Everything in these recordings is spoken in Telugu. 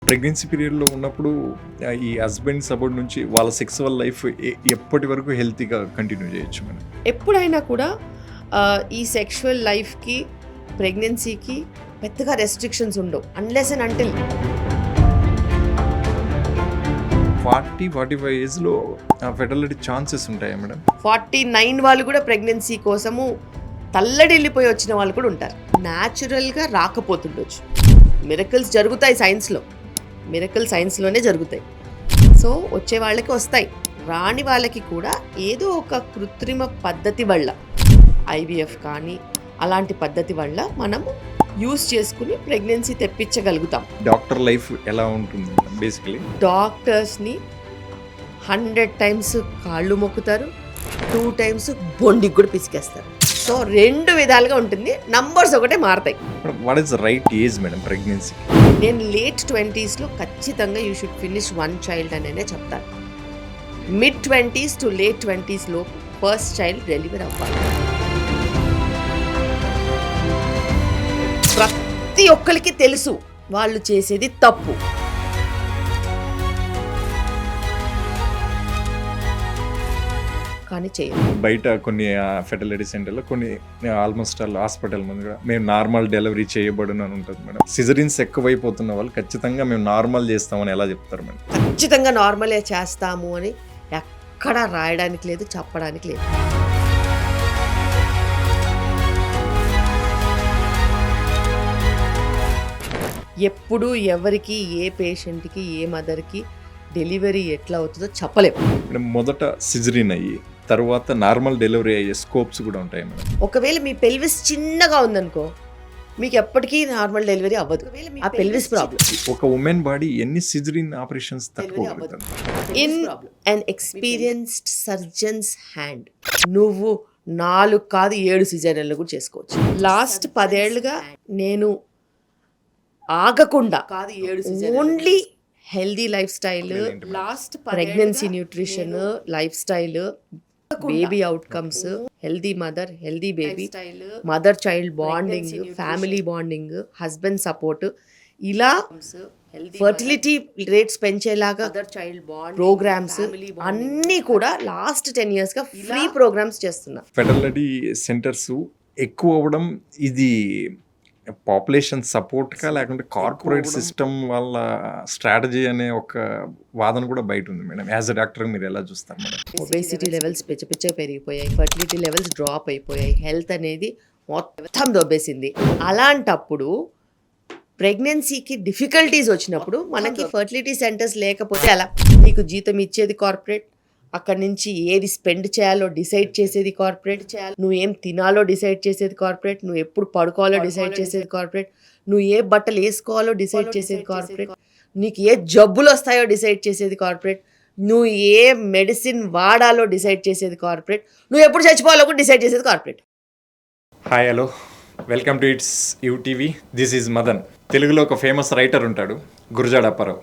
ప్రెగ్నెన్సీ పీరియడ్లో ఉన్నప్పుడు ఈ హస్బెండ్ సపోర్ట్ నుంచి వాళ్ళ సెక్సువల్ లైఫ్ ఎప్పటి వరకు హెల్తీగా కంటిన్యూ చేయొచ్చు మనం? ఎప్పుడైనా కూడా ఈ సెక్షువల్ లైఫ్కి ప్రెగ్నెన్సీకి పెద్దగా రెస్ట్రిక్షన్స్ ఉండవు అన్లెస్ అండ్ అంటిల్ 40-45 ఏజ్లో ఫెర్టిలిటీ ఛాన్సెస్ ఉంటాయా మేడం? 49 వాళ్ళు కూడా ప్రెగ్నెన్సీ కోసము తల్లడిల్లిపోయి వచ్చిన వాళ్ళు కూడా ఉంటారు. న్యాచురల్గా రాకపోతుండొచ్చు. మిరకల్స్ జరుగుతాయి సైన్స్లోనే జరుగుతాయి. సో వచ్చే వాళ్ళకి వస్తాయి, రాని వాళ్ళకి కూడా ఏదో ఒక కృత్రిమ పద్ధతి వల్ల ఐవీఎఫ్ కానీ అలాంటి పద్ధతి వల్ల మనము యూస్ చేసుకుని ప్రెగ్నెన్సీ తెప్పించగలుగుతాం. డాక్టర్ లైఫ్ ఎలా ఉంటుంది బేసికలీ? డాక్టర్స్ని 100 టైమ్స్ కాళ్ళు మొక్కుతారు, 2 టైమ్స్ బొండికి కూడా పిసికేస్తారు. సో 2 విధాలుగా ఉంటుంది, నంబర్స్ ఒకటే మారుతాయి. What is the right age madam pregnancy? నేను లేట్ 20sలో ఖచ్చితంగా యూ షుడ్ ఫినిష్ 1 చైల్డ్ అనే చెప్తాను. మిడ్ 20s టు లేట్ 20sలో ఫస్ట్ చైల్డ్ డెలివరీ అవ్వాలి. ప్రతి ఒక్కరికి తెలుసు వాళ్ళు చేసేది తప్పు. కానీ చేయరు. బయట కొన్ని ఫెర్టిలిటీ సెంటర్లో కొన్ని ఆల్మోస్ట్ ఆల్ హాస్పిటల్ ముందు కూడా మేము నార్మల్ డెలివరీ చేయబడును అని ఉంటుంది మేడం. సిజరీన్స్ ఎక్కువైపోతున్న వాళ్ళు ఖచ్చితంగా మేము నార్మల్ చేస్తామని ఎలా చెప్తారు మేడం? ఖచ్చితంగా నార్మలే చేస్తాము అని ఎక్కడ రాయడానికి లేదు, చెప్పడానికి లేదు. ఎప్పుడు ఎవరికి, ఏ పేషెంట్కి, ఏ మదర్కి డెలివరీ ఎట్లా అవుతుందో చెప్పలేము. మేడం మొదట సిజరీన్ అయ్యి తర్వాత నార్మల్ డెలివరీ అయ్యే స్కోప్స్ కూడా ఉంటాయి మేడం. ఒకవేళ మీ పెల్విస్ చిన్నగా ఉందనుకో మీకు ఎప్పటికీ నార్మల్ డెలివరీ అవ్వదు. ఆ పెల్విస్ ప్రాబ్లం. ఒక ఉమెన్ బాడీ ఎన్ని సిజరీన్ ఆపరేషన్స్ తట్టుకోగలుగుతుంది? In unexperienced surgeons hand నువ్వు 4 కాదు 7 సిజరీన్లు కూడా చేసుకోవచ్చు. లాస్ట్ 10 ఏళ్ళుగా నేను ఆగకుండా only healthy life style, pregnancy nutrition, life style, baby outcomes, healthy mother, healthy baby, mother child bonding, family bonding, husband support, ఇలా ఫర్టిలిటీ రేట్స్ పెంచేలాగా ప్రోగ్రామ్స్ అన్నీ కూడా లాస్ట్ 10 years గా ఫ్రీ ప్రోగ్రామ్స్ చేస్తున్నా. ఫెర్టిలిటీ సెంటర్స్ ఎక్కువ అవ్వడం ఇది పాపులేషన్ సపోర్ట్గా లేకుంటే కార్పొరేట్ సిస్టమ్ వాళ్ళ స్ట్రాటజీ అనే ఒక వాదన కూడా బయట ఉంది మేడం. యాజ్ అ డాక్టర్ మీరు ఎలా చూస్తారు మేడం? ఒబేసిటీ లెవెల్స్ పిచ్చ పెరిగిపోయాయి, ఫర్టిలిటీ లెవెల్స్ డ్రాప్ అయిపోయాయి, హెల్త్ అనేది మొత్తం దొబ్బేసింది. అలాంటప్పుడు ప్రెగ్నెన్సీకి డిఫికల్టీస్ వచ్చినప్పుడు మనకి ఫర్టిలిటీ సెంటర్స్ లేకపోతే అలా నీకు జీతం ఇచ్చేది కార్పొరేట్, అక్కడి నుంచి ఏది స్పెండ్ చేయాలో డిసైడ్ చేసేది కార్పొరేట్, నువ్వు ఏం తినాలో డిసైడ్ చేసేది కార్పొరేట్, నువ్వు ఎప్పుడు పడుకోవాలో డిసైడ్ చేసేది కార్పొరేట్, నువ్వు ఏ బట్టలు వేసుకోవాలో డిసైడ్ చేసేది కార్పొరేట్, నీకు ఏ జబ్బులు వస్తాయో డిసైడ్ చేసేది కార్పొరేట్, నువ్వు ఏ మెడిసిన్ వాడాలో డిసైడ్ చేసేది కార్పొరేట్, నువ్వు ఎప్పుడు చచ్చిపోవాలో కూడా డిసైడ్ చేసేది corporate. Hi, hello, welcome to it's UTV. This is Madan. తెలుగులో ఒక ఫేమస్ రైటర్ ఉంటాడు, గురజాడ అప్పారావు.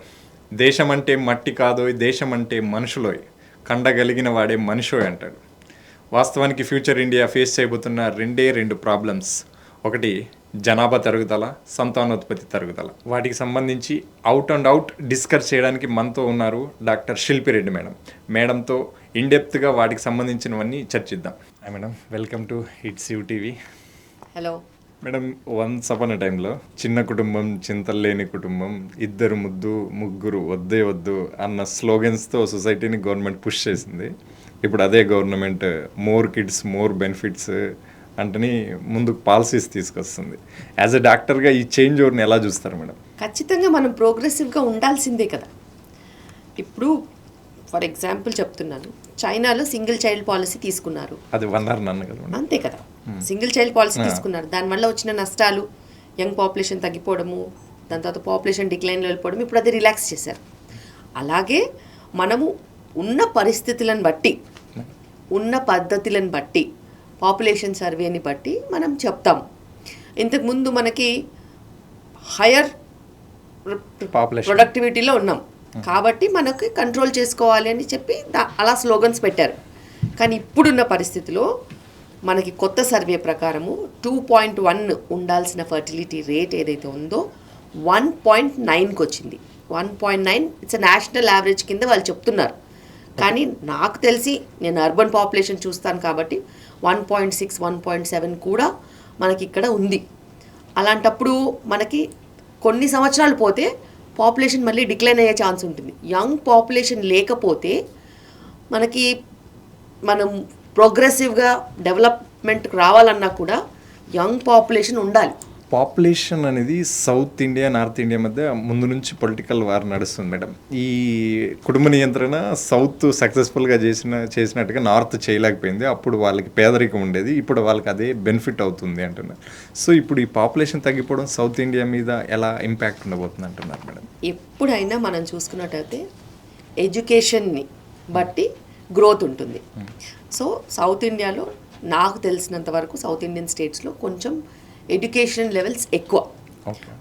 దేశం అంటే మట్టి కాదోయ్, దేశం అంటే మనుషులోయ్, కండగలిగిన వాడే మనిషోయ్ అంటాడు. వాస్తవానికి ఫ్యూచర్ ఇండియా ఫేస్ చేయబోతున్న 2 ప్రాబ్లమ్స్. ఒకటి జనాభా తరుగుదల, సంతానోత్పత్తి తరుగుదల. వాటికి సంబంధించి అవుట్ డిస్కస్ చేయడానికి మనతో ఉన్నారు డాక్టర్ శిల్పిరెడ్డి మేడం. మేడంతో ఇన్డెప్త్గా వాటికి సంబంధించినవన్నీ చర్చిద్దాం. Hi madam, welcome to it's UTV. Hello madam, once upon a టైంలో చిన్న కుటుంబం చింతలేని కుటుంబం, 2 ముద్దు 3 వద్దే వద్దు అన్న స్లోగన్స్తో సొసైటీని గవర్నమెంట్ పుష్ చేసింది. ఇప్పుడు అదే government more kids more benefits అంటని ముందుకు పాలసీస్ తీసుకొస్తుంది. యాజ్ ఎ డాక్టర్గా ఈ చేంజ్ ఓవర్ని ఎలా చూస్తారు మేడం? ఖచ్చితంగా మనం ప్రోగ్రెసివ్గా ఉండాల్సిందే కదా. ఇప్పుడు ఫర్ ఎగ్జాంపుల్ చెప్తున్నాను, చైనాలో సింగిల్ చైల్డ్ పాలసీ తీసుకున్నారు. అది 1 hour నన్ను కదా మేడం? అంతే కదా, సింగిల్ చైల్డ్ పాలసీ తీసుకున్నారు. దానివల్ల వచ్చిన నష్టాలు, యంగ్ పాపులేషన్ తగ్గిపోవడము, దాని తర్వాత పాపులేషన్ డిక్లైన్లో వెళ్ళిపోవడం, ఇప్పుడు అది రిలాక్స్ చేశారు. అలాగే మనము ఉన్న పరిస్థితులను బట్టి, ఉన్న పద్ధతులను బట్టి, పాపులేషన్ సర్వేని బట్టి మనం చెప్తాము. ఇంతకుముందు మనకి హయ్యర్ ప్రొడక్టివిటీలో ఉన్నాం కాబట్టి మనకి కంట్రోల్ చేసుకోవాలి అని చెప్పి అలా స్లోగన్స్ పెట్టారు. కానీ ఇప్పుడున్న పరిస్థితిలో మనకి కొత్త సర్వే ప్రకారము 2.1 ఉండాల్సిన ఫర్టిలిటీ రేట్ ఏదైతే ఉందో 1.9కి వచ్చింది. 1.9 ఇట్స్ నేషనల్ యావరేజ్ కింద వాళ్ళు చెప్తున్నారు. కానీ నాకు తెలిసి నేను అర్బన్ పాపులేషన్ చూస్తాను కాబట్టి 1.6 1.7 కూడా మనకి ఇక్కడ ఉంది. అలాంటప్పుడు మనకి కొన్ని సంవత్సరాలు పోతే పాపులేషన్ మళ్ళీ డిక్లైన్ అయ్యే ఛాన్స్ ఉంటుంది. యంగ్ పాపులేషన్ లేకపోతే మనకి మనం ప్రోగ్రెసివ్గా డెవలప్మెంట్కి రావాలన్నా కూడా యంగ్ పాపులేషన్ ఉండాలి. పాపులేషన్ అనేది సౌత్ ఇండియా నార్త్ ఇండియా మధ్య ముందు నుంచి పొలిటికల్ వార్ నడుస్తుంది మేడం. ఈ కుటుంబ నియంత్రణ సౌత్ సక్సెస్ఫుల్గా చేసినట్టుగా నార్త్ చేయలేకపోయింది. అప్పుడు వాళ్ళకి పేదరికం ఉండేది, ఇప్పుడు వాళ్ళకి అదే బెనిఫిట్ అవుతుంది అంటున్నారు. సో ఇప్పుడు ఈ పాపులేషన్ తగ్గిపోవడం సౌత్ ఇండియా మీద ఎలా ఇంపాక్ట్ ఉండబోతుంది అంటున్నారు మేడం? ఎప్పుడైనా మనం చూసుకున్నట్టయితే ఎడ్యుకేషన్ని బట్టి గ్రోత్ ఉంటుంది. సో సౌత్ ఇండియాలో నాకు తెలిసినంత వరకు సౌత్ ఇండియన్ స్టేట్స్లో కొంచెం ఎడ్యుకేషన్ లెవెల్స్ ఎక్కువ,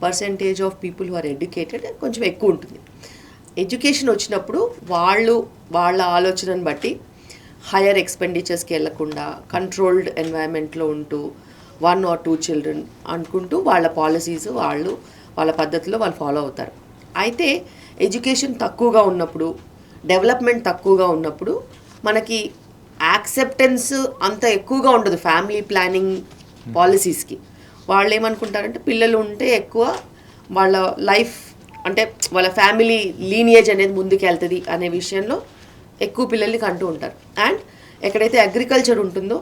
percentage of people who are educated కొంచెం ఎక్కువ ఉంటుంది. ఎడ్యుకేషన్ వచ్చినప్పుడు వాళ్ళ ఆలోచనను బట్టి హయ్యర్ ఎక్స్పెండిచర్స్కి వెళ్ళకుండా కంట్రోల్డ్ ఎన్వైరన్మెంట్లో ఉంటూ 1 or 2 చిల్డ్రన్ అనుకుంటూ వాళ్ళ పాలసీస్ వాళ్ళ పద్ధతిలో వాళ్ళు ఫాలో అవుతారు. అయితే ఎడ్యుకేషన్ తక్కువగా ఉన్నప్పుడు, డెవలప్మెంట్ తక్కువగా ఉన్నప్పుడు మనకి యాక్సెప్టెన్స్ అంత ఎక్కువగా ఉండదు ఫ్యామిలీ ప్లానింగ్ పాలసీస్కి. వాళ్ళు ఏమనుకుంటారంటే పిల్లలు ఉంటే ఎక్కువ వాళ్ళ లైఫ్ అంటే వాళ్ళ ఫ్యామిలీ లీనియేజ్ అనేది ముందుకు వెళ్తుంది అనే విషయంలో ఎక్కువ పిల్లల్ని కంటూ ఉంటారు. అండ్ ఎక్కడైతే అగ్రికల్చర్ ఉంటుందో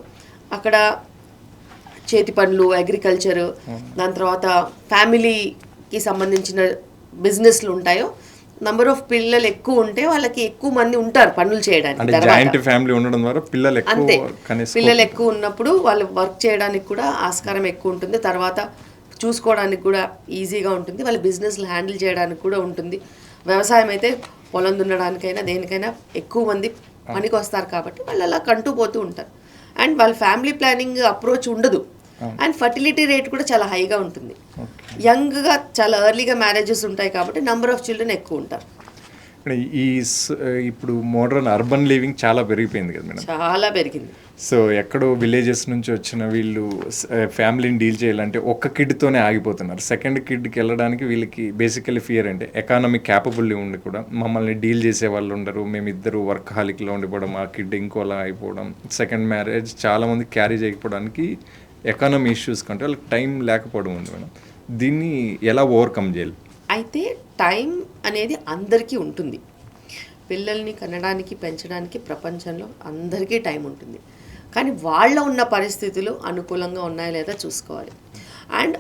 అక్కడ చేతి పనులు, అగ్రికల్చర్, దాని తర్వాత ఫ్యామిలీకి సంబంధించిన బిజినెస్లు ఉంటాయో నంబర్ ఆఫ్ పిల్లలు ఎక్కువ ఉంటే వాళ్ళకి ఎక్కువ మంది ఉంటారు పనులు చేయడానికి. జాయింట్ ఫ్యామిలీ ఉండడం ద్వారా అంతే, పిల్లలు ఎక్కువ ఉన్నప్పుడు వాళ్ళు వర్క్ చేయడానికి కూడా ఆస్కారం ఎక్కువ ఉంటుంది. తర్వాత చూసుకోవడానికి కూడా ఈజీగా ఉంటుంది, వాళ్ళ బిజినెస్లు హ్యాండిల్ చేయడానికి కూడా ఉంటుంది. వ్యవసాయం అయితే పొలం దున్నడానికైనా దేనికైనా ఎక్కువ మంది పనికి వస్తారు కాబట్టి వాళ్ళు అలా కంటూ పోతూ ఉంటారు. అండ్ వాళ్ళ ఫ్యామిలీ ప్లానింగ్ అప్రోచ్ ఉండదు. అండ్ ఫర్టిలిటీ రేట్ కూడా చాలా హైగా ఉంటుంది. యంగ్గా చాలా ఎర్లీగా మ్యారేజెస్ ఉంటాయి కాబట్టి నెంబర్ ఆఫ్ చిల్డ్రన్ ఎక్కువ ఉంటారు. ఇప్పుడు మోడర్న్ అర్బన్ లివింగ్ చాలా పెరిగిపోయింది కదా మేడం? చాలా పెరిగింది. సో ఎక్కడో విలేజెస్ నుంచి వచ్చిన వీళ్ళు ఫ్యామిలీని డీల్ చేయాలంటే ఒక్క కిడ్తోనే ఆగిపోతున్నారు. సెకండ్ కిడ్కి వెళ్ళడానికి వీళ్ళకి బేసికలీ ఫియర్ అంటే ఎకానమిక్ క్యాపబిలిటీ ఉండి కూడా మమ్మల్ని డీల్ చేసే వాళ్ళు ఉండరు, మేమిద్దరు వర్క్ హాలిక్లో ఉండిపోవడం, ఆ కిడ్ ఇంకోలా అయిపోవడం, సెకండ్ మ్యారేజ్ చాలామంది క్యారీ చేయకపోవడానికి ఎకానమీ ఇష్యూస్ కంటే వాళ్ళకి టైం లేకపోవడం ఉంది మేడం. దీన్ని ఎలా ఓవర్కమ్ చేయాలి? అయితే టైం అనేది అందరికీ ఉంటుంది. పిల్లల్ని కనడానికి పెంచడానికి ప్రపంచంలో అందరికీ టైం ఉంటుంది. కానీ వాళ్ళ ఉన్న పరిస్థితులు అనుకూలంగా ఉన్నాయా లేదా చూసుకోవాలి. అండ్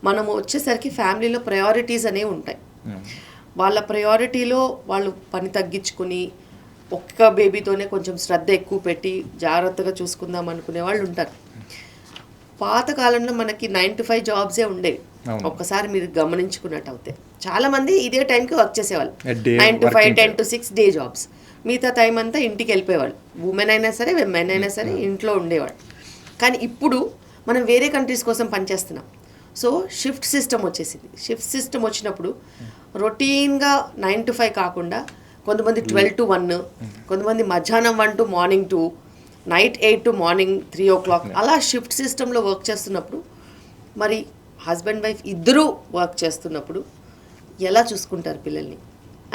మనము వచ్చేసరికి ఫ్యామిలీలో ప్రయారిటీస్ అనేవి ఉంటాయి. వాళ్ళ ప్రయారిటీలో వాళ్ళు పని తగ్గించుకుని ఒక్క బేబీతోనే కొంచెం శ్రద్ధ ఎక్కువ పెట్టి జాగ్రత్తగా చూసుకుందాం అనుకునే వాళ్ళు ఉంటారు. పాతకాలంలో మనకి 9 to 5 జాబ్సే ఉండేవి. ఒక్కసారి మీరు గమనించుకున్నట్టు అయితే చాలామంది ఇదే టైంకి వర్క్ చేసేవాళ్ళు. 9 to 5 10 to 6 డే జాబ్స్. మిగతా టైం అంతా ఇంటికి వెళ్ళిపోయేవాళ్ళు. ఉమెన్ అయినా సరే మెన్ అయినా సరే ఇంట్లో ఉండేవాళ్ళు. కానీ ఇప్పుడు మనం వేరే కంట్రీస్ కోసం పనిచేస్తున్నాం. సో షిఫ్ట్ సిస్టమ్ వచ్చేసింది. షిఫ్ట్ సిస్టమ్ వచ్చినప్పుడు రొటీన్గా 9 to 5 కాకుండా కొంతమంది 12 to 1, కొంతమంది మధ్యాహ్నం 1 to morning 2, night 8 to morning 3 o'clock అలా షిఫ్ట్ సిస్టంలో వర్క్ చేస్తున్నప్పుడు మరి హస్బెండ్ వైఫ్ ఇద్దరూ వర్క్ చేస్తున్నప్పుడు ఎలా చూసుకుంటారు పిల్లల్ని?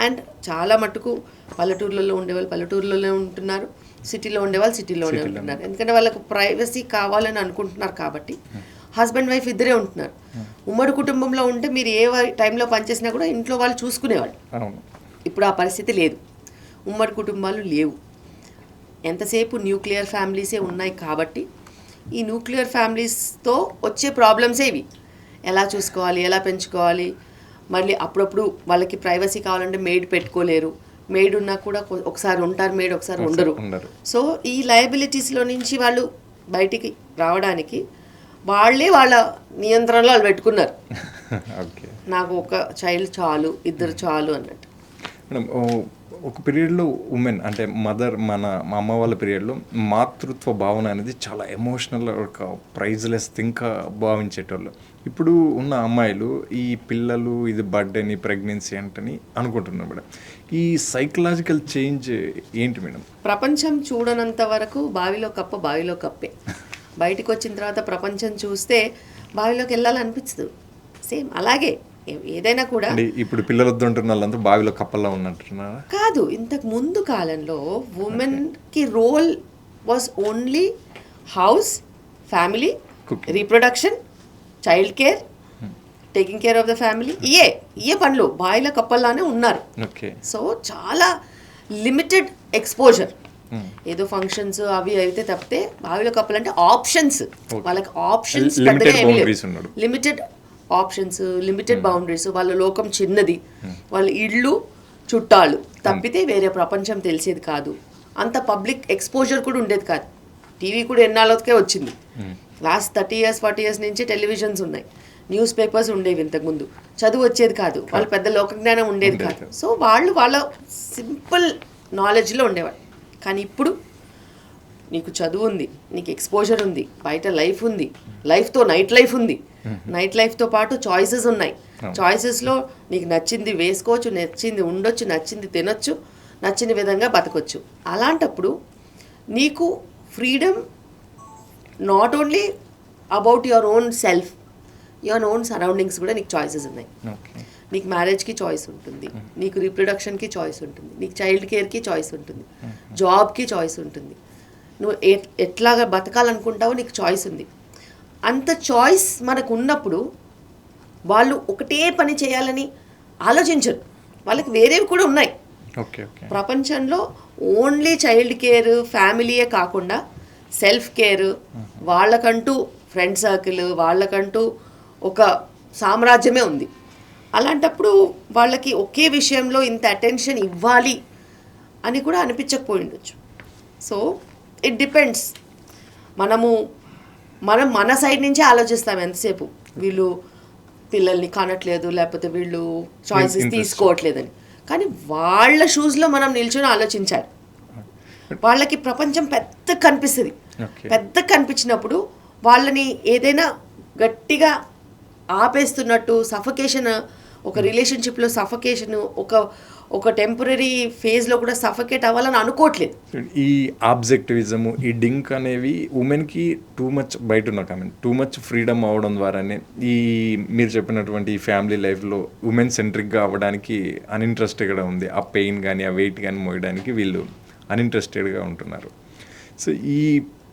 అండ్ చాలా మటుకు పల్లెటూర్లలో ఉండేవాళ్ళు పల్లెటూర్లలో ఉంటున్నారు, సిటీలో ఉండేవాళ్ళు సిటీలోనే ఉంటున్నారు. ఎందుకంటే వాళ్ళకు ప్రైవసీ కావాలని అనుకుంటున్నారు కాబట్టి హస్బెండ్ వైఫ్ ఇద్దరే ఉంటున్నారు. ఉమ్మడి కుటుంబంలో ఉంటే మీరు ఏ టైంలో పనిచేసినా కూడా ఇంట్లో వాళ్ళు చూసుకునేవాళ్ళు. ఇప్పుడు ఆ పరిస్థితి లేదు, ఉమ్మడి కుటుంబాలు లేవు. ఎంతసేపు న్యూక్లియర్ ఫ్యామిలీసే ఉన్నాయి కాబట్టి ఈ న్యూక్లియర్ ఫ్యామిలీస్తో వచ్చే ప్రాబ్లమ్సే ఇవి. ఎలా చూసుకోవాలి, ఎలా పెంచుకోవాలి, మళ్ళీ అప్పుడప్పుడు వాళ్ళకి ప్రైవసీ కావాలంటే మెయిడ్ పెట్టుకోలేరు. మెయిడ్ ఉన్నా కూడా ఒకసారి ఉంటారు, మెయిడ్ ఒకసారి ఉండరు. సో ఈ లయబిలిటీస్లో నుంచి వాళ్ళు బయటికి రావడానికి వాళ్ళే వాళ్ళ నియంత్రణలో వాళ్ళు పెట్టుకున్నారు. నాకు ఒక చైల్డ్ చాలు, ఇద్దరు చాలు అన్నట్టు. ఒక పీరియడ్లో ఉమెన్ అంటే మదర్ మా అమ్మ వాళ్ళ పీరియడ్లో మాతృత్వ భావన అనేది చాలా ఎమోషనల్, ఒక ప్రైజ్లెస్ థింగ్గా భావించేటోళ్ళు. ఇప్పుడు ఉన్న అమ్మాయిలు ఈ పిల్లలు ఇది బర్త్డేని ప్రెగ్నెన్సీ అంటని అనుకుంటున్నారు మేడం. ఈ సైకలాజికల్ చేంజ్ ఏంటి మేడం? ప్రపంచం చూడనంత వరకు బావిలో కప్ప బావిలో కప్పే. బయటకు వచ్చిన తర్వాత ప్రపంచం చూస్తే బావిలోకి వెళ్ళాలనిపించదు. సేమ్ అలాగే ఏదైనా కూడా అంటే ఇప్పుడు పిల్లలు వద్దంటున్న వాళ్ళంతా బావిలో కప్పల్లో ఉన్నట్టున్నారా? కాదు. ఇంతకు ముందు కాలంలో ఉమెన్కి role was only house, family, Cooking. Reproduction, child care, taking care of the family. ఇయే పనులు బాయిల కప్పల్లానే ఉన్నారు. ఓకే. సో చాలా లిమిటెడ్ ఎక్స్పోజర్. ఏదో ఫంక్షన్స్ అవి అయితే తప్పితే బావిలో కప్పలు అంటే ఆప్షన్స్, వాళ్ళకి ఆప్షన్స్ Limited boundaries ఉన్నాడు. Limited options, limited boundaries. వాళ్ళ లోకం చిన్నది, వాళ్ళ ఇళ్ళు చుట్టాలు తప్పితే వేరే ప్రపంచం తెలిసేది కాదు. అంత పబ్లిక్ ఎక్స్పోజర్ కూడా ఉండేది కాదు. టీవీ కూడా ఎన్నాళ్ళకే వచ్చింది. లాస్ట్ 30 years 40 years నుంచి టెలివిజన్స్ ఉన్నాయి, న్యూస్ పేపర్స్ ఉండేవి. ఇంతకుముందు చదువు వచ్చేది కాదు, వాళ్ళ పెద్ద లోక జ్ఞానం ఉండేది కాదు. సో వాళ్ళు వాళ్ళ సింపుల్ నాలెడ్జ్లో ఉండేవాళ్ళు. కానీ ఇప్పుడు నీకు చదువు ఉంది, నీకు ఎక్స్పోజర్ ఉంది, బయట లైఫ్ ఉంది, లైఫ్తో నైట్ లైఫ్ ఉంది, నైట్ లైఫ్తో పాటు చాయిసెస్ ఉన్నాయి. చాయిసెస్లో నీకు నచ్చింది వేసుకోవచ్చు, నచ్చింది ఉండొచ్చు, నచ్చింది తినొచ్చు, నచ్చిన విధంగా బతకొచ్చు. అలాంటప్పుడు నీకు freedom not only about your own self, your own surroundings కూడా నీకు చాయిసెస్ ఉన్నాయి. నీకు మ్యారేజ్కి చాయిస్ ఉంటుంది, నీకు రీప్రొడక్షన్కి చాయిస్ ఉంటుంది, నీకు చైల్డ్ కేర్కి చాయిస్ ఉంటుంది, జాబ్కి చాయిస్ ఉంటుంది, నువ్వు ఎట్లాగా బతకాలనుకుంటావో నీకు చాయిస్ ఉంది. అంత చాయిస్ మనకు ఉన్నప్పుడు వాళ్ళు ఒకటే పని చేయాలని ఆలోచించరు. వాళ్ళకి వేరేవి కూడా ఉన్నాయి. ప్రపంచంలో ఓన్లీ చైల్డ్ కేర్, ఫ్యామిలీయే కాకుండా సెల్ఫ్ కేర్, వాళ్ళకంటూ ఫ్రెండ్ సర్కిల్, వాళ్ళకంటూ ఒక సామ్రాజ్యమే ఉంది. అలాంటప్పుడు వాళ్ళకి ఒకే విషయంలో ఇంత అటెన్షన్ ఇవ్వాలి అని కూడా అనిపించకపోయి ఉండొచ్చు. So it depends. మనం మన సైడ్ నుంచే ఆలోచిస్తాం ఎంతసేపు, వీళ్ళు పిల్లల్ని కనట్లేదు, లేకపోతే వీళ్ళు చాయిసెస్ తీసుకోవట్లేదని. కానీ వాళ్ళ షూస్లో మనం నిల్చొని ఆలోచించాలి. వాళ్ళకి ప్రపంచం పెద్ద కనిపిస్తుంది. పెద్ద కనిపించినప్పుడు వాళ్ళని ఏదైనా గట్టిగా ఆపేస్తున్నట్టు, సఫకేషన్, ఒక రిలేషన్షిప్లో సఫకేషన్, ఒక టెంపరీ ఫేజ్లో కూడా సఫకేట్ అవ్వాలని అనుకోవట్లేదు. ఈ ఆబ్జెక్టివిజము, ఈ డింక్ అనేవి ఉమెన్కి టూ మచ్, బయట ఉన్న కామెంట్, టూ మచ్ ఫ్రీడమ్ అవ్వడం ద్వారానే ఈ మీరు చెప్పినటువంటి ఫ్యామిలీ లైఫ్లో ఉమెన్ సెంట్రిక్గా అవ్వడానికి అన్ఇంట్రెస్టెడ్గా ఉంది. ఆ పెయిన్ కానీ ఆ వెయిట్ కానీ మోయడానికి వీళ్ళు అన్ఇంట్రెస్టెడ్గా ఉంటున్నారు. సో ఈ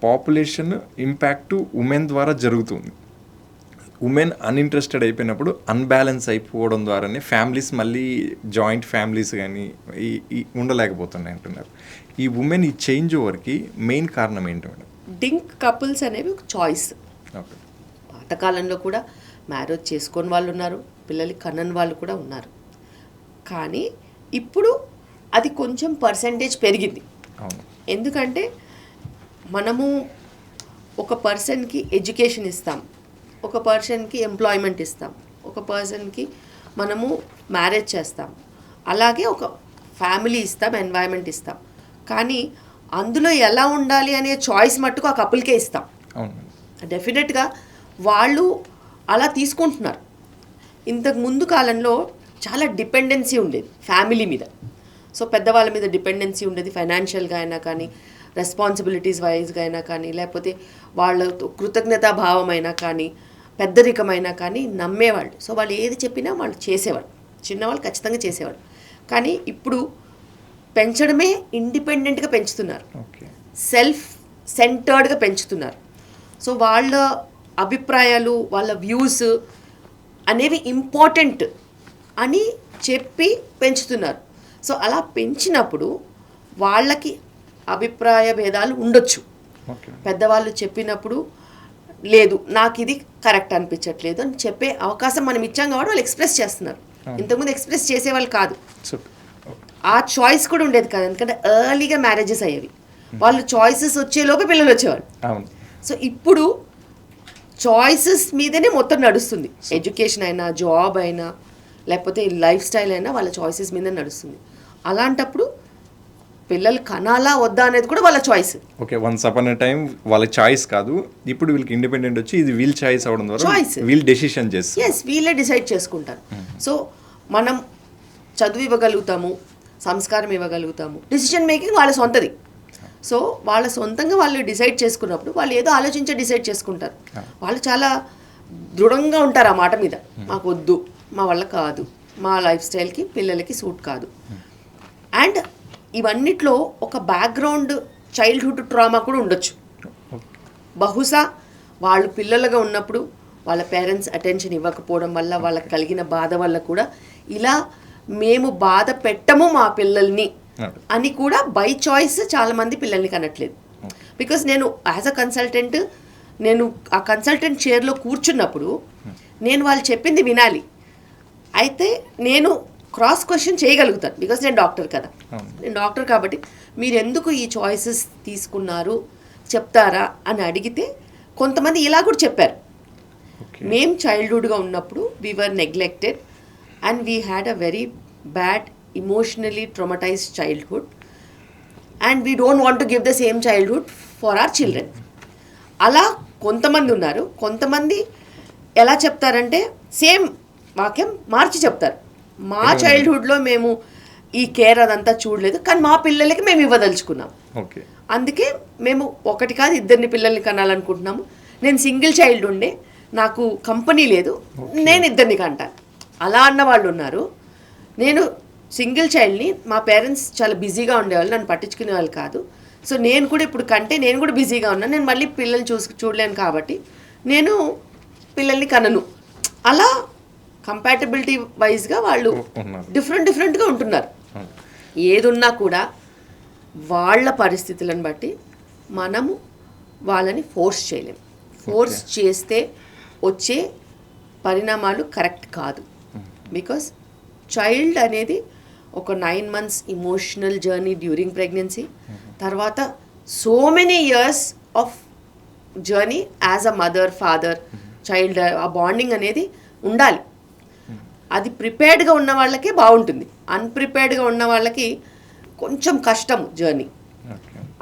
పాపులేషన్ ఇంపాక్ట్ ఉమెన్ ద్వారా జరుగుతుంది. ఉమెన్ అన్ఇంట్రెస్టెడ్ అయిపోయినప్పుడు అన్బ్యాలెన్స్ అయిపోవడం ద్వారానే ఫ్యామిలీస్ మళ్ళీ జాయింట్ ఫ్యామిలీస్ కానీ ఈ ఉండలేకపోతున్నాయి అంటున్నారు. ఈ ఉమెన్ ఈ చేంజ్ ఓవర్కి మెయిన్ కారణం ఏంటి మేడం? డింక్ కపుల్స్ అనేవి ఒక చాయిస్. పాతకాలంలో కూడా మ్యారేజ్ చేసుకొని వాళ్ళు ఉన్నారు, పిల్లలు కన్నని వాళ్ళు కూడా ఉన్నారు. కానీ ఇప్పుడు అది కొంచెం పర్సంటేజ్ పెరిగింది. ఎందుకంటే మనము ఒక పర్సన్కి ఎడ్యుకేషన్ ఇస్తాం, ఒక పర్సన్కి ఎంప్లాయ్మెంట్ ఇస్తాం, ఒక పర్సన్కి మనము మ్యారేజ్ చేస్తాం, అలాగే ఒక ఫ్యామిలీ ఇస్తాం, ఎన్వైరన్మెంట్ ఇస్తాం. కానీ అందులో ఎలా ఉండాలి అనే చాయిస్ మట్టుకు ఆ కపుల్కే ఇస్తాం. డెఫినెట్గా వాళ్ళు అలా తీసుకుంటున్నారు. ఇంతకు ముందు కాలంలో చాలా డిపెండెన్సీ ఉండేది ఫ్యామిలీ మీద. సో పెద్దవాళ్ళ మీద డిపెండెన్సీ ఉండేది, ఫైనాన్షియల్గా అయినా కానీ, రెస్పాన్సిబిలిటీస్ వైజ్గా అయినా కానీ, లేకపోతే వాళ్ళ కృతజ్ఞతా భావం అయినా కానీ, పెద్దరికమైనా కానీ నమ్మేవాళ్ళు. సో వాళ్ళు ఏది చెప్పినా వాళ్ళు చేసేవాళ్ళు, చిన్నవాళ్ళు ఖచ్చితంగా చేసేవాళ్ళు. కానీ ఇప్పుడు పెంచడమే ఇండిపెండెంట్గా పెంచుతున్నారు, సెల్ఫ్ సెంటర్డ్గా పెంచుతున్నారు. సో వాళ్ళ అభిప్రాయాలు, వాళ్ళ వ్యూస్ అనేవి ఇంపార్టెంట్ అని చెప్పి పెంచుతున్నారు. సో అలా పెంచినప్పుడు వాళ్ళకి అభిప్రాయ భేదాలు ఉండొచ్చు. పెద్దవాళ్ళు చెప్పినప్పుడు లేదు నాకు ఇది కరెక్ట్ అనిపించట్లేదు అని చెప్పే అవకాశం మనం ఇచ్చాం కాబట్టి వాళ్ళు ఎక్స్ప్రెస్ చేస్తున్నారు. ఇంతకుముందు ఎక్స్ప్రెస్ చేసేవాళ్ళు కాదు, ఆ చాయిస్ కూడా ఉండేది కాదు. ఎందుకంటే ఎర్లీగా మ్యారేజెస్ అయ్యేవి, వాళ్ళు చాయిసెస్ వచ్చేలోపే పిల్లలు వచ్చేవాళ్ళు. సో ఇప్పుడు చాయిసెస్ మీదనే మొత్తం నడుస్తుంది. ఎడ్యుకేషన్ అయినా, జాబ్ అయినా, లేకపోతే లైఫ్ స్టైల్ అయినా వాళ్ళ చాయిసెస్ మీదనే నడుస్తుంది. అలాంటప్పుడు పిల్లలు కనాలా వద్దా అనేది కూడా వాళ్ళ choice. Okay, once upon a time వాళ్ళ చాయిస్ కాదు, ఇప్పుడు వీళ్ళకి ఇండిపెండెంట్ వచ్చి ఇది వీళ్ళ చాయిస్ అవడం ద్వారా వీళ్ళు డెసిషన్ చేస్తారు. ఎస్, వీళ్ళే డిసైడ్ చేసుకుంటారు. సో మనం చదువు ఇవ్వగలుగుతాము, సంస్కారం ఇవ్వగలుగుతాము, డిసిషన్ మేకింగ్ వాళ్ళ సొంతది. సో వాళ్ళ సొంతంగా వాళ్ళు డిసైడ్ చేసుకున్నప్పుడు వాళ్ళు ఏదో ఆలోచించే డిసైడ్ చేసుకుంటారు. వాళ్ళు చాలా దృఢంగా ఉంటారు ఆ మాట మీద, మాకు వద్దు, మా వల్ల కాదు, మా లైఫ్ స్టైల్కి పిల్లలకి సూట్ కాదు. అండ్ ఇవన్నిట్లో ఒక బ్యాక్గ్రౌండ్ చైల్డ్హుడ్ ట్రామా కూడా ఉండొచ్చు. బహుశా వాళ్ళు పిల్లలుగా ఉన్నప్పుడు వాళ్ళ పేరెంట్స్ అటెన్షన్ ఇవ్వకపోవడం వల్ల వాళ్ళకి కలిగిన బాధ వల్ల కూడా ఇలా మేము బాధ పెట్టము మా పిల్లల్ని అని కూడా బై చాయిస్ చాలామంది పిల్లల్ని కనట్లేదు. బికాస్ నేను యాజ్ అ కన్సల్టెంట్, నేను ఆ కన్సల్టెంట్ చైర్లో కూర్చున్నప్పుడు నేను వాళ్ళు చెప్పింది వినాలి. అయితే నేను క్రాస్ క్వశ్చన్ చేయగలుగుతాను, బికాస్ నేను డాక్టర్ కదా. నేను డాక్టర్ కాబట్టి మీరు ఎందుకు ఈ చాయిసెస్ తీసుకున్నారు చెప్తారా అని అడిగితే కొంతమంది ఇలా కూడా చెప్పారు. మేము చైల్డ్హుడ్గా ఉన్నప్పుడు we were neglected and we had a very bad emotionally traumatised childhood and we don't want to give the same childhood for our children. అలా కొంతమంది ఉన్నారు. కొంతమంది ఎలా చెప్తారంటే సేమ్ వాక్యం మార్చి చెప్తారు. మా చైల్డ్హుడ్లో మేము ఈ కేర్ అదంతా చూడలేదు, కానీ మా పిల్లలకి మేము ఇవ్వదలుచుకున్నాం. అందుకే మేము ఒకటి కాదు ఇద్దరిని పిల్లల్ని కనాలనుకుంటున్నాము. నేను సింగిల్ చైల్డ్ ఉండే, నాకు కంపెనీ లేదు, నేను ఇద్దరిని కంటాను అలా అన్న వాళ్ళు ఉన్నారు. నేను సింగిల్ చైల్డ్ని, మా పేరెంట్స్ చాలా బిజీగా ఉండేవాళ్ళు, నన్ను పట్టించుకునే వాళ్ళు కాదు. సో నేను కూడా ఇప్పుడు కంటే నేను కూడా బిజీగా ఉన్నాను, నేను మళ్ళీ పిల్లల్ని చూడలేను కాబట్టి నేను పిల్లల్ని కనను. అలా కంపాటబిలిటీ వైజ్గా వాళ్ళు డిఫరెంట్గా ఉంటున్నారు. ఏదున్నా కూడా వాళ్ళ పరిస్థితులను బట్టి మనము వాళ్ళని ఫోర్స్ చేయలేము. ఫోర్స్ చేస్తే వచ్చే పరిణామాలు కరెక్ట్ కాదు. బికాస్ చైల్డ్ అనేది ఒక 9 months emotional journey during pregnancy, తర్వాత so many years of journey as a mother father child. ఆ బాండింగ్ అనేది ఉండాలి. అది ప్రిపేర్డ్గా ఉన్న వాళ్ళకే బాగుంటుంది, అన్ప్రిపేర్డ్గా ఉన్న వాళ్ళకి కొంచెం కష్టం జర్నీ.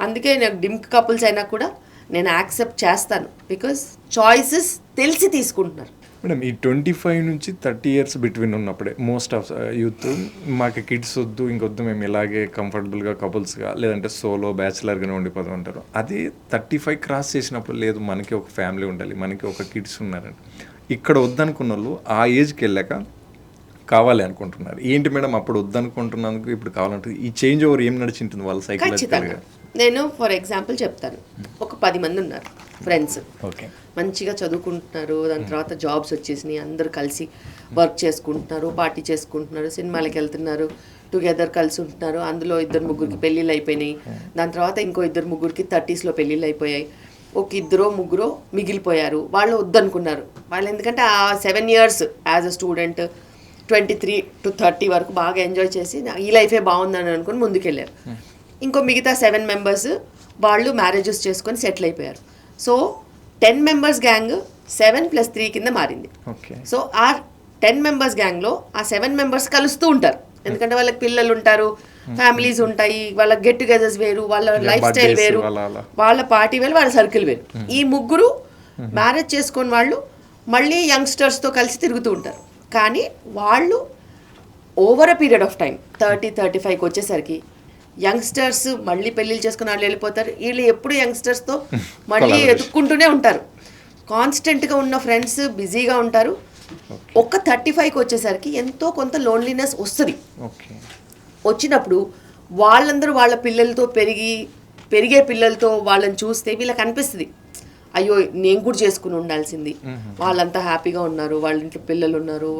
అందుకే నాకు డింక్ కపుల్స్ అయినా కూడా నేను యాక్సెప్ట్ చేస్తాను, బికాస్ చాయిసెస్ తెలిసి తీసుకుంటున్నారు. మేడం, ఈ 25 నుంచి 30 years బిట్వీన్ ఉన్నప్పుడే మోస్ట్ ఆఫ్ యూత్ మాకు కిడ్స్ వద్దు, ఇంకొద్దు, మేము ఇలాగే కంఫర్టబుల్గా కపుల్స్గా లేదంటే సోలో బ్యాచిలర్గానే ఉండిపోదాం అంటారు. అది 35 క్రాస్ చేసినప్పుడు లేదు మనకి ఒక ఫ్యామిలీ ఉండాలి, మనకి ఒక కిడ్స్ ఉన్నారని ఇక్కడ వద్దనుకున్న వాళ్ళు ఆ ఏజ్కి వెళ్ళాక కావాలి అనుకుంటున్నారు. ఏంటి మేడం అప్పుడు వద్దనుకుంటున్నందుకు ఇప్పుడు కావాలంటే ఈ చేంజ్ ఓవర్ ఏం నడిచింటుంది వాళ్ళ సైకలాజికల్గా? నేను ఫర్ ఎగ్జాంపుల్ చెప్తాను. ఒక 10 మంది ఉన్నారు ఫ్రెండ్స్, ఓకే, మంచిగా చదువుకుంటున్నారు, దాని తర్వాత జాబ్స్ వచ్చేసినాయి, అందరూ కలిసి వర్క్ చేసుకుంటున్నారు, పార్టీ చేసుకుంటున్నారు, సినిమాలకు వెళ్తున్నారు, టుగెదర్ కలిసి ఉంటున్నారు. అందులో 2-3 పెళ్ళిళ్ళు అయిపోయినాయి. దాని తర్వాత ఇంకో 2-3 30s పెళ్ళిళ్ళు అయిపోయాయి. ఒక 2-3 మిగిలిపోయారు. వాళ్ళు వద్దనుకున్నారు. వాళ్ళు ఎందుకంటే ఆ 7 years as a student 23 to 30 వరకు బాగా ఎంజాయ్ చేసి ఈ లైఫే బాగుందని అనుకుని ముందుకెళ్ళారు. ఇంకో మిగతా 7 members వాళ్ళు మ్యారేజెస్ చేసుకొని సెటిల్ అయిపోయారు. సో 10 members గ్యాంగ్ 7+3 కింద మారింది. సో ఆ 10 members గ్యాంగ్లో ఆ 7 members కలుస్తూ ఉంటారు. ఎందుకంటే వాళ్ళకి పిల్లలు ఉంటారు, ఫ్యామిలీస్ ఉంటాయి, వాళ్ళ గెట్ టుగెదర్స్ వేరు, వాళ్ళ లైఫ్ స్టైల్ వేరు, వాళ్ళ పార్టీ వేరు, వాళ్ళ సర్కిల్ వేరు. ఈ ముగ్గురు మ్యారేజ్ చేసుకొని వాళ్ళు మళ్ళీ యంగ్స్టర్స్తో కలిసి తిరుగుతూ ఉంటారు. కానీ వాళ్ళు over a period of time 30-35కి వచ్చేసరికి యంగ్స్టర్స్ మళ్ళీ పెళ్ళిళ్ళు చేసుకుని వాళ్ళు వెళ్ళిపోతారు. వీళ్ళు ఎప్పుడు యంగ్స్టర్స్తో మళ్ళీ ఎదుక్కుంటూనే ఉంటారు. కాన్స్టెంట్గా ఉన్న ఫ్రెండ్స్ బిజీగా ఉంటారు. ఒక్క 35కి వచ్చేసరికి ఎంతో కొంత లోన్లీనెస్ వస్తుంది. వచ్చినప్పుడు వాళ్ళందరూ వాళ్ళ పిల్లలతో పెరిగే పిల్లలతో వాళ్ళని చూస్తే వీళ్ళకి అనిపిస్తుంది, అయ్యో నేను కూడా చేసుకుని ఉండాల్సింది, వాళ్ళంతా హ్యాపీగా ఉన్నారు, వాళ్ళ ఇంట్లో పిల్లలు ఉన్నారు,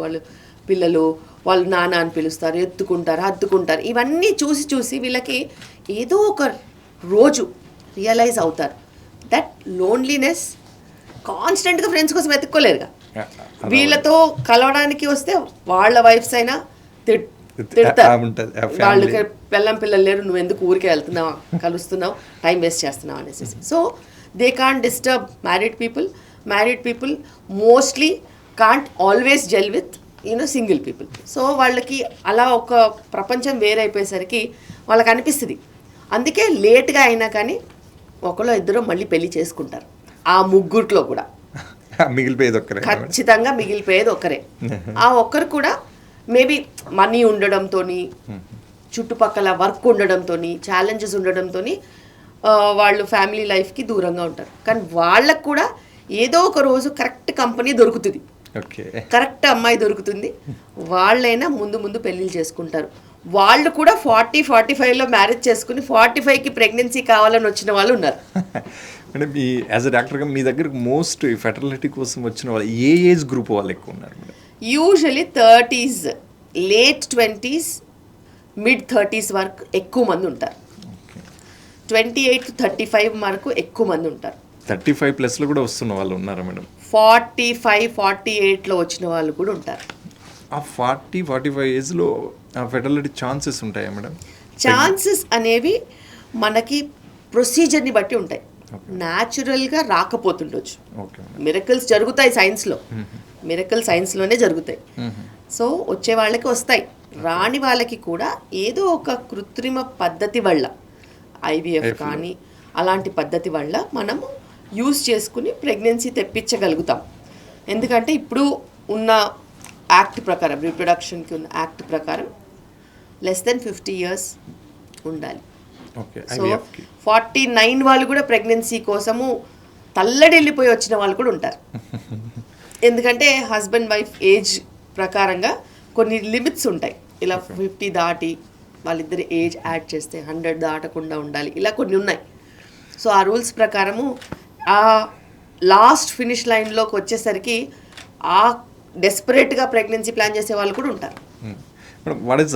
వాళ్ళు నాన్న అని పిలుస్తారు, ఎత్తుకుంటారు, హత్తుకుంటారు. ఇవన్నీ చూసి వీళ్ళకి ఏదో ఒక రోజు రియలైజ్ అవుతారు దట్ లోన్లీనెస్. కాన్స్టెంట్గా ఫ్రెండ్స్ కోసం ఎత్తుక్కోలేరుగా. వీళ్ళతో కలవడానికి వస్తే వాళ్ళ వైఫ్స్ అయినా తిడతారు, వాళ్ళకి పిల్లలు లేరు, నువ్వు ఎందుకు ఊరికే వెళ్తున్నావు, కలుస్తున్నావు, టైం వేస్ట్ చేస్తున్నావు అనేసి. So they can't disturb married people mostly can't always gel with single people. So వాళ్ళకి అలా ఒక ప్రపంచం వేరైపోయేసరికి వాళ్ళకి అనిపిస్తుంది. అందుకే లేట్గా అయినా కానీ ఒకళ్ళో ఇద్దరు మళ్ళీ పెళ్లి చేసుకుంటారు. ఆ ముగ్గురిలో కూడా ఖచ్చితంగా మిగిలిపోయేది ఒకరే. ఆ ఒక్కరు కూడా మేబీ మనీ ఉండడంతో, చుట్టుపక్కల వర్క్ ఉండడంతో, ఛాలెంజెస్ ఉండడంతో వాళ్ళు ఫ్యామిలీ లైఫ్కి దూరంగా ఉంటారు. కానీ వాళ్ళకు కూడా ఏదో ఒక రోజు కరెక్ట్ కంపెనీ దొరుకుతుంది. ఓకే. కరెక్ట్ అమ్మాయి దొరుకుతుంది, వాళ్ళైనా ముందు ముందు పెళ్ళిళ్ళు చేసుకుంటారు. వాళ్ళు కూడా 40-45లో మ్యారేజ్ చేసుకుని 45కి ప్రెగ్నెన్సీ కావాలని వచ్చిన వాళ్ళు ఉన్నారు. మేడం ఈ యాజ్ అ డాక్టర్గా మీ దగ్గరకు మోస్ట్ ఫెటర్నిటీ కోసం వచ్చిన వాళ్ళు ఏ ఏజ్ గ్రూప్ వాళ్ళు ఎక్కువ ఉన్నారు madam? Usually 30s, late 20s, mid 30s వరకు ఎక్కువ మంది ఉంటారు. 28-35 వరకు ఎక్కువ మంది ఉంటారు. 35+లో కూడా వస్తున్న వాళ్ళు ఉన్నారా మేడం? 45-48లో వచ్చిన వాళ్ళు కూడా ఉంటారు. ఆ 40-45 ఏజ్లో ఫెటర్నిటీ ఛాన్సెస్ ఉంటాయా మేడం? ఛాన్సెస్ అనేవి మనకి ప్రొసీజర్ని బట్టి ఉంటాయి. న్యాచురల్గా రాకపోతుండొచ్చు. ఓకే. మిరకల్స్ జరుగుతాయి సైన్స్లో, మిరకల్ సైన్స్లోనే జరుగుతాయి. సో వచ్చే వాళ్ళకి వస్తాయి, రాని వాళ్ళకి కూడా ఏదో ఒక కృత్రిమ పద్ధతి వల్ల, ఐవీఎఫ్ కానీ అలాంటి పద్ధతి వల్ల మనము యూజ్ చేసుకుని ప్రెగ్నెన్సీ తెప్పించగలుగుతాం. ఎందుకంటే ఇప్పుడు ఉన్న యాక్ట్ ప్రకారం, రీప్రొడక్షన్కి ఉన్న యాక్ట్ ప్రకారం లెస్ దెన్ 50 years ఉండాలి. ఓకే. సో 49 వాళ్ళు కూడా ప్రెగ్నెన్సీ కోసము తల్లడిల్లిపోయి వచ్చిన వాళ్ళు కూడా ఉంటారు. ఎందుకంటే హస్బెండ్ వైఫ్ ఏజ్ ప్రకారంగా కొన్ని లిమిట్స్ ఉంటాయి. ఇలా 50 దాటి వాళ్ళిద్దరి ఏజ్ యాడ్ చేస్తే 100 దాటకుండా ఉండాలి, ఇలా కొన్ని ఉన్నాయి. సో ఆ రూల్స్ ప్రకారము ఆ లాస్ట్ ఫినిష్ లైన్లోకి వచ్చేసరికి ఆ డెస్పరేట్గా ప్రెగ్నెన్సీ ప్లాన్ చేసే వాళ్ళు కూడా ఉంటారు. Madam what is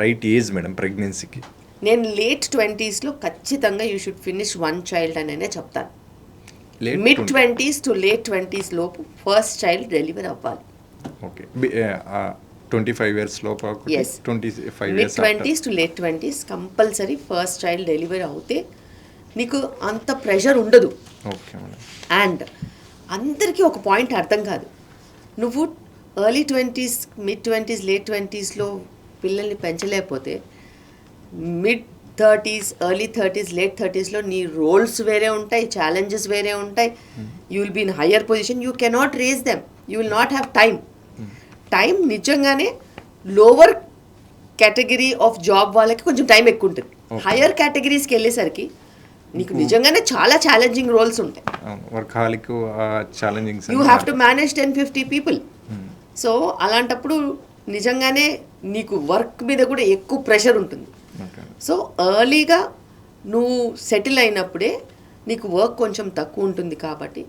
right age madam ప్రెగ్నెన్సీకి? నేను లేట్ 20sలో ఖచ్చితంగా యూ షుడ్ ఫినిష్ 1 child అనే చెప్తాను. Mid 20s to late 20s లోపు ఫస్ట్ చైల్డ్ డెలివరీ అవ్వాలి. ఓకే. 25 years లోపు, 25 mid years 20s to late 20s compulsory first child delivery అవుతే నీకు అంత ప్రెషర్ ఉండదు. Okay madam. అండ్ అందరికీ ఒక పాయింట్ అర్థం కాదు, నువ్వు early 20s, mid 20s, late 20sలో పిల్లల్ని పెంచలేకపోతే mid 30s, early 30s, late 30sలో నీ రోల్స్ వేరే ఉంటాయి, ఛాలెంజెస్ వేరే ఉంటాయి. You will be in higher position, you cannot raise them, you will not have time. నిజంగానే లోవర్ కేటగిరీ ఆఫ్ జాబ్ వాళ్ళకి కొంచెం టైం ఎక్కువ ఉంటుంది. హయ్యర్ కేటగిరీస్కి వెళ్ళేసరికి నీకు నిజంగానే చాలా ఛాలెంజింగ్ రోల్స్ ఉంటాయి. You have to manage 10-50 people. So అలాంటప్పుడు నిజంగానే నీకు వర్క్ మీద కూడా ఎక్కువ ప్రెషర్ ఉంటుంది. సో ఎర్లీగా నువ్వు సెటిల్ అయినప్పుడే నీకు వర్క్ కొంచెం తక్కువ ఉంటుంది. కాబట్టి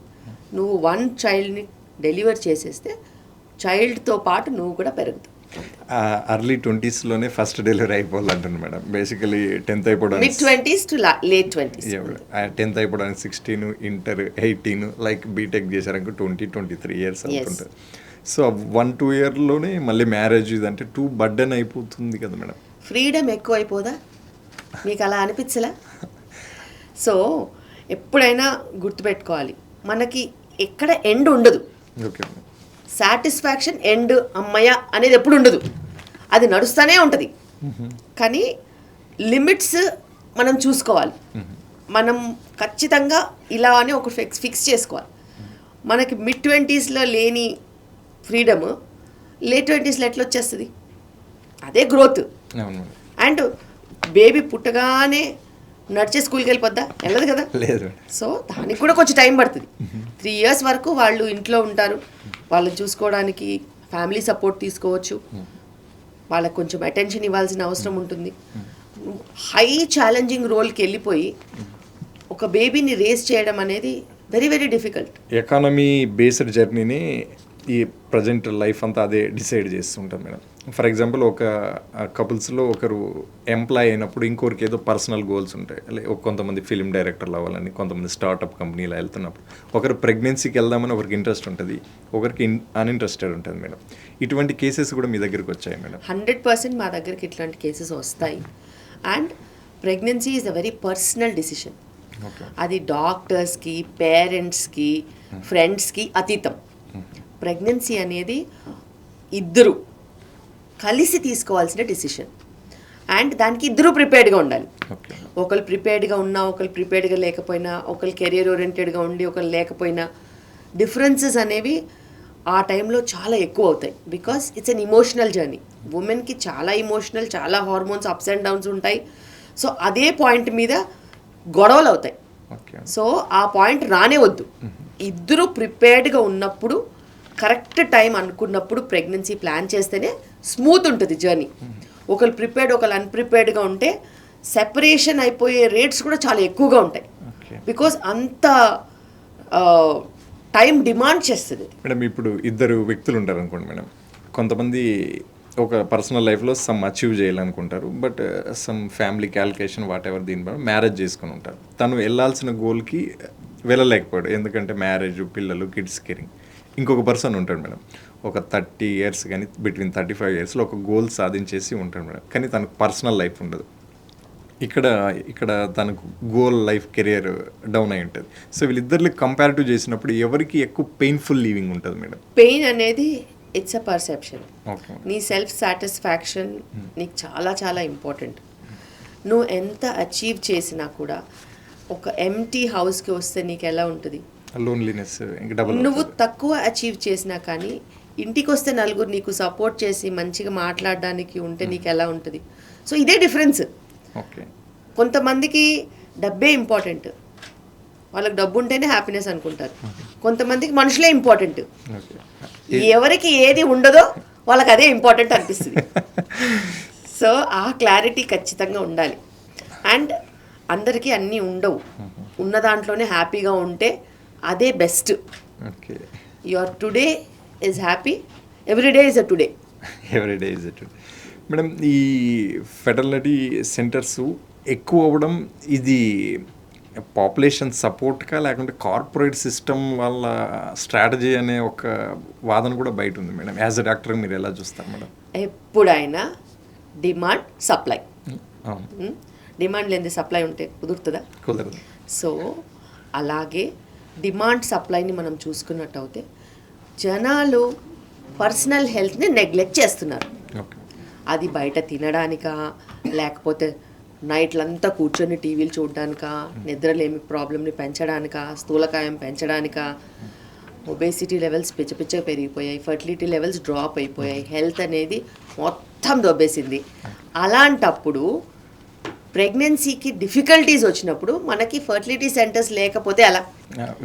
నువ్వు 1 childని డెలివర్ చేసేస్తే చైల్డ్తో పాటు నువ్వు కూడా పెరుగుతావు. ఎర్లీ 20sలోనే ఫస్ట్ డెలివరీ అయిపోవాలంటుంది మేడం. బేసికలీ 10th అయిపోవడానికి mid 20s to late 20s, 10th అయిపోవడానికి 16, ఇంటర్ 18, లైక్ బీటెక్ చేశారనుకో 20-23 years అవుతుంటుంది. సో 1-2 yearలోనే మళ్ళీ మ్యారేజ్ ఇదంటే టూ బర్డెన్ అయిపోతుంది కదా మేడం. ఫ్రీడమ్ ఎక్కువ అయిపోదా మీకు? అలా అనిపించలా? సో ఎప్పుడైనా గుర్తుపెట్టుకోవాలి, మనకి ఎక్కడ ఎండ్ ఉండదు. ఓకే. సాటిస్ఫాక్షన్ ఎండ్ అమ్మయ్య అనేది ఎప్పుడు ఉండదు, అది నడుస్తూనే ఉంటుంది. కానీ లిమిట్స్ మనం చూసుకోవాలి. మనం ఖచ్చితంగా ఇలా అని ఒక ఫిక్స్ చేసుకోవాలి. మనకి మిడ్ 20sలో లేని ఫ్రీడమ్ లేట్ 20sలో ఎట్లా వచ్చేస్తుంది? అదే గ్రోత్. అండ్ బేబీ పుట్టగానే నడిచే స్కూల్కి వెళ్ళిపోద్దా? వెళ్ళదు కదా. లేదు. సో దానికి కూడా కొంచెం టైం పడుతుంది. 3 years వరకు వాళ్ళు ఇంట్లో ఉంటారు, వాళ్ళని చూసుకోవడానికి ఫ్యామిలీ సపోర్ట్ తీసుకోవచ్చు, వాళ్ళకి కొంచెం అటెన్షన్ ఇవ్వాల్సిన అవసరం ఉంటుంది. హై ఛాలెంజింగ్ రోల్కి వెళ్ళిపోయి ఒక బేబీని రేస్ చేయడం అనేది very very difficult. Economy based జర్నీని ఈ ప్రజెంట్ లైఫ్ అంతా అదే డిసైడ్ చేస్తుంటాం మేడం. ఫర్ ఎగ్జాంపుల్ ఒక కపుల్స్లో ఒకరు ఎంప్లాయ్ అయినప్పుడు ఇంకొకరికి ఏదో పర్సనల్ గోల్స్ ఉంటాయి. కొంతమంది ఫిలిం డైరెక్టర్లు అవ్వాలని, కొంతమంది స్టార్టప్ కంపెనీలో వెళ్తున్నప్పుడు ఒకరు ప్రెగ్నెన్సీకి వెళ్దామని ఒకరికి ఇంట్రెస్ట్ ఉంటుంది, ఒకరికి అన్ఇంట్రెస్టెడ్ ఉంటుంది మేడం. ఇటువంటి కేసెస్ కూడా మీ దగ్గరికి వచ్చాయి మేడం? 100% మా దగ్గరికి ఇట్లాంటి కేసెస్ వస్తాయి. And pregnancy is a very personal decision. అది డాక్టర్స్కి, పేరెంట్స్కి, ఫ్రెండ్స్కి అతీతం. ప్రెగ్నెన్సీ అనేది ఇద్దరు కలిసి తీసుకోవాల్సిన డిసిషన్. అండ్ దానికి ఇద్దరు ప్రిపేర్డ్గా ఉండాలి. ఒకరు ప్రిపేర్డ్గా ఉన్నా, ఒకరు ప్రిపేర్డ్గా లేకపోయినా, ఒకరు కెరియర్ ఓరియంటెడ్గా ఉండి ఒకరు లేకపోయినా, డిఫరెన్సెస్ అనేవి ఆ టైంలో చాలా ఎక్కువ అవుతాయి. Because it's an emotional journey. ఉమెన్కి చాలా ఇమోషనల్, చాలా హార్మోన్స్ అప్స్ అండ్ డౌన్స్ ఉంటాయి. సో అదే పాయింట్ మీద గొడవలు అవుతాయి. సో ఆ పాయింట్ రానే వద్దు. ఇద్దరు ప్రిపేర్డ్గా ఉన్నప్పుడు కరెక్ట్ టైం అనుకున్నప్పుడు ప్రెగ్నెన్సీ ప్లాన్ చేస్తేనే స్మూత్ ఉంటుంది జర్నీ. ఒకరు ప్రిపేర్డ్ ఒకరు అన్ప్రిపేర్డ్గా ఉంటే సెపరేషన్ అయిపోయే రేట్స్ కూడా చాలా ఎక్కువగా ఉంటాయి. బికాజ్ అంత టైం డిమాండ్ చేస్తుంది. మేడం ఇప్పుడు ఇద్దరు వ్యక్తులు ఉంటారు అనుకోండి మేడం, కొంతమంది ఒక పర్సనల్ లైఫ్లో సమ్ అచీవ్ చేయాలనుకుంటారు, but some family calculation whatever దీని బట్టి మ్యారేజ్ చేసుకుని ఉంటారు. తను వెళ్ళాల్సిన గోల్కి వెళ్ళలేకపోయాడు, ఎందుకంటే మ్యారేజ్, పిల్లలు, కిడ్స్ కేరింగ్. ఇంకొక పర్సన్ ఉంటాడు మేడం, ఒక 30 years కానీ బిట్వీన్ 35 yearsలో ఒక గోల్ సాధించేసి ఉంటాడు మేడం, కానీ తనకు పర్సనల్ లైఫ్ ఉండదు. ఇక్కడ తనకు గోల్ లైఫ్ కెరియర్ డౌన్ అయి ఉంటుంది. సో వీళ్ళిద్దరికి కంపారిటివ్ చేసినప్పుడు ఎవరికి ఎక్కువ పెయిన్ఫుల్ లీవింగ్ ఉంటుంది మేడం? పెయిన్ అనేది ఇట్స్ అ పర్సెప్షన్. ఓకే. నీ సెల్ఫ్ సాటిస్ఫాక్షన్ నీకు చాలా చాలా ఇంపార్టెంట్. నువ్వు ఎంత అచీవ్ చేసినా కూడా ఒక ఎంటీ హౌస్కి వస్తే నీకు ఎలా ఉంటుంది? లోన్లీనెస్ ఇంకా డబుల్. నువ్వు తక్కువ అచీవ్ చేసినా కానీ ఇంటికి వస్తే నలుగురు నీకు సపోర్ట్ చేసి మంచిగా మాట్లాడడానికి ఉంటే నీకు ఎలా ఉంటుంది? సో ఇదే డిఫరెన్స్. ఓకే. కొంతమందికి డబ్బే ఇంపార్టెంట్, వాళ్ళకి డబ్బు ఉంటేనే హ్యాపీనెస్ అనుకుంటారు. కొంతమందికి మనుషులే ఇంపార్టెంట్. ఎవరికి ఏది ఉండదో వాళ్ళకి అదే ఇంపార్టెంట్ అనిపిస్తుంది. సో ఆ క్లారిటీ ఖచ్చితంగా ఉండాలి. అండ్ అందరికీ అన్నీ ఉండవు, ఉన్న దాంట్లోనే హ్యాపీగా ఉంటే అదే best. Okay. Your today is happy, everyday is a today. Everyday is it. Madam, ఈ ఫెటర్నిటీ సెంటర్స్ ఎక్కువ అవ్వడం ఇది పాపులేషన్ సపోర్ట్గా లేకుంటే కార్పొరేట్ సిస్టమ్ వాళ్ళ స్ట్రాటజీ అనే ఒక వాదన కూడా బయట ఉంది మేడం. యాజ్ అ డాక్టర్ మీరు ఎలా చూస్తారు మేడం? ఎప్పుడైనా డిమాండ్ సప్లై. అవును. డిమాండ్ లేని సప్లై ఉంటే కుదురుతుందా? కుదరదు. సో అలాగే డిమాండ్ సప్లైని మనం చూసుకున్నట్టు అయితే జనాలు పర్సనల్ హెల్త్ని నెగ్లెక్ట్ చేస్తున్నారు. ఓకే. అది బయట తినడానికా, లేకపోతే నైట్లంతా కూర్చొని టీవీలు చూడడానికా, నిద్రలేమి ప్రాబ్లమ్ని పెంచడానికా, స్థూలకాయం పెంచడానికా, ఒబేసిటీ లెవెల్స్ పిచ్చపిచ్చగా పెరిగిపోయాయి, ఫర్టిలిటీ లెవెల్స్ డ్రాప్ అయిపోయాయి, హెల్త్ అనేది మొత్తం దొబ్బేసింది. అలాంటప్పుడు ప్రెగ్నెన్సీకి డిఫికల్టీస్ వచ్చినప్పుడు మనకి ఫర్టిలిటీ సెంటర్స్ లేకపోతే అలా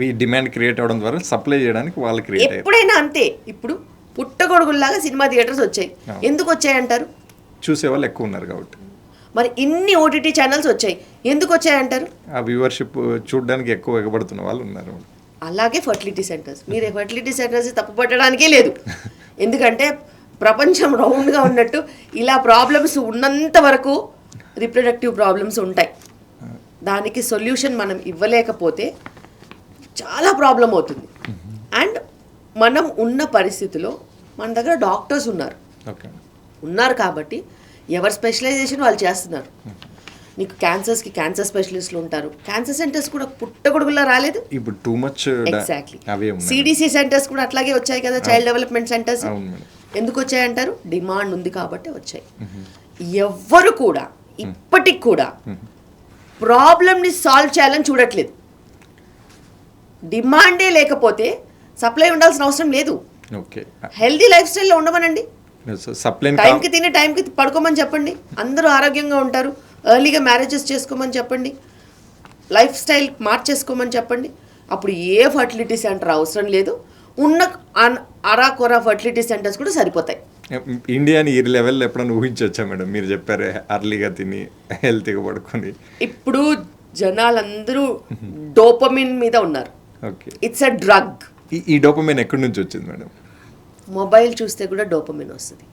ఈ డిమాండ్ క్రియేట్ అవ్వడం ద్వారా సప్లై చేయడానికి వాళ్ళు క్రియేట్ ఎప్పుడైనా అంతే. ఇప్పుడు పుట్టగొడుగుల్లాగా సినిమా థియేటర్స్ వచ్చాయి. ఎందుకు వచ్చాయంటారు? చూసేవాళ్ళు ఎక్కువ ఉన్నారు కాబట్టి. మరి ఇన్ని ఓటీటీ ఛానల్స్ వచ్చాయి, ఎందుకు వచ్చాయంటారు? ఆ వ్యూవర్షిప్ చూడడానికి ఎక్కువ ఎగబడుతున్న వాళ్ళు ఉన్నారు. అలాగే ఫర్టిలిటీ సెంటర్స్, మీరు ఫర్టిలిటీ సెంటర్స్ తప్పుపట్టడానికే లేదు. ఎందుకంటే ప్రపంచం రౌండ్గా ఉన్నట్టు ఇలా ప్రాబ్లమ్స్ ఉన్నంత వరకు రిప్రొడక్టివ్ ప్రాబ్లమ్స్ ఉంటాయి. దానికి సొల్యూషన్ మనం ఇవ్వలేకపోతే చాలా ప్రాబ్లం అవుతుంది. అండ్ మనం ఉన్న పరిస్థితిలో మన దగ్గర డాక్టర్స్ ఉన్నారు కాబట్టి ఎవరి స్పెషలైజేషన్ వాళ్ళు చేస్తున్నారు. నీకు క్యాన్సర్స్కి క్యాన్సర్ స్పెషలిస్టులు ఉంటారు. క్యాన్సర్ సెంటర్స్ కూడా పుట్టగొడుగులా రాలేదు ఇప్పుడు, too much. Exactly. CDC centres కూడా అట్లాగే వచ్చాయి కదా, చైల్డ్ డెవలప్మెంట్ సెంటర్స్. ఎందుకు వచ్చాయంటారు? డిమాండ్ ఉంది కాబట్టి వచ్చాయి. ఎవ్వరు కూడా ఇప్పటికి కూడా ప్రాబ్లమ్ని సాల్వ్ చేయాలని చూడట్లేదు. డిమాండే లేకపోతే సప్లై ఉండాల్సిన అవసరం లేదు. హెల్దీ లైఫ్ స్టైల్లో ఉండమనండి, టైంకి తిని టైంకి పడుకోమని చెప్పండి, అందరూ ఆరోగ్యంగా ఉంటారు. ఎర్లీగా మ్యారేజెస్ చేసుకోమని చెప్పండి, లైఫ్ స్టైల్ మార్చేసుకోమని చెప్పండి. అప్పుడు ఏ ఫర్టిలిటీ సెంటర్ అవసరం లేదు. ఉన్న అరాకొరా ఫర్టిలిటీ సెంటర్స్ కూడా సరిపోతాయి. ఇండియాని ఈ లెవెల్లో ఎప్పుడైనా ఊహించవచ్చా మేడం? మీరు చెప్పారే అర్లీగా తిని హెల్తీగా పడుకొని. ఇప్పుడు జనాలందరూ డోపమిన్ మీద ఉన్నారు. It's a drug. ఈ డోపమిన్ ఎక్కడి నుంచి వచ్చింది మేడం? మొబైల్ చూస్తే కూడా డోపమిన్ వస్తుంది.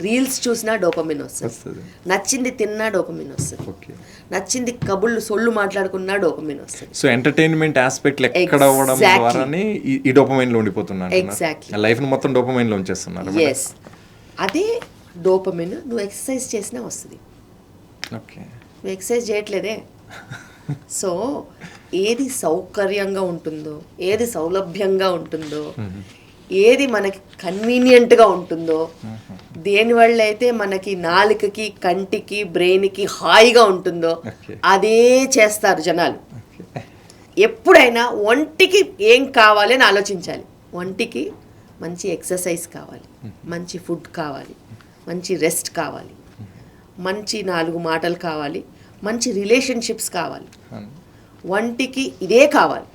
రీల్స్ చూసినా డోపమిన్ వస్తుంది. నచ్చింది తిన్నా డోపమిన్ వస్తుంది. నచ్చింది కబుర్లు సొల్లు మాట్లాడుకున్నా డోపమిన్ వస్తుంది. సో ఎంటర్టైన్మెంట్ ఆస్పెక్ట్ ఎక్కడ అవ్వడం ద్వారానే ఈ డోపమైన్ లో ఉండిపోతున్నారు. ఎగ్జాక్ట్లీ. లైఫ్ ను మొత్తం డోపమైన్ లో ఉంచేస్తున్నారు. yes, అదే డోపమిన్ నువ్వు ఎక్సర్సైజ్ చేసినా వస్తుంది. నువ్వు ఎక్సర్సైజ్ చేయట్లేదే. సో ఏది సౌకర్యంగా ఉంటుందో, ఏది సౌలభ్యంగా ఉంటుందో, ఏది మనకి కన్వీనియంట్గా ఉంటుందో, దేనివల్ల అయితే మనకి నాలుకకి, కంటికి, బ్రెయిన్కి హాయిగా ఉంటుందో అదే చేస్తారు జనాలు. ఎప్పుడైనా ఒంటికి ఏం కావాలి అని ఆలోచించాలి. ఒంటికి మంచి ఎక్సర్సైజ్ కావాలి, మంచి ఫుడ్ కావాలి, మంచి రెస్ట్ కావాలి, మంచి 4 మాటలు కావాలి, మంచి రిలేషన్షిప్స్ కావాలి. ఒంటికి ఇదే కావాలి.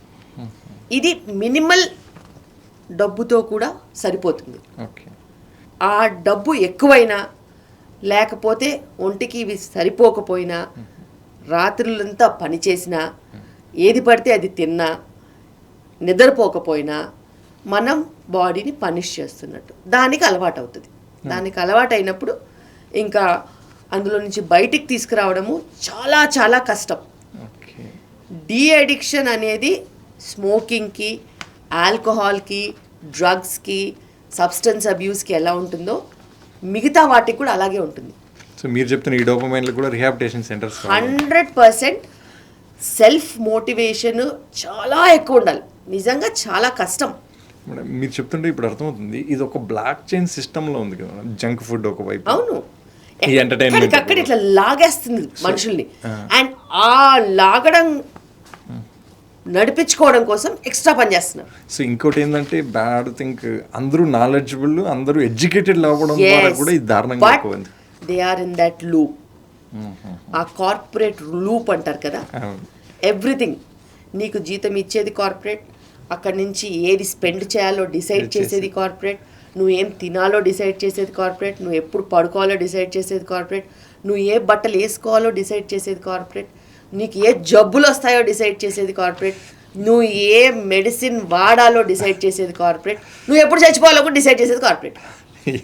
ఇది మినిమల్ డబ్బుతో కూడా సరిపోతుంది. ఓకే. ఆ డబ్బు ఎక్కువైనా లేకపోతే ఒంటికి ఇవి సరిపోకపోయినా రాత్రులంతా పనిచేసినా ఏది పడితే అది తిన్నా నిద్రపోకపోయినా మనం బాడీని పనిష్ చేస్తున్నట్టు దానికి అలవాటు అవుతుంది. దానికి అలవాటు అయినప్పుడు ఇంకా అందులో నుంచి బయటికి తీసుకురావడము చాలా చాలా కష్టం. ఓకే. డీ అడిక్షన్ అనేది స్మోకింగ్కి, ఆల్కహాల్కి, డ్రగ్స్కి, సబ్స్టెన్స్ అబ్యూస్కి ఎలా ఉంటుందో మిగతా వాటికి కూడా అలాగే ఉంటుంది. సో మీరు చెప్తున్న ఈ డోపమైన్లో కూడా రిహాబిలిటేషన్ సెంటర్స్ 100% సెల్ఫ్ మోటివేషన్ చాలా ఎక్కువ ఉండాలి. నిజంగా చాలా కష్టం. మేడం మీరు చెప్తుంటే ఇప్పుడు అర్థమవుతుంది, ఇది ఒక బ్లాక్ చైన్ సిస్టంలో ఉంది కదా మేడం. జంక్ ఫుడ్ ఒకవైపు, అవును, ఈ ఎంటర్టైన్మెంట్ అక్కడ ఇట్లా లాగేస్తుంది మనుషుల్ని. అండ్ ఆ లాగడం నడిపించుకోవడం కోసం ఎక్స్ట్రా పని చేస్తున్నారు. సో ఇంకోటి ఏంటంటే బ్యాడ్ థింక్, అందరూ నాలెడ్జబుల్, అందరూ ఎడ్యుకేటెడ్ అవ్వడం ద్వారా కూడా ఇది దారుణంగా ఎక్కువ ఉంది. They are in that loop. ఆ కార్పొరేట్ లూప్ అంటారు కదా. ఎవ్రీథింగ్ నీకు జీతం ఇచ్చేది కార్పొరేట్, అక్కడి నుంచి ఏది స్పెండ్ చేయాలో డిసైడ్ చేసేది కార్పొరేట్, నువ్వు ఏం తినాలో డిసైడ్ చేసేది కార్పొరేట్, నువ్వు ఎప్పుడు పడుకోవాలో డిసైడ్ చేసేది కార్పొరేట్, నువ్వు ఏ బట్టలు వేసుకోవాలో డిసైడ్ చేసేది కార్పొరేట్, నీకు ఏ జబ్బులు వస్తాయో డిసైడ్ చేసేది కార్పొరేట్, నువ్వు ఏ మెడిసిన్ వాడాలో డిసైడ్ చేసేది కార్పొరేట్, నువ్వు ఎప్పుడు చచ్చిపోవాలో కూడా డిసైడ్ చేసేది కార్పొరేట్.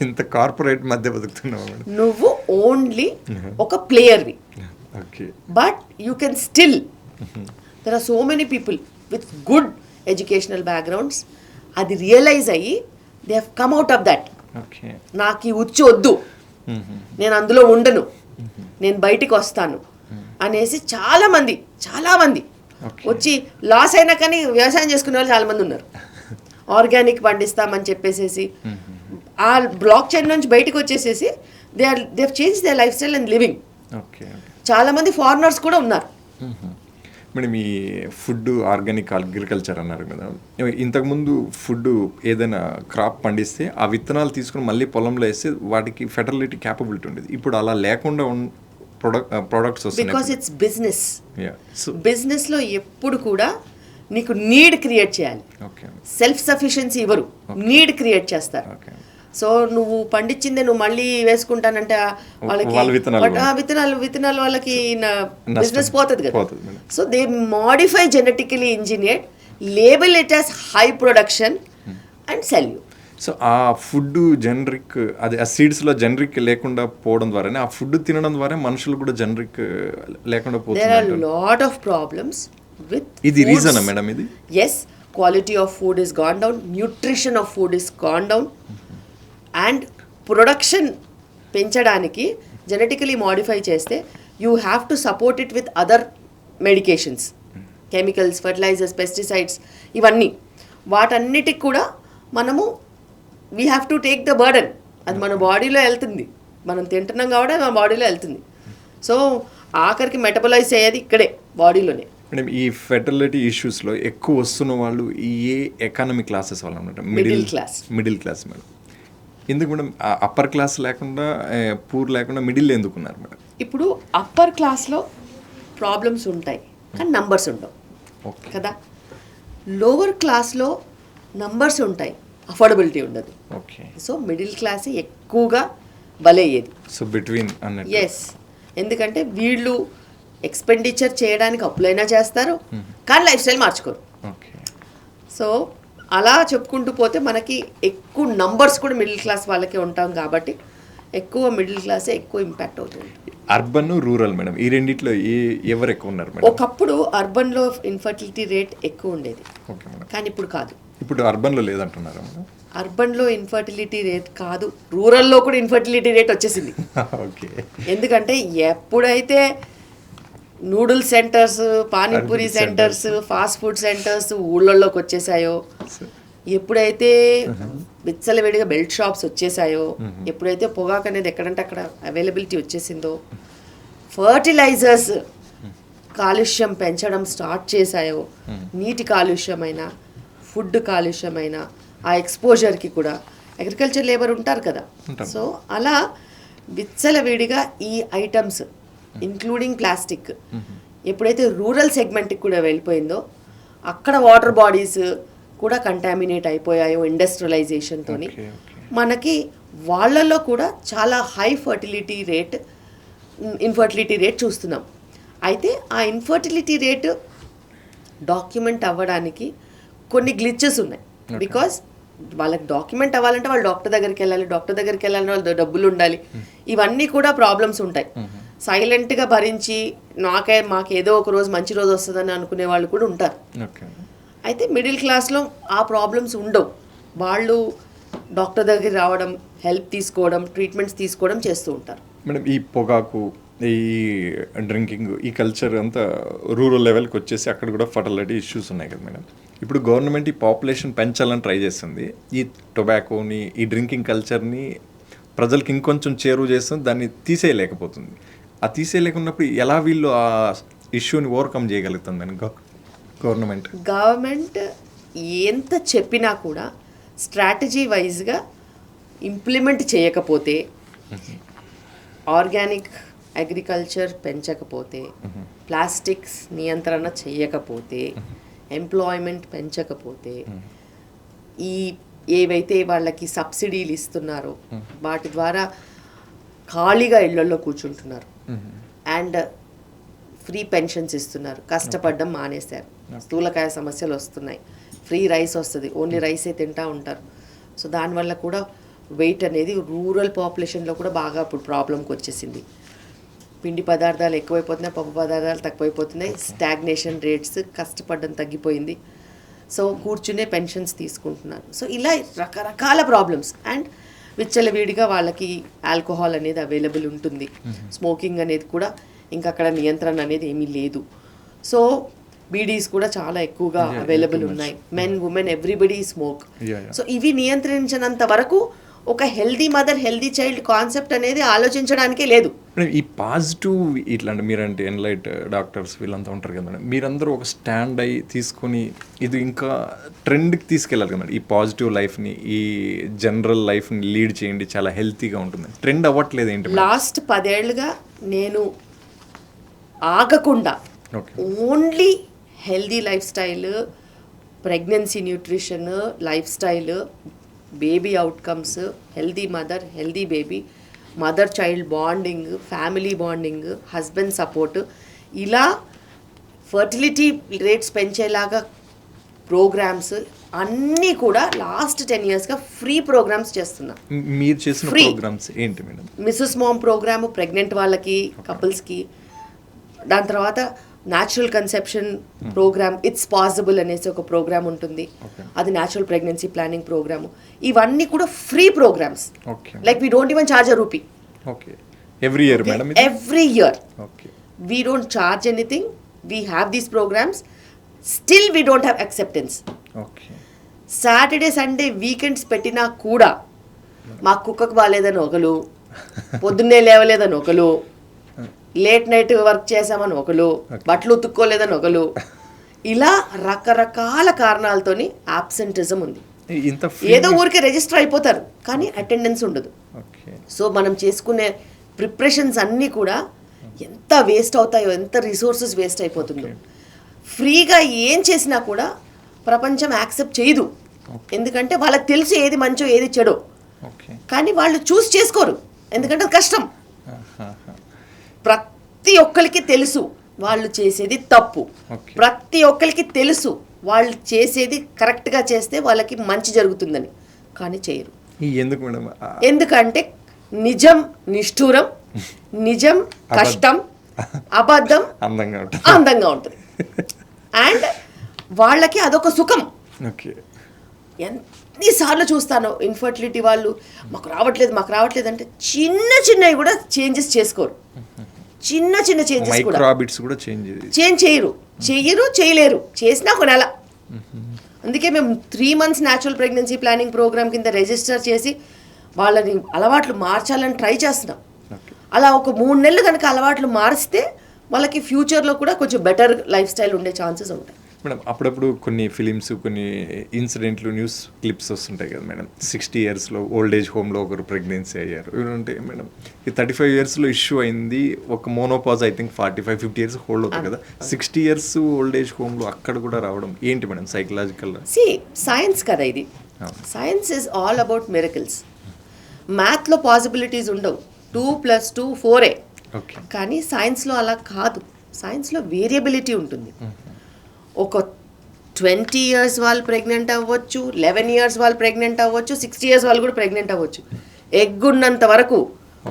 ఇంత కార్పొరేట్ మధ్య బతుకుతున్నావు మేడం. నువ్వు ఓన్లీ ఒక ప్లేయర్వి. Okay. But you can still, there are so many people with good educational backgrounds అది రియలైజ్ అయ్యి they have come out of that. Okay. నాకు ఈ ఉచ్చు వద్దు, నేను అందులో ఉండను, నేను బయటికి వస్తాను అనేసి చాలామంది వచ్చి లాస్ అయినా కానీ వ్యవసాయం చేసుకునే వాళ్ళు చాలామంది ఉన్నారు. ఆర్గానిక్ పండిస్తామని చెప్పేసేసి ఆ బ్లాక్ చైన్ నుంచి బయటకు వచ్చేసేసి they have change they life style and living. Okay. చాలామంది ఫారినర్స్ కూడా ఉన్నారు. మేడం ఈ ఫుడ్ ఆర్గానిక్ అగ్రికల్చర్ అన్నారు కదా, ఇంతకుముందు ఫుడ్ ఏదైనా క్రాప్ పండిస్తే ఆ విత్తనాలు తీసుకుని మళ్ళీ పొలంలో వేస్తే వాటికి ఫెర్టిలిటీ క్యాపబిలిటీ ఉండేది. ఇప్పుడు అలా లేకుండా ప్రొడక్ట్స్ వస్తున్నాయి. Because it's business. బిజినెస్లో ఎప్పుడు కూడా నీకు నీడ్ క్రియేట్ చేయాలి. సెల్ఫ్ సఫిషియన్సీ ఇవ్వరు, నీడ్ క్రియేట్ చేస్తారు. సో నువ్వు పండించిందే నువ్వు మళ్ళీ వేసుకుంటానంటే వాళ్ళకి విత్తనాలు వాళ్ళకి బిజినెస్ పోతుంది కదా. So they modify genetically engineered, label it as high production and sell you. So ఆ ఫుడ్ జనరిక్, అది ఆ సీడ్స్లో జనరిక్ లేకుండా పోవడం ద్వారానే, ఆ ఫుడ్ తినడం ద్వారా మనుషులు కూడా జనరిక్ లేకుండా పోతుంది. There are lot of problems with ఇది రీజనా మేడం ఇది? Yes, quality of food is gone down, nutrition of food is gone down, and production పెంచడానికి జెనెటికలీ మాడిఫై చేస్తే you have to support it with other medications, chemicals, fertilizers, pesticides, ఇవన్నీ వాటన్నిటికి కూడా మనము we have to take the burden. అది మన బాడీలో వెళ్తుంది, మనం తింటున్నాం కాబట్టి మన బాడీలో వెళ్తుంది. సో ఆఖరికి మెటబలైజ్ అయ్యేది ఇక్కడే బాడీలోనే. మేడం ఈ ఫెర్టిలిటీ ఇష్యూస్లో ఎక్కువ వస్తున్న వాళ్ళు ఏ ఎకానమీ క్లాసెస్ వాళ్ళు అనమాట? Middle class madam. ఎందుకు మేడం అప్పర్ క్లాస్ లేకుండా, పూర్ లేకుండా మిడిల్ ఎందుకున్నారు మేడం? ఇప్పుడు అప్పర్ క్లాస్లో ప్రాబ్లమ్స్ ఉంటాయి కానీ నంబర్స్ ఉండవు కదా. లోవర్ క్లాస్లో నంబర్స్ ఉంటాయి, అఫోర్డబిలిటీ ఉండదు. ఓకే. సో మిడిల్ క్లాస్ ఎక్కువగా బలయ్యేది. సో బిట్వీన్ అన్నట్టు. ఎస్, ఎందుకంటే వీళ్ళు ఎక్స్పెండిచర్ చేయడానికి అప్పులైనా చేస్తారు కానీ లైఫ్ స్టైల్ మార్చుకోరు. ఓకే. సో అలా చెప్పుకుంటూ పోతే మనకి ఎక్కువ నంబర్స్ కూడా మిడిల్ క్లాస్ వాళ్ళకే ఉంటాం కాబట్టి ఎక్కువ మిడిల్ క్లాసే ఎక్కువ ఇంపాక్ట్ అవుతుంది. అర్బన్, రూరల్ మేడం, ఈ రెండిట్లో ఎవరు ఎక్కువ ఉన్నారు మేడం? ఒకప్పుడు అర్బన్లో ఇన్ఫర్టిలిటీ రేట్ ఎక్కువ ఉండేది. Okay madam. కానీ ఇప్పుడు కాదు. ఇప్పుడు అర్బన్లో లేదంటున్నారా మేడం? అర్బన్లో ఇన్ఫర్టిలిటీ రేట్ కాదు, రూరల్లో కూడా ఇన్ఫర్టిలిటీ రేట్ వచ్చేసింది. ఓకే. ఎందుకంటే ఎప్పుడైతే noodles centres, panipuri centres, fast food centres ఊళ్ళల్లోకి వచ్చేసాయో, ఎప్పుడైతే విచ్చలవిడిగా బెల్ట్ షాప్స్ వచ్చేసాయో, ఎప్పుడైతే పొగాకు అనేది ఎక్కడంటే అక్కడ అవైలబిలిటీ వచ్చేసిందో, ఫర్టిలైజర్స్ కాలుష్యం పెంచడం స్టార్ట్ చేశాయో, నీటి కాలుష్యమైన, ఫుడ్ కాలుష్యమైన, ఆ ఎక్స్పోజర్కి కూడా అగ్రికల్చర్ లేబర్ ఉంటారు కదా. సో అలా విచ్చలవిడిగా ఈ ఐటమ్స్ ఇంక్లూడింగ్ ప్లాస్టిక్ ఎప్పుడైతే రూరల్ సెగ్మెంట్కి కూడా వెళ్ళిపోయిందో, అక్కడ వాటర్ బాడీస్, కూడా కంటామినేట్ అయిపోయాయో ఇండస్ట్రియలైజేషన్తోని Okay, okay. మనకి వాళ్ళల్లో కూడా చాలా హై ఇన్ఫర్టిలిటీ రేట్ చూస్తున్నాం. అయితే ఆ ఇన్ఫర్టిలిటీ రేట్ డాక్యుమెంట్ అవ్వడానికి కొన్ని గ్లిచెస్ ఉన్నాయి. బికాస్ వాళ్ళకి డాక్యుమెంట్ అవ్వాలంటే వాళ్ళు డాక్టర్ దగ్గరికి వెళ్ళాలంటే వాళ్ళ డబ్బులు ఉండాలి. ఇవన్నీ కూడా ప్రాబ్లమ్స్ ఉంటాయి. సైలెంట్గా భరించి మాకు ఏదో ఒక రోజు మంచి రోజు వస్తుందని అనుకునే వాళ్ళు కూడా ఉంటారు. ఓకే. అయితే మిడిల్ క్లాస్లో ఆ ప్రాబ్లమ్స్ ఉండవు. వాళ్ళు డాక్టర్ దగ్గరికి రావడం, హెల్ప్ తీసుకోవడం, ట్రీట్మెంట్స్ తీసుకోవడం చేస్తూ ఉంటారు. మేడం, ఈ పొగాకు, ఈ డ్రింకింగ్, ఈ కల్చర్ అంతా రూరల్ లెవెల్కి వచ్చేసి అక్కడ కూడా ఫర్టిలిటీ ఇష్యూస్ ఉన్నాయి కదా మేడం. ఇప్పుడు గవర్నమెంట్ ఈ పాపులేషన్ పెంచాలని ట్రై చేస్తుంది. ఈ టొబాకోని, ఈ డ్రింకింగ్ కల్చర్ని ప్రజలకి ఇంకొంచెం చేరువ చేస్తుంది, దాన్ని తీసేయలేకపోతుంది. ఆ తీసేయలేకున్నప్పుడు ఎలా వీళ్ళు ఆ ఇష్యూని ఓవర్కమ్ చేయగలుగుతుందని గవర్నమెంట్ ఎంత చెప్పినా కూడా స్ట్రాటజీ వైజ్గా ఇంప్లిమెంట్ చేయకపోతే, ఆర్గానిక్ అగ్రికల్చర్ పెంచకపోతే, ప్లాస్టిక్స్ నియంత్రణ చేయకపోతే, ఎంప్లాయ్మెంట్ పెంచకపోతే, ఈ ఏవైతే వాళ్ళకి సబ్సిడీలు ఇస్తున్నారో వాటి ద్వారా ఖాళీగా ఇళ్లలో కూర్చుంటున్నారు. అండ్ ఫ్రీ పెన్షన్స్ ఇస్తున్నారు. కష్టపడడం మానేశారు. స్థూలకాయ సమస్యలు వస్తున్నాయి. ఫ్రీ రైస్ వస్తుంది, ఓన్లీ రైసే తింటూ ఉంటారు. సో దానివల్ల కూడా వెయిట్ అనేది రూరల్ పాపులేషన్లో కూడా బాగా ఇప్పుడు ప్రాబ్లంకి వచ్చేసింది. పిండి పదార్థాలు ఎక్కువైపోతున్నాయి, పప్పు పదార్థాలు తక్కువైపోతున్నాయి, స్టాగ్నేషన్ రేట్స్, కష్టపడడం తగ్గిపోయింది. సో కూర్చునే పెన్షన్స్ తీసుకుంటున్నారు. సో ఇలా రకరకాల ప్రాబ్లమ్స్. అండ్ విచ్చలవిడిగా వాళ్ళకి ఆల్కహాల్ అనేది అవైలబుల్ ఉంటుంది. స్మోకింగ్ అనేది కూడా ఇంకా అక్కడ నియంత్రణ అనేది ఏమీ లేదు. సో బీడీస్ కూడా చాలా ఎక్కువగా అవైలబుల్ ఉన్నాయి. Men, women, everybody smoke. So ఇవి నియంత్రించినంత వరకు ఒక healthy mother, healthy child concept అనేది ఆలోచించడానికే లేదు. ఈ పాజిటివ్ ఇట్లాంటి మీరంటే ఎన్లైట్ డాక్టర్స్ వీళ్ళంతా ఉంటారు కదా మేడం, మీరందరూ ఒక స్టాండ్ అయ్యి తీసుకొని ఇది ఇంకా ట్రెండ్కి తీసుకెళ్ళాలి కదా మేడం. ఈ పాజిటివ్ లైఫ్ని, ఈ జనరల్ లైఫ్ని లీడ్ చేయండి, చాలా హెల్తీగా ఉంటుంది. ట్రెండ్ అవ్వట్లేదు ఏంటి? లాస్ట్ 10 ఏళ్ళుగా నేను ఆగకుండా only healthy life style, pregnancy nutrition, life style, baby outcomes, healthy mother, healthy baby, mother child bonding, family bonding, husband support, ఇలా ఫర్టిలిటీ రేట్స్ పెంచేలాగా ప్రోగ్రామ్స్ అన్నీ కూడా లాస్ట్ 10 yearsగా ఫ్రీ ప్రోగ్రామ్స్ చేస్తున్నా. మీరు చేసిన ప్రోగ్రామ్స్ ఏంటి madam? Mrs mom program pregnant వాళ్ళకి, కపుల్స్కి. దాని తర్వాత natural conception program, it's possible అనేసి ఒక ప్రోగ్రామ్ ఉంటుంది. అది న్యాచురల్ ప్రెగ్నెన్సీ ప్లానింగ్ ప్రోగ్రాము. ఇవన్నీ కూడా free programs. Like we don't even charge a rupee. Every year madam? Every year. We don't charge anything. We have these programs. Still we don't have acceptance. Saturday, Sunday, weekends పెట్టినా కూడా మా కుక్కకు బాగాలేదని ఒకరు, పొద్దున్నే లేవలేదని ఒకరు, లేట్ నైట్ వర్క్ చేసామని ఒకరు, బట్టలు ఉతుక్కోలేదని ఒకరు, ఇలా రకరకాల కారణాలతోని ఆబ్సెంటిజం ఉంది. ఏదో ఊరికే రిజిస్టర్ అయిపోతారు కానీ అటెండెన్స్ ఉండదు. సో మనం చేసుకునే ప్రిపరేషన్స్ అన్నీ కూడా ఎంత వేస్ట్ అవుతాయో, ఎంత రిసోర్సెస్ వేస్ట్ అయిపోతుందో. ఫ్రీగా ఏం చేసినా కూడా ప్రపంచం యాక్సెప్ట్ చేయదు. ఎందుకంటే వాళ్ళకి తెలుసు ఏది మంచో ఏది చెడో, కానీ వాళ్ళు చూస్ చేసుకోరు. ఎందుకంటే అది కష్టం. ప్రతి ఒక్కరికి తెలుసు వాళ్ళు చేసేది తప్పు. ప్రతి ఒక్కరికి తెలుసు వాళ్ళు చేసేది కరెక్ట్గా చేస్తే వాళ్ళకి మంచి జరుగుతుందని, కానీ చేయరు. ఎందుకు మేడం? ఎందుకంటే నిజం నిష్ఠూరం, నిజం కష్టం, అబద్ధం అందంగా ఉంటుంది. అండ్ వాళ్ళకి అదొక సుఖం. ఎన్నిసార్లు చూస్తాను ఇన్ఫర్టిలిటీ వాళ్ళు మాకు రావట్లేదు అంటే చిన్నవి కూడా చేంజెస్ చేసుకోరు. చిన్న చేంజెస్ కూడా చేంజ్ చేయలేరు. చేసినా ఒక నెల. అందుకే మేము 3 months natural pregnancy planning program కింద రిజిస్టర్ చేసి వాళ్ళని అలవాట్లు మార్చాలని ట్రై చేస్తున్నాం. అలా ఒక 3 నెలలు కనుక అలవాట్లు మారిస్తే వాళ్ళకి ఫ్యూచర్లో కూడా కొంచెం బెటర్ లైఫ్ స్టైల్ ఉండే ఛాన్సెస్ ఉంటాయి. మేడం అప్పుడప్పుడు కొన్ని ఫిలిమ్స్ కొన్ని ఇన్సిడెంట్లు న్యూస్ క్లిప్స్ వస్తుంటాయి కదా మేడం 60 ఇయర్స్లో ఓల్డ్ ఏజ్ హోమ్లో ఒకరు ప్రెగ్నెన్సీ అయ్యారు ఇవంటే మేడం ఈ 35 ఇయర్స్లో ఇష్యూ అయింది ఒక menopause I think 45-50 years hold అవుతుంది కదా 60 ఇయర్స్ ఓల్డ్ ఏజ్ హోమ్లో అక్కడ కూడా రావడం ఏంటి మేడం సైకలాజికల్ సైన్స్ కదా ఇది. Science is all about miracles. మ్యాథ్లో పాసిబిలిటీస్ ఉండవు, 2+2 4 ఓకే కానీ సైన్స్లో అలా కాదు. సైన్స్లో వేరియబిలిటీ ఉంటుంది. ఒక 20 ఇయర్స్ వాళ్ళు ప్రెగ్నెంట్ అవ్వచ్చు, 11 ఇయర్స్ వాళ్ళు ప్రెగ్నెంట్ అవ్వచ్చు, 60 ఇయర్స్ వాళ్ళు కూడా ప్రెగ్నెంట్ అవ్వచ్చు. ఎగ్ ఉన్నంత వరకు,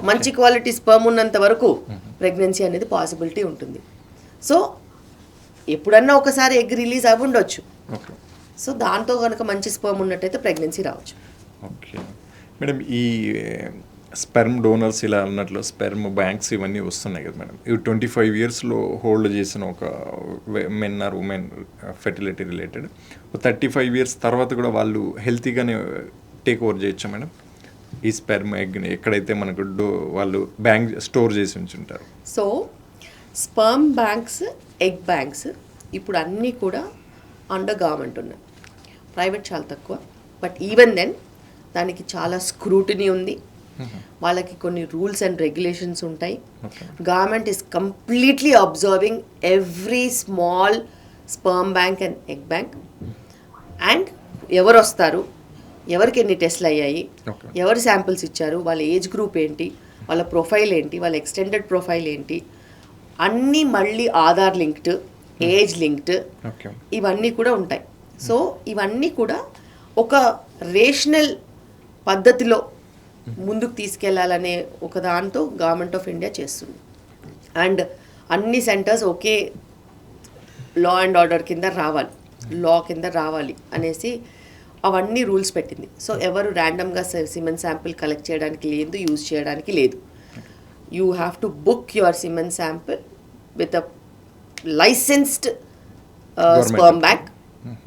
మంచి క్వాలిటీ స్పర్మ్ ఉన్నంత వరకు ప్రెగ్నెన్సీ అనేది పాసిబిలిటీ ఉంటుంది. సో ఎప్పుడన్నా ఒకసారి ఎగ్ రిలీజ్ అవి ఉండొచ్చు. ఓకే సో దాంతో కనుక మంచి స్పర్మ్ ఉన్నట్టయితే ప్రెగ్నెన్సీ రావచ్చు. ఓకే మేడం ఈ స్పెర్మ్ డోనర్స్ ఇలా అన్నట్లు స్పెర్మ్ బ్యాంక్స్ ఇవన్నీ వస్తున్నాయి కదా మేడం ఇవి 25 ఇయర్స్లో హోల్డ్ చేసిన ఒక men or women fertility related 35 years తర్వాత కూడా వాళ్ళు హెల్తీగానే టేక్ ఓవర్ చేయొచ్చా మేడం ఈ స్పెర్మ్ ఎగ్ని ఎక్కడైతే మనకు వాళ్ళు బ్యాంక్ స్టోర్ చేసి ఉంచుంటారు? So sperm banks, egg banks ఇప్పుడు అన్నీ కూడా అండర్ గవర్నమెంట్ ఉన్నాయి. ప్రైవేట్ చాలా తక్కువ. బట్ ఈవెన్ దెన్ దానికి చాలా స్క్రూటినీ ఉంది. వాళ్ళకి కొన్ని రూల్స్ అండ్ రెగ్యులేషన్స్ ఉంటాయి. Government is completely observing every small sperm bank and egg bank. And ఎవరు వస్తారు, ఎవరికి ఎన్ని టెస్ట్లు అయ్యాయి, ఎవరు శాంపిల్స్ ఇచ్చారు, వాళ్ళ ఏజ్ గ్రూప్ ఏంటి, వాళ్ళ ప్రొఫైల్ ఏంటి, వాళ్ళ ఎక్స్టెండెడ్ ప్రొఫైల్ ఏంటి, అన్నీ మళ్ళీ ఆధార్ లింక్డ్, ఏజ్ లింక్డ్, ఇవన్నీ కూడా ఉంటాయి. సో ఇవన్నీ కూడా ఒక రేషనల్ పద్ధతిలో ముందుకు తీసుకెళ్లాలనే ఒక దాంతో గవర్నమెంట్ ఆఫ్ ఇండియా చేస్తుంది. అండ్ అన్ని centres okay law and order కింద రావాలి, లా కింద రావాలి అనేసి అవన్నీ రూల్స్ పెట్టింది. సో ఎవరు ర్యాండమ్గా సిమెన్ శాంపిల్ కలెక్ట్ చేయడానికి లేదు, యూజ్ చేయడానికి లేదు. You have to book your semen sample with a licensed sperm bank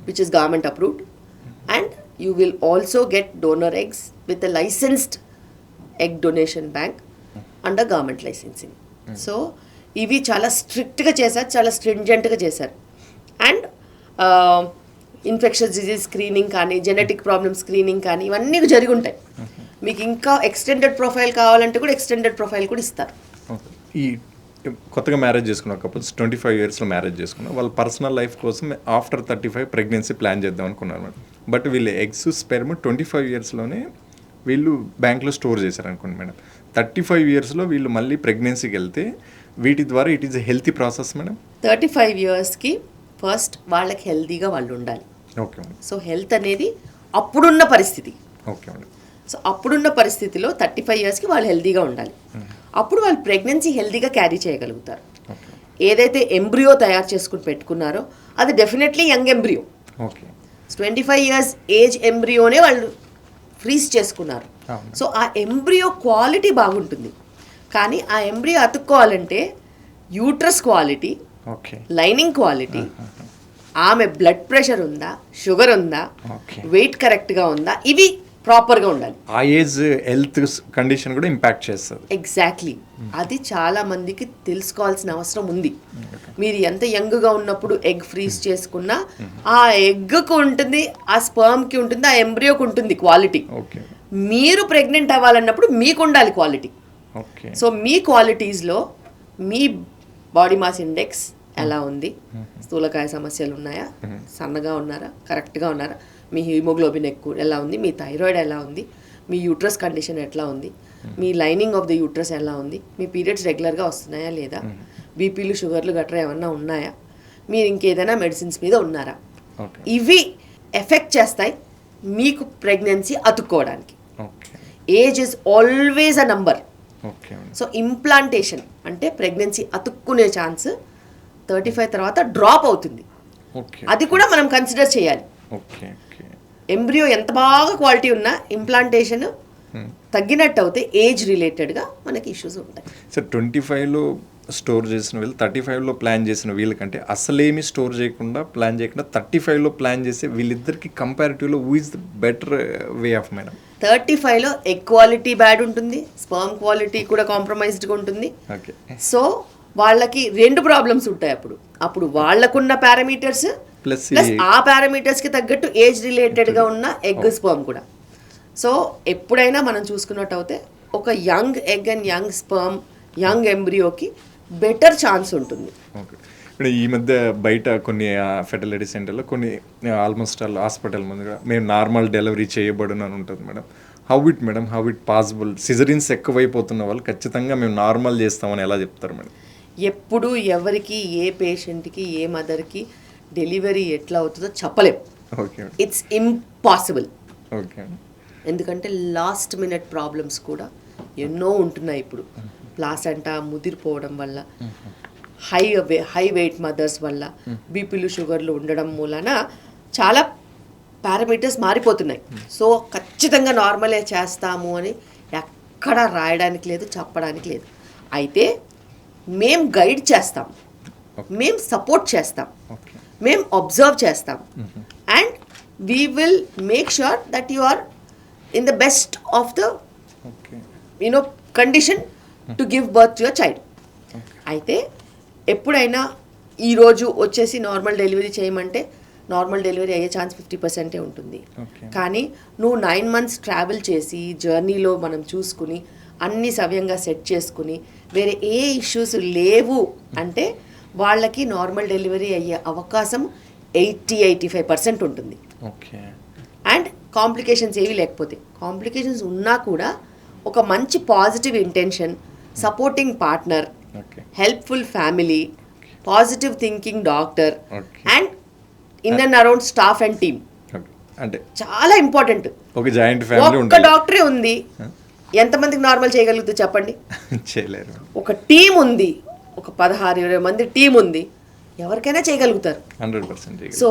which is government approved, and you will also get donor eggs with a licensed egg donation bank under government licensing. So ఇవి చాలా స్ట్రిక్ట్గా చేశారు, చాలా స్ట్రింజెంట్గా చేశారు. అండ్ ఇన్ఫెక్షన్స్ డిజీజ్ స్క్రీనింగ్ కానీ, జెనెటిక్ ప్రాబ్లమ్ స్క్రీనింగ్ కానీ ఇవన్నీ జరిగి ఉంటాయి. మీకు ఇంకా ఎక్స్టెండెడ్ ప్రొఫైల్ కావాలంటే కూడా ఎక్స్టెండెడ్ ప్రొఫైల్ కూడా ఇస్తారు. ఈ కొత్తగా మ్యారేజ్ చేసుకున్న కపుల్స్ 25 ఇయర్స్లో మ్యారేజ్ చేసుకున్నారు, వాళ్ళ పర్సనల్ లైఫ్ కోసం ఆఫ్టర్ 35 ప్రెగ్నెన్సీ ప్లాన్ చేద్దాం అనుకున్నారు మేడం. బట్ వీళ్ళు ఎగ్స్ స్పెర్మ్ 25 ఇయర్స్లోనే వీళ్ళు బ్యాంక్లో స్టోర్ చేశారు అనుకోండి మేడం. 35 ఇయర్స్లో వీళ్ళు మళ్ళీ ప్రెగ్నెన్సీకి వెళ్తే వీటి ద్వారా it is a healthy process madam. 35 ఇయర్స్కి ఫస్ట్ వాళ్ళకి హెల్తీగా వాళ్ళు ఉండాలి. Okay madam. సో హెల్త్ అనేది అప్పుడున్న పరిస్థితి. Okay madam. సో అప్పుడున్న పరిస్థితిలో 35 ఇయర్స్కి వాళ్ళు హెల్తీగా ఉండాలి. అప్పుడు వాళ్ళు ప్రెగ్నెన్సీ హెల్తీగా క్యారీ చేయగలుగుతారు. ఏదైతే ఎంబ్రియో తయారు చేసుకుని పెట్టుకున్నారో అది definitely young embryo. Okay. 25 years age ఎంబ్రియోనే వాళ్ళు ఫ్రీజ్ చేసుకున్నారు. సో ఆ ఎంబ్రియో క్వాలిటీ బాగుంటుంది. కానీ ఆ ఎంబ్రియో అతుక్కోవాలంటే యూట్రస్ క్వాలిటీ, లైనింగ్ క్వాలిటీ, ఆమె బ్లడ్ ప్రెషర్ ఉందా, షుగర్ ఉందా, వెయిట్ కరెక్ట్గా ఉందా, ఇవి ప్రాపర్గా ఉండాలి. ఆ ఏజ్ హెల్త్ కండిషన్ కూడా ఇంపాక్ట్ చేస్తుంది. ఎగ్జాక్ట్లీ. అది చాలా మందికి తెలుసుకోవాల్సిన అవసరం ఉంది. మీరు ఎంత యంగ్గా ఉన్నప్పుడు ఎగ్ ఫ్రీజ్ చేసుకున్నా ఆ ఎగ్కు ఉంటుంది, ఆ స్పర్మ్కి ఉంటుంది, ఆ ఎంబ్రియోకి ఉంటుంది క్వాలిటీ. మీరు ప్రెగ్నెంట్ అవ్వాలన్నప్పుడు మీకు ఉండాలి క్వాలిటీ. సో మీ క్వాలిటీస్లో మీ బాడీ మాస్ ఇండెక్స్ ఎలా ఉంది, స్థూలకాయ సమస్యలు ఉన్నాయా, సన్నగా ఉన్నారా, కరెక్ట్గా ఉన్నారా, మీ హిమోగ్లోబిన్ ఎక్కువ ఎలా ఉంది, మీ థైరాయిడ్ ఎలా ఉంది, మీ యూట్రస్ కండిషన్ ఎట్లా ఉంది, మీ లైనింగ్ ఆఫ్ ద యూట్రస్ ఎలా ఉంది, మీ పీరియడ్స్ రెగ్యులర్గా వస్తున్నాయా లేదా, బీపీలు షుగర్లు గట్రా ఏమన్నా ఉన్నాయా, మీరు ఇంకేదైనా మెడిసిన్స్ మీద ఉన్నారా, ఇవి ఎఫెక్ట్ చేస్తాయి మీకు ప్రెగ్నెన్సీ అతుక్కోవడానికి. Age is always a number. So implantation అంటే ప్రెగ్నెన్సీ అతుక్కునే ఛాన్స్ 35 తర్వాత డ్రాప్ అవుతుంది. అది కూడా మనం కన్సిడర్ చేయాలి. ఎంబ్రియో ఎంత బాగా క్వాలిటీ ఉన్నా ఇంప్లాంటేషన్ తగ్గినట్టు అవుతే ఏజ్ రిలేటెడ్గా మనకి ఇష్యూస్ ఉంటాయి. సార్ 25లో స్టోర్ చేసిన వీళ్ళు 35లో ప్లాన్ చేసిన వీళ్ళకంటే అసలేమి స్టోర్ చేయకుండా ప్లాన్ చేయకుండా 35లో ప్లాన్ చేసే వీళ్ళిద్దరికి కంపారిటివ్లో who is the better way of madam? 35లో ఎగ్ క్వాలిటీ బ్యాడ్ ఉంటుంది, స్పర్మ్ క్వాలిటీ కూడా కాంప్రమైజ్డ్గా ఉంటుంది. సో వాళ్ళకి 2 ప్రాబ్లమ్స్ ఉంటాయి. అప్పుడు వాళ్ళకున్న పారామీటర్స్ ప్లస్ ప్లస్ ఆ పారామీటర్స్కి తగ్గట్టు ఏజ్ రిలేటెడ్గా ఉన్న ఎగ్ స్పర్మ్ కూడా. సో ఎప్పుడైనా మనం చూసుకున్నట్టు అయితే ఒక young egg and young sperm young ఎంబ్రియోకి బెటర్ ఛాన్స్ ఉంటుంది. ఓకే. ఇప్పుడు ఈ మధ్య బయట కొన్ని ఫెర్టిలిటీ సెంటర్లో కొన్ని ఆల్మోస్ట్ ఆల్ హాస్పిటల్ ముందుగా మేము నార్మల్ డెలివరీ చేయబడును అని ఉంటుంది madam. How it possible? Caesareans ఎక్కువైపోతున్న వాళ్ళు ఖచ్చితంగా మేము నార్మల్ చేస్తామని ఎలా చెప్తారు మేడం? ఎప్పుడు ఎవరికి ఏ పేషెంట్కి ఏ మదర్కి డెలివరీ ఎట్లా అవుతుందో చెప్పలేం. ఓకే. It's impossible. ఓకే. ఎందుకంటే లాస్ట్ మినిట్ ప్రాబ్లమ్స్ కూడా ఎన్నో ఉంటున్నాయి ఇప్పుడు. ప్లాసెంటా ముదిరిపోవడం వల్ల, హై వెయిట్ మదర్స్ వల్ల, బీపీలు షుగర్లు ఉండడం మూలన చాలా పారామీటర్స్ మారిపోతున్నాయి. సో ఖచ్చితంగా నార్మలే చేస్తాము అని ఎక్కడ రాయడానికి లేదు, చెప్పడానికి లేదు. అయితే మేము గైడ్ చేస్తాం, మేము సపోర్ట్ చేస్తాం, మేము అబ్జర్వ్ చేస్తాం, and we will make sure that you are in the best of the condition to give birth to your child. అయితే ఎప్పుడైనా ఈరోజు వచ్చేసి నార్మల్ డెలివరీ చేయమంటే నార్మల్ డెలివరీ అయ్యే ఛాన్స్ 50% ఉంటుంది. కానీ నువ్వు 9 months ట్రావెల్ చేసి జర్నీలో మనం చూసుకుని అన్నీ సవ్యంగా సెట్ చేసుకుని వేరే ఏ ఇష్యూస్ లేవు అంటే వాళ్ళకి నార్మల్ డెలివరీ అయ్యే అవకాశం 80-85% ఉంటుంది. అండ్ కాంప్లికేషన్స్ ఏవి లేకపోతే, కాంప్లికేషన్స్ ఉన్నా కూడా ఒక మంచి positive intention, supporting partner, helpful family, positive thinking doctor and in and around staff and team అంటే చాలా ఇంపార్టెంట్. ఒక జాయింట్ ఫ్యామిలీ ఒక్క డాక్టరే ఉంది, ఎంతమందికి నార్మల్ చేయగలుగుతుంది చెప్పండి? చేయలేరు. ఒక టీం ఉంది, ఒక 16-20 మంది టీం ఉంది, ఎవరికైనా చేయగలుగుతారు. 100%. సో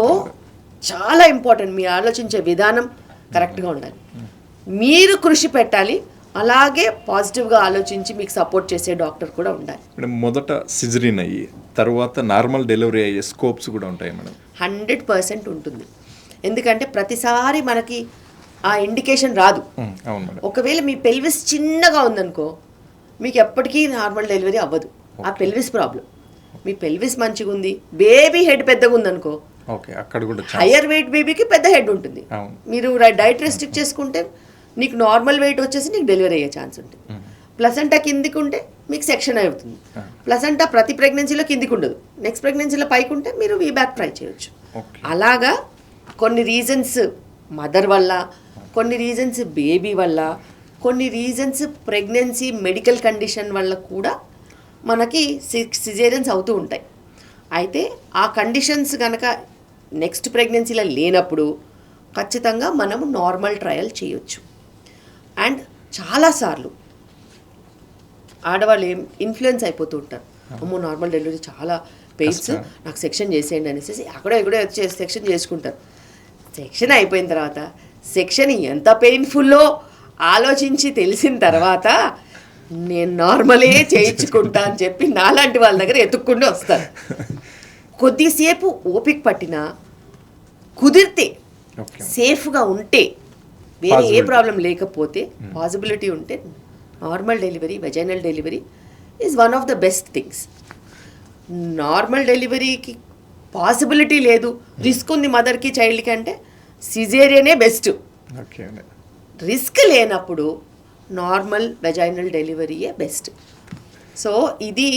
చాలా ఇంపార్టెంట్, మీ ఆలోచించే విధానం కరెక్ట్గా ఉండాలి, మీరు కృషి పెట్టాలి, అలాగే పాజిటివ్గా ఆలోచించి మీకు సపోర్ట్ చేసే డాక్టర్ కూడా ఉండాలి. మేడం మొదట సిజరీన్ అయ్యి తర్వాత నార్మల్ డెలివరీ అయ్యే స్కోప్స్ కూడా ఉంటాయి మేడం? 100% ఉంటుంది. ఎందుకంటే ప్రతిసారి మనకి ఆ ఇండికేషన్ రాదు. అవును మేడం. ఒకవేళ మీ పెల్విస్ చిన్నగా ఉందనుకో మీకు ఎప్పటికీ నార్మల్ డెలివరీ అవ్వదు. ఆ పెల్విస్ ప్రాబ్లం. మీ పెల్విస్ మంచిగా ఉంది, బేబీ హెడ్ పెద్దగా ఉందనుకో, ఓకే, అక్కడ కూడా హయ్యర్ వెయిట్ బేబీకి పెద్ద హెడ్ ఉంటుంది. మీరు డైట్ రెస్ట్రిక్ట్ చేసుకుంటే నీకు నార్మల్ వెయిట్ వచ్చేసి నీకు డెలివరీ అయ్యే ఛాన్స్ ఉంటుంది. ప్లసెంటా కిందికి ఉంటే మీకు సెక్షన్ అవుతుంది. ప్లసెంటా ప్రతి ప్రెగ్నెన్సీలో కిందికి ఉండదు, నెక్స్ట్ ప్రెగ్నెన్సీలో పైకి ఉంటే మీరు వీబ్యాక్ ట్రై చేయొచ్చు. అలాగా కొన్ని రీజన్స్ మదర్ వల్ల, కొన్ని రీజన్స్ బేబీ వల్ల, కొన్ని రీజన్స్ ప్రెగ్నెన్సీ మెడికల్ కండిషన్ వల్ల కూడా మనకి సిజేరియన్స్ అవుతూ ఉంటాయి. అయితే ఆ కండిషన్స్ కనుక నెక్స్ట్ ప్రెగ్నెన్సీలో లేనప్పుడు ఖచ్చితంగా మనము నార్మల్ ట్రయల్ చేయొచ్చు. అండ్ చాలాసార్లు ఆడవాళ్ళు ఇన్ఫ్లుయెన్స్ అయిపోతూ ఉంటారు, అమ్మో నార్మల్ డెలివరీ చాలా పెయిన్స్, నాకు సెక్షన్ చేసేయండి అనేసి అక్కడో ఎక్కడో సెక్షన్ చేసుకుంటారు. సెక్షన్ అయిపోయిన తర్వాత సెక్షన్ ఎంత పెయిన్ఫుల్లో ఆలోచించి తెలిసిన తర్వాత నేను నార్మలే చేయించుకుంటా అని చెప్పి నాలాంటి వాళ్ళ దగ్గర ఎత్తుక్కుంటూ వస్తారు. కొద్దిసేపు ఓపిక పట్టినా కుదిరితే సేఫ్గా ఉంటే వేరే ఏ ప్రాబ్లం లేకపోతే పాసిబిలిటీ ఉంటే normal delivery, vaginal delivery is one of the best things. Normal డెలివరీకి పాసిబిలిటీ లేదు, రిస్క్ ఉంది మదర్కి చైల్డ్కి అంటే సిజేరియనే బెస్ట్. రిస్క్ లేనప్పుడు నార్మల్ వెజైనల్ డెలివరీయే బెస్ట్. సో ఇది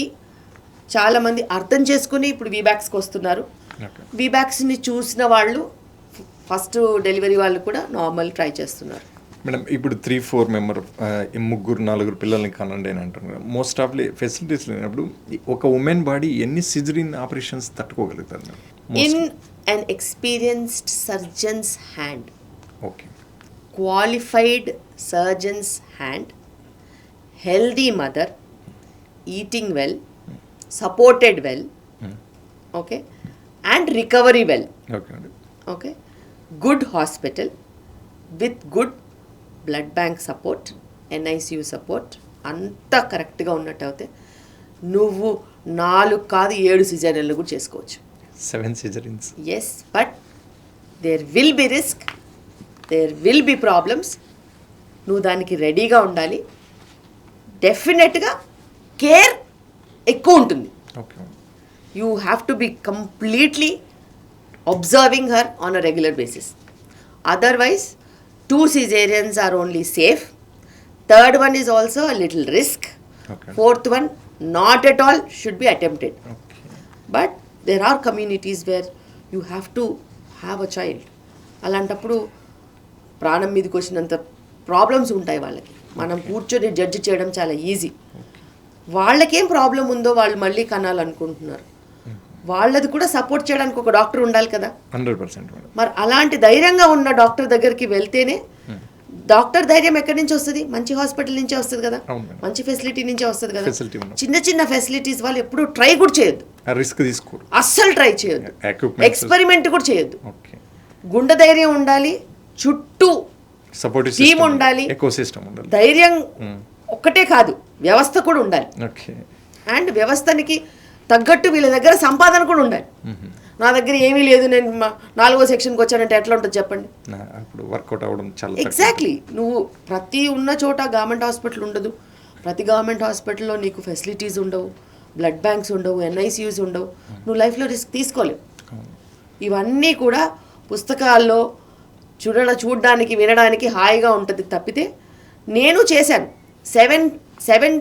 చాలామంది అర్థం చేసుకుని ఇప్పుడు వీబ్యాక్స్కి వస్తున్నారు. వీబ్యాక్స్ని చూసిన వాళ్ళు ఫస్ట్ డెలివరీ వాళ్ళు కూడా నార్మల్ ట్రై చేస్తున్నారు. మేడం ఇప్పుడు 3-4 మెంబర్ 3-4 పిల్లల్ని కనండి అని అంటున్నారు. మోస్ట్ ఆఫ్లీ ఫెసిలిటీస్ లేనప్పుడు ఒక ఉమెన్ బాడీ ఎన్ని సిజరీన్ ఆపరేషన్స్ తట్టుకోగలుగుతారు madam? In unexperienced surgeons hand, okay, qualified surgeons hand, healthy mother, eating well, supported well, okay, and recovery well, okay, good hospital with good blood bank support, NICU support అంతా కరెక్ట్గా ఉన్నట్టు అయితే నువ్వు 4 కాదు 7 సిజేరియన్లు కూడా చేసుకోవచ్చు. 7 caesareans. Yes, but there will be risk, there will be problems. నువ్వు దానికి రెడీగా ఉండాలి. డెఫినెట్గా కేర్ ఎక్కువ ఉంటుంది. You have to be completely observing her on a regular basis. Otherwise, 2 cesareans are only safe. Third one is also a little risk. Okay. Fourth one, not at all, should be attempted. Okay. But there are communities where you have to have a child. అలాంటప్పుడు ప్రాణం మీదకి వచ్చినంత ప్రాబ్లమ్స్ ఉంటాయి వాళ్ళకి. మనం కూర్చొని జడ్జి చేయడం చాలా ఈజీ. వాళ్ళకేం ప్రాబ్లం ఉందో వాళ్ళు మళ్ళీ కనాలనుకుంటున్నారు. వాళ్ళది కూడా సపోర్ట్ చేయడానికి ఒక డాక్టర్ ఉండాలి కదా. 100% మేడం. మరి అలాంటి ధైర్యంగా ఉన్న డాక్టర్ దగ్గరికి వెళ్తేనే, డాక్టర్ ధైర్యం ఎక్కడి నుంచి వస్తుంది? మంచి హాస్పిటల్ నుంచే వస్తుంది కదా, అవును మేడం. మంచి ఫెసిలిటీ నుంచే వస్తుంది కదా. Facility ఉంది. చిన్న చిన్న ఫెసిలిటీస్ వాళ్ళు ఎప్పుడు ట్రై కూడా చేయొద్దు, రిస్క్ తీసుకోరు. అస్సలు ట్రై చేయొద్దు, Equipments. ఎక్స్పెరిమెంట్ కూడా చేయొద్దు. ఓకే. గుండె ధైర్యం ఉండాలి, చుట్టూ సపోర్టివ్ టీమ్ సిస్టమ్ ఉండాలి, ఎకోసిస్టమ్ ఉండాలి. ధైర్యం ఒక్కటే కాదు, వ్యవస్థ కూడా ఉండాలి. ఓకే. అండ్ వ్యవస్థనికి తగ్గట్టు వీళ్ళ దగ్గర సంపాదన కూడా ఉండాలి. నా దగ్గర ఏమీ లేదు, నేను 4వ సెక్షన్కి వచ్చానంటే ఎట్లా ఉంటుంది చెప్పండి? అప్పుడు వర్కౌట్ అవ్వడం చాలా తక్కువ. ఎగ్జాక్ట్లీ. నువ్వు ప్రతి ఉన్న చోట గవర్నమెంట్ హాస్పిటల్ ఉండదు, ప్రతి గవర్నమెంట్ హాస్పిటల్లో నీకు ఫెసిలిటీస్ ఉండవు, బ్లడ్ బ్యాంక్స్ ఉండవు, ఎన్ఐసియూస్ ఉండవు, నువ్వు లైఫ్లో రిస్క్ తీసుకోలేవు. ఇవన్నీ కూడా పుస్తకాల్లో చూడడానికి వినడానికి హాయిగా ఉంటుంది తప్పితే, నేను చేశాను 7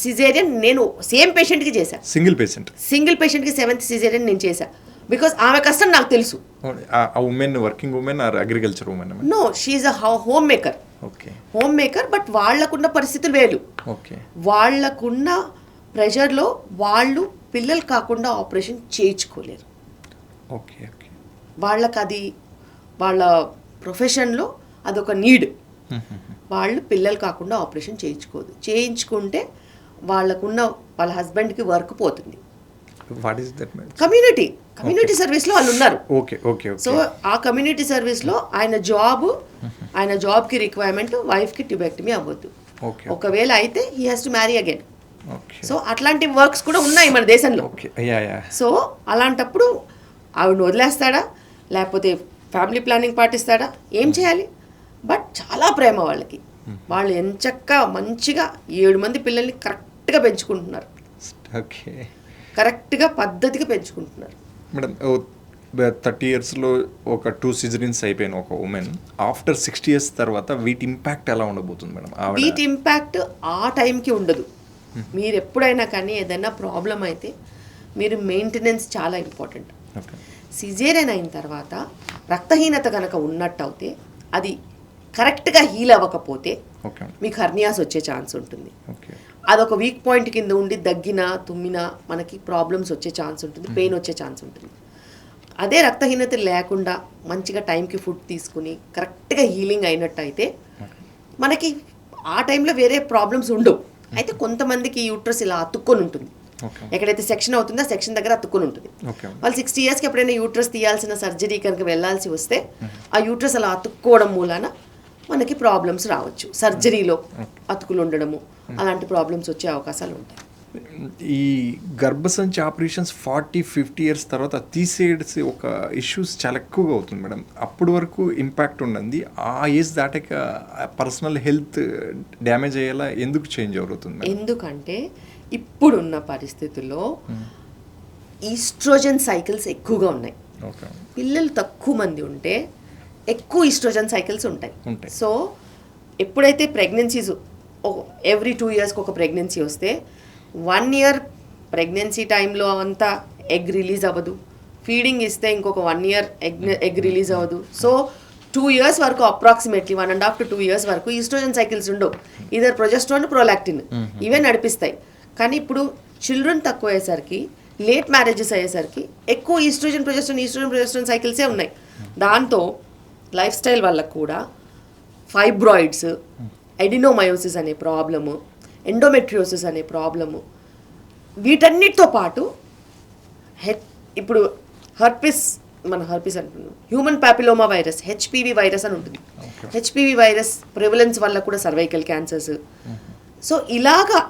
సిజేరియన్, నేను సేమ్ పేషెంట్కి చేశాను. సింగిల్ పేషెంట్, సింగిల్ పేషెంట్కి 7th సిజేరియన్ నేను చేశాను. బికాస్ ఆమె కష్టం నాకు తెలుసు. ఆ women working women or agriculture women? No, she's a homemaker. Okay. Homemaker, but వాళ్ళకున్న పరిస్థితులు వేరు. ఓకే. వాళ్ళకున్న ప్రెషర్లో వాళ్ళు పిల్లలు కాకుండా ఆపరేషన్ చేయించుకోలేరు. ఓకే. ఓకే. వాళ్ళకి అది వాళ్ళ ప్రొఫెషన్లో అదొక నీడ్. వాళ్ళు పిల్లలు కాకుండా ఆపరేషన్ చేయించుకుంటే వాళ్ళకున్న వాళ్ళ హస్బెండ్కి వర్క్ పోతుంది. What is that madam? Community సర్వీస్లో వాళ్ళు ఉన్నారు. ఓకే. ఓకే. సో ఆ కమ్యూనిటీ సర్వీస్లో ఆయన జాబ్కి రిక్వైర్మెంట్ వైఫ్కి ట్యూబెక్టమీ అవ్వద్దు. ఓకే. ఒకవేళ అయితే he has to marry again. Okay. So అట్లాంటి వర్క్స్ కూడా ఉన్నాయి మన దేశంలో. ఓకే. సో అలాంటప్పుడు ఆవిడని వదిలేస్తాడా, లేకపోతే ఫ్యామిలీ ప్లానింగ్ పాటిస్తాడా, ఏం చేయాలి? బట్ చాలా ప్రేమ వాళ్ళకి. వాళ్ళు ఎంచక్కా మంచిగా 7 మంది పిల్లల్ని కరెక్ట్గా పెంచుకుంటున్నారు. ఓకే. కరెక్ట్గా పద్ధతిగా పెంచుకుంటున్నారు. మేడం 30 ఇయర్స్లో ఒక 2 సిజరీన్స్ అయిపోయిన ఒక ఉమెన్ ఆఫ్టర్ 60 ఇయర్స్ తర్వాత వీటి ఇంపాక్ట్ ఎలా ఉండబోతుంది మేడం? వీటి ఇంపాక్ట్ ఆ టైంకి ఉండదు. మీరు ఎప్పుడైనా కానీ ఏదైనా ప్రాబ్లం అయితే మీరు మెయింటెనెన్స్ చాలా ఇంపార్టెంట్. ఓకే. సిజేరియన్ అయిన తర్వాత రక్తహీనత కనుక ఉన్నట్టు అయితే, అది కరెక్ట్గా హీల్ అవ్వకపోతే ఓకే. మీకు హర్నియాస్ వచ్చే ఛాన్స్ ఉంటుంది. ఓకే. అదొక వీక్ పాయింట్ కింద ఉండి దగ్గినా తుమ్మినా మనకి ప్రాబ్లమ్స్ వచ్చే ఛాన్స్ ఉంటుంది, పెయిన్ వచ్చే ఛాన్స్ ఉంటుంది. అదే రక్తహీనత లేకుండా మంచిగా టైంకి ఫుడ్ తీసుకుని కరెక్ట్గా హీలింగ్ అయినట్టు అయితే మనకి ఆ టైంలో వేరే ప్రాబ్లమ్స్ ఉండవు. అయితే కొంతమందికి యూట్రస్ ఇలా అతుక్కొని ఉంటుంది. ఎక్కడైతే సెక్షన్ అవుతుందో ఆ సెక్షన్ దగ్గర అతుక్కొని ఉంటుంది. వాళ్ళు 60 ఇయర్స్కి ఎప్పుడైనా యూట్రస్ తీయాల్సిన సర్జరీ కనుక వెళ్ళాల్సి వస్తే ఆ యూట్రస్ అలా అతుక్కోవడం మూలాన మనకి ప్రాబ్లమ్స్ రావచ్చు. సర్జరీలో అతుకులు ఉండడము, అలాంటి ప్రాబ్లమ్స్ వచ్చే అవకాశాలు ఉంటాయి. ఈ గర్భసంచి ఆపరేషన్స్ 40-50 ఇయర్స్ తర్వాత తీసేసి ఒక ఇష్యూస్ చాలా ఎక్కువగా అవుతుంది మేడం. అప్పటి వరకు ఇంపాక్ట్ ఉన్నది, ఆ ఏజ్ దాటాక పర్సనల్ హెల్త్ డ్యామేజ్ అయ్యేలా ఎందుకు చేంజ్ అవుతుంది? ఎందుకంటే ఇప్పుడున్న పరిస్థితుల్లో ఈస్ట్రోజన్ సైకిల్స్ ఎక్కువగా ఉన్నాయి. పిల్లలు తక్కువ మంది ఉంటే ఎక్కువ ఈస్ట్రోజన్ సైకిల్స్ ఉంటాయి. సో ఎప్పుడైతే ప్రెగ్నెన్సీస్ ఎవ్రీ 2 ఇయర్స్కి ఒక ప్రెగ్నెన్సీ వస్తే 1 ఇయర్ ప్రెగ్నెన్సీ టైంలో అంతా ఎగ్ రిలీజ్ అవ్వదు. ఫీడింగ్ ఇస్తే ఇంకొక 1 ఇయర్ ఎగ్ రిలీజ్ అవ్వదు. సో 2 ఇయర్స్ వరకు అప్రాక్సిమేట్లీ 1.5 to 2 ఇయర్స్ వరకు ఈస్ట్రోజన్ సైకిల్స్ ఉండవు. ఇదర్ ప్రొజెస్ట్రాన్, ప్రొలాక్టిన్ ఇవే నడిపిస్తాయి. కానీ ఇప్పుడు చిల్డ్రన్ తక్కువ అయ్యేసరికి, లేట్ మ్యారేజెస్ అయ్యేసరికి ఎక్కువ ఈస్ట్రోజన్ ప్రొజెస్ట్రాన్ సైకిల్సే ఉన్నాయి. దాంతో లైఫ్ స్టైల్ వల్ల కూడా ఫైబ్రాయిడ్స్, ఎడినోమయోసిస్ అనే ప్రాబ్లము, ఎండోమెట్రియోసిస్ అనే ప్రాబ్లము, వీటన్నిటితో పాటు ఇప్పుడు హర్పిస్ అంటున్నాం, human papilloma virus, HPV virus అని ఉంటుంది. హెచ్పివి వైరస్ ప్రివలెన్స్ వల్ల కూడా సర్వైకల్ క్యాన్సర్స్. సో ఇలాగా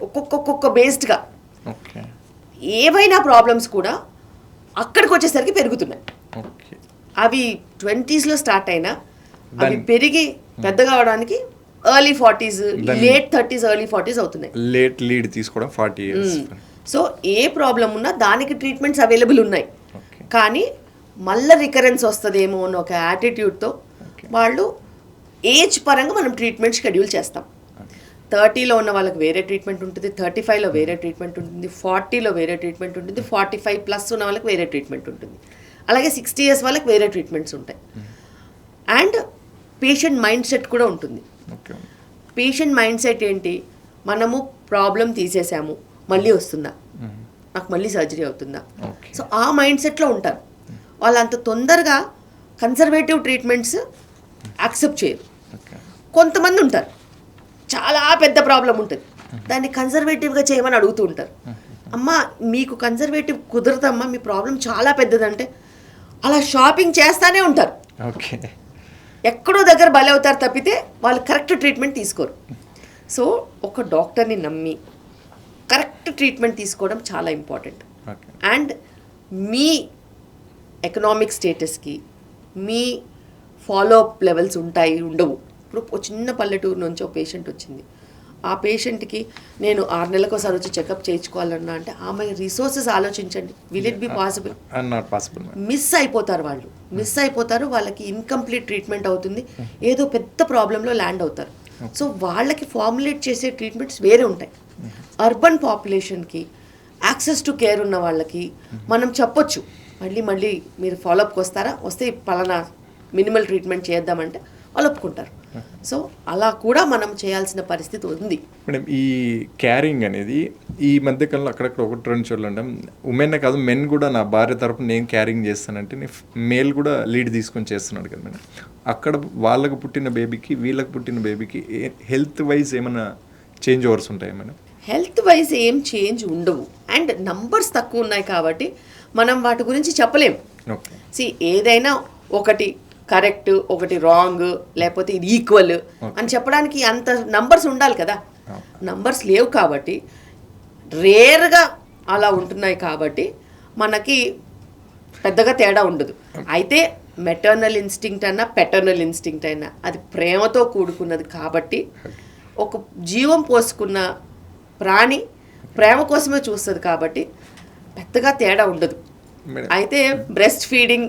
ఒక్కొక్క బేస్డ్గా ఏవైనా ప్రాబ్లమ్స్ కూడా అక్కడికి వచ్చేసరికి పెరుగుతున్నాయి. అవి 20s స్టార్ట్ అయినా అవి పెరిగి పెద్దగా అవడానికి early 40s, late 30s, early 40s అవుతున్నాయి. లేట్ లీడ్ తీసుకోవడం 40 ఇయర్స్. సో ఏ ప్రాబ్లం ఉన్నా దానికి ట్రీట్మెంట్స్ అవైలబుల్ ఉన్నాయి. కానీ మళ్ళీ రికరెన్స్ వస్తుందేమో అని ఒక యాటిట్యూడ్తో వాళ్ళు ఏజ్ పరంగా మనం ట్రీట్మెంట్ షెడ్యూల్ చేస్తాం. 30లో ఉన్న వాళ్ళకి వేరే ట్రీట్మెంట్ ఉంటుంది, 35లో వేరే ట్రీట్మెంట్ ఉంటుంది, 40లో వేరే ట్రీట్మెంట్ ఉంటుంది, 45+ ఉన్న వాళ్ళకి వేరే ట్రీట్మెంట్ ఉంటుంది, అలాగే 60 years వాళ్ళకి వేరే ట్రీట్మెంట్స్ ఉంటాయి. అండ్ పేషెంట్ మైండ్ సెట్ కూడా ఉంటుంది. పేషెంట్ మైండ్ సెట్ ఏంటి, మనము ప్రాబ్లం తీసేసాము, మళ్ళీ వస్తుందా, నాకు మళ్ళీ సర్జరీ అవుతుందా, సో ఆ మైండ్ సెట్లో ఉంటారు వాళ్ళు. అంత తొందరగా కన్సర్వేటివ్ ట్రీట్మెంట్స్ యాక్సెప్ట్ చేయరు. కొంతమంది ఉంటారు చాలా పెద్ద ప్రాబ్లం ఉంటుంది, దాన్ని కన్సర్వేటివ్గా చేయమని అడుగుతూ ఉంటారు. అమ్మ మీకు కన్సర్వేటివ్ కుదరదమ్మా, మీ ప్రాబ్లం చాలా పెద్దదంటే అలా షాపింగ్ చేస్తూనే ఉంటారు. ఎక్కడో దగ్గర బలి అవుతారు తప్పితే వాళ్ళు కరెక్ట్ ట్రీట్మెంట్ తీసుకోరు. సో ఒక డాక్టర్ని నమ్మి కరెక్ట్ ట్రీట్మెంట్ తీసుకోవడం చాలా ఇంపార్టెంట్. అండ్ మీ ఎకనామిక్ స్టేటస్కి మీ ఫాలోఅప్ లెవెల్స్ ఉంటాయి ఉండవు. ఇప్పుడు ఒక చిన్న పల్లెటూరు నుంచి ఒక పేషెంట్ వచ్చింది, ఆ పేషెంట్కి నేను 6 నెలలకోసారి వచ్చి చెకప్ చేయించుకోవాలన్నా అంటే ఆమె రిసోర్సెస్ ఆలోచించండి. Will it be possible? Not possible. Miss అయిపోతారు వాళ్ళు, వాళ్ళకి ఇన్కంప్లీట్ ట్రీట్మెంట్ అవుతుంది, ఏదో పెద్ద ప్రాబ్లంలో ల్యాండ్ అవుతారు. సో వాళ్ళకి ఫార్ములేట్ చేసే ట్రీట్మెంట్స్ వేరే ఉంటాయి. అర్బన్ పాపులేషన్కి యాక్సెస్ టు కేర్ ఉన్న వాళ్ళకి మనం చెప్పొచ్చు, మళ్ళీ మీరు ఫాలోఅప్కి వస్తారా, వస్తే పలానా మినిమల్ ట్రీట్మెంట్ చేద్దామంటే వాళ్ళు ఒప్పుకుంటారు. సో అలా కూడా మనం చేయాల్సిన పరిస్థితి ఉంది. మేడం ఈ క్యారింగ్ అనేది ఈ మధ్యకాలంలో అక్కడక్కడ 1-2 చోట్ల ఉంటాం. ఉమెన్ కాదు, మెన్ కూడా నా భార్య తరపున నేను క్యారింగ్ చేస్తానంటే మేల్ కూడా లీడ్ తీసుకొని చేస్తున్నాడు కదా మేడం. అక్కడ వాళ్ళకు పుట్టిన బేబీకి వీళ్ళకి పుట్టిన బేబీకి హెల్త్ వైజ్ ఏమైనా చేంజ్ ఓవర్స్ ఉంటాయా మేడం? హెల్త్ వైజ్ ఏం చేంజ్ ఉండవు. అండ్ నంబర్స్ తక్కువ ఉన్నాయి కాబట్టి మనం వాటి గురించి చెప్పలేము. ఏదైనా ఒకటి కరెక్ట్, ఒకటి రాంగ్, లేకపోతే ఇది ఈక్వల్ అని చెప్పడానికి అంత నంబర్స్ ఉండాలి కదా. నంబర్స్ లేవు కాబట్టి రేర్గా అలా ఉంటున్నాయి కాబట్టి మనకి పెద్దగా తేడా ఉండదు. అయితే మెటర్నల్ ఇన్స్టింక్ట్ అన్నా పెటర్నల్ ఇన్స్టింక్ట్ అయినా అది ప్రేమతో కూడుకున్నది కాబట్టి ఒక జీవం పోసుకున్న ప్రాణి ప్రేమ కోసమే చూస్తుంది కాబట్టి పెద్దగా తేడా ఉండదు. అయితే బ్రెస్ట్ ఫీడింగ్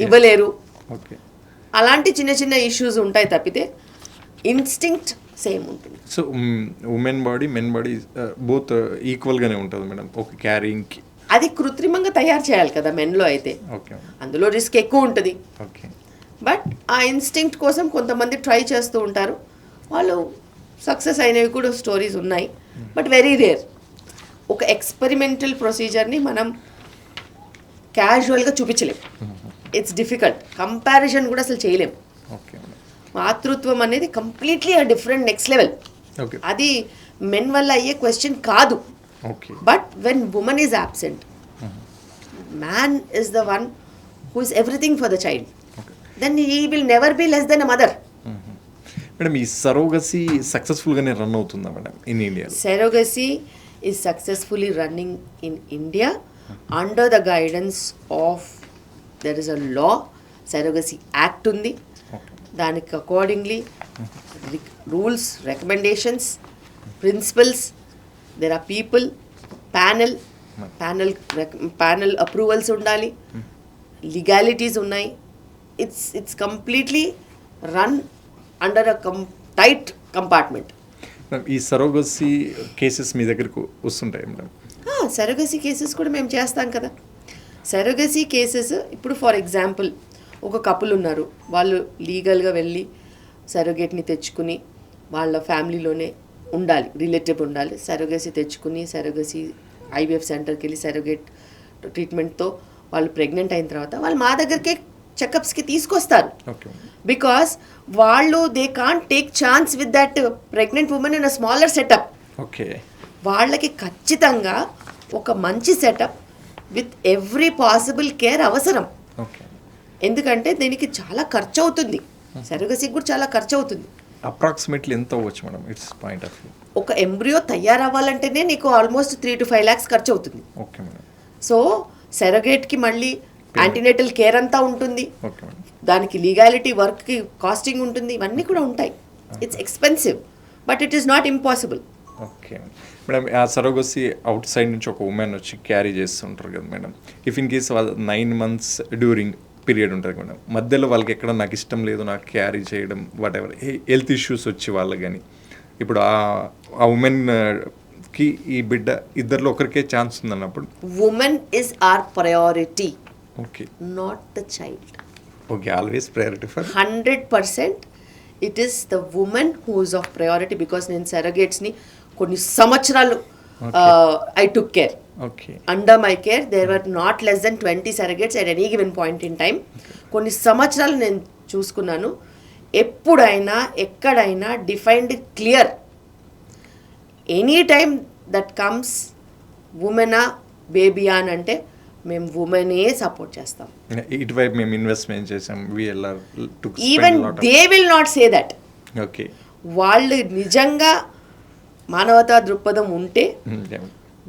ఇవ్వలేరు, అలాంటి చిన్న చిన్న ఇష్యూస్ ఉంటాయి తప్పితే ఇన్స్టింక్ట్ సేమ్ ఉంటుంది. So women body men body both ఈక్వల్గానే ఉంటుంది మేడం ఒక క్యారింగ్కి. అది కృత్రిమంగా తయారు చేయాలి కదా మెన్లో అయితే, అందులో రిస్క్ ఎక్కువ ఉంటుంది. బట్ ఆ ఇన్స్టింక్ట్ కోసం కొంతమంది ట్రై చేస్తూ ఉంటారు, వాళ్ళు సక్సెస్ అయినవి కూడా స్టోరీస్ ఉన్నాయి, బట్ వెరీ రేర్. ఒక ఎక్స్పెరిమెంటల్ ప్రొసీజర్ని మనం క్యాజువల్గా చూపించలేం, ఇట్స్ డిఫికల్ట్. కంపారిజన్ కూడా అసలు చేయలేం. మాతృత్వం అనేది కంప్లీట్లీ డిఫరెంట్ నెక్స్ట్ లెవెల్. అది మెన్ వల్ల అయ్యే క్వశ్చన్ కాదు. But when women is absent, man is the one who is everything for the child, then he will never be less than a mother. Madam ఈ సరోగసీ సక్సెస్ఫుల్గానే రన్ అవుతుందా madam in India? Surrogacy is successfully running in India under the guidance of there is a law, surrogacy act ఉంది. దానికి accordingly rules, recommendations, principles, there are people, panel approvals ఉండాలి, లీగాలిటీస్ ఉన్నాయి. It's completely run under a tight compartment. ఈ సరోగసీ కేసెస్ మీ దగ్గరకు వస్తుంటాయి మేడం? సరోగసీ కేసెస్ కూడా మేము చేస్తాం కదా. సరోగసీ కేసెస్ ఇప్పుడు ఫర్ ఎగ్జాంపుల్ ఒక కపుల్ ఉన్నారు, వాళ్ళు లీగల్గా వెళ్ళి సరోగేట్ని తెచ్చుకుని వాళ్ళ ఫ్యామిలీలోనే ఉండాలి, రిలేటివ్ ఉండాలి. సరోగసీ తెచ్చుకుని సరోగసీ ఐవీఎఫ్ సెంటర్కి వెళ్ళి సరోగేట్ ట్రీట్మెంట్తో వాళ్ళు ప్రెగ్నెంట్ అయిన తర్వాత వాళ్ళు మా దగ్గరికే చెకప్స్కి తీసుకొస్తారు. బికాస్ వాళ్ళు they can't take chance with that pregnant women in a smaller setup. వాళ్ళకి ఖచ్చితంగా ఒక మంచి setup with every possible care అవసరం. ఎందుకంటే దీనికి చాలా ఖర్చు అవుతుంది, సరోగసీకి కూడా చాలా ఖర్చు అవుతుంది. అప్రాక్సిమేట్లీ ఎంత అవ్వచ్చు madam it's point of view? ఒక ఎంబ్రియో తయారవ్వాలంటేనే నీకు ఆల్మోస్ట్ 3 to 5 lakhs ఖర్చు అవుతుంది. సో సరోగేట్కి మళ్ళీ యాంటీనేటల్ కేర్ అంతా ఉంటుంది, దానికి లీగాలిటీ వర్క్కి కాస్టింగ్ ఉంటుంది, ఇవన్నీ కూడా ఉంటాయి. It's expensive but it is not impossible. Madam ఆ సరోగసి అవుట్ సైడ్ నుంచి ఒక ఉమెన్ వచ్చి క్యారీ చేస్తుంటారు కదా మేడం. ఇఫ్ ఇన్ కేస్ వాళ్ళ 9 months డ్యూరింగ్ పీరియడ్ ఉంటుంది మేడం, మధ్యలో వాళ్ళకి ఎక్కడ నాకు ఇష్టం లేదు నాకు క్యారీ చేయడం వాట్ ఎవర్ హెల్త్ ఇష్యూస్ వచ్చి వాళ్ళకి కానీ, ఇప్పుడు ఆ ఉమెన్కి ఈ బిడ్డ ఇద్దరిలో ఒకరికే ఛాన్స్ ఉందన్నప్పుడు women is our priority, okay not the child. Okay, always priority for 100% it is the women who is of priority. Because నేను సెరగేట్స్ని కొన్ని సంవత్సరాలు I took care. Okay under my care there were not less than 20 surrogates at any given point in time. కొన్ని సంవత్సరాలు నేను చూసుకున్నాను. ఎప్పుడైనా ఎక్కడైనా defined clear any time that comes ఉమెనా బేబీయా అని అంటే మేము ఉమెనే సపోర్ట్ చేస్తాం. ఇటువైపు మేము ఇన్వెస్ట్మెంట్ చేసాం VLR even they will not say that. Okay వాళ్ళు నిజంగా మానవతా దృక్పథం ఉంటే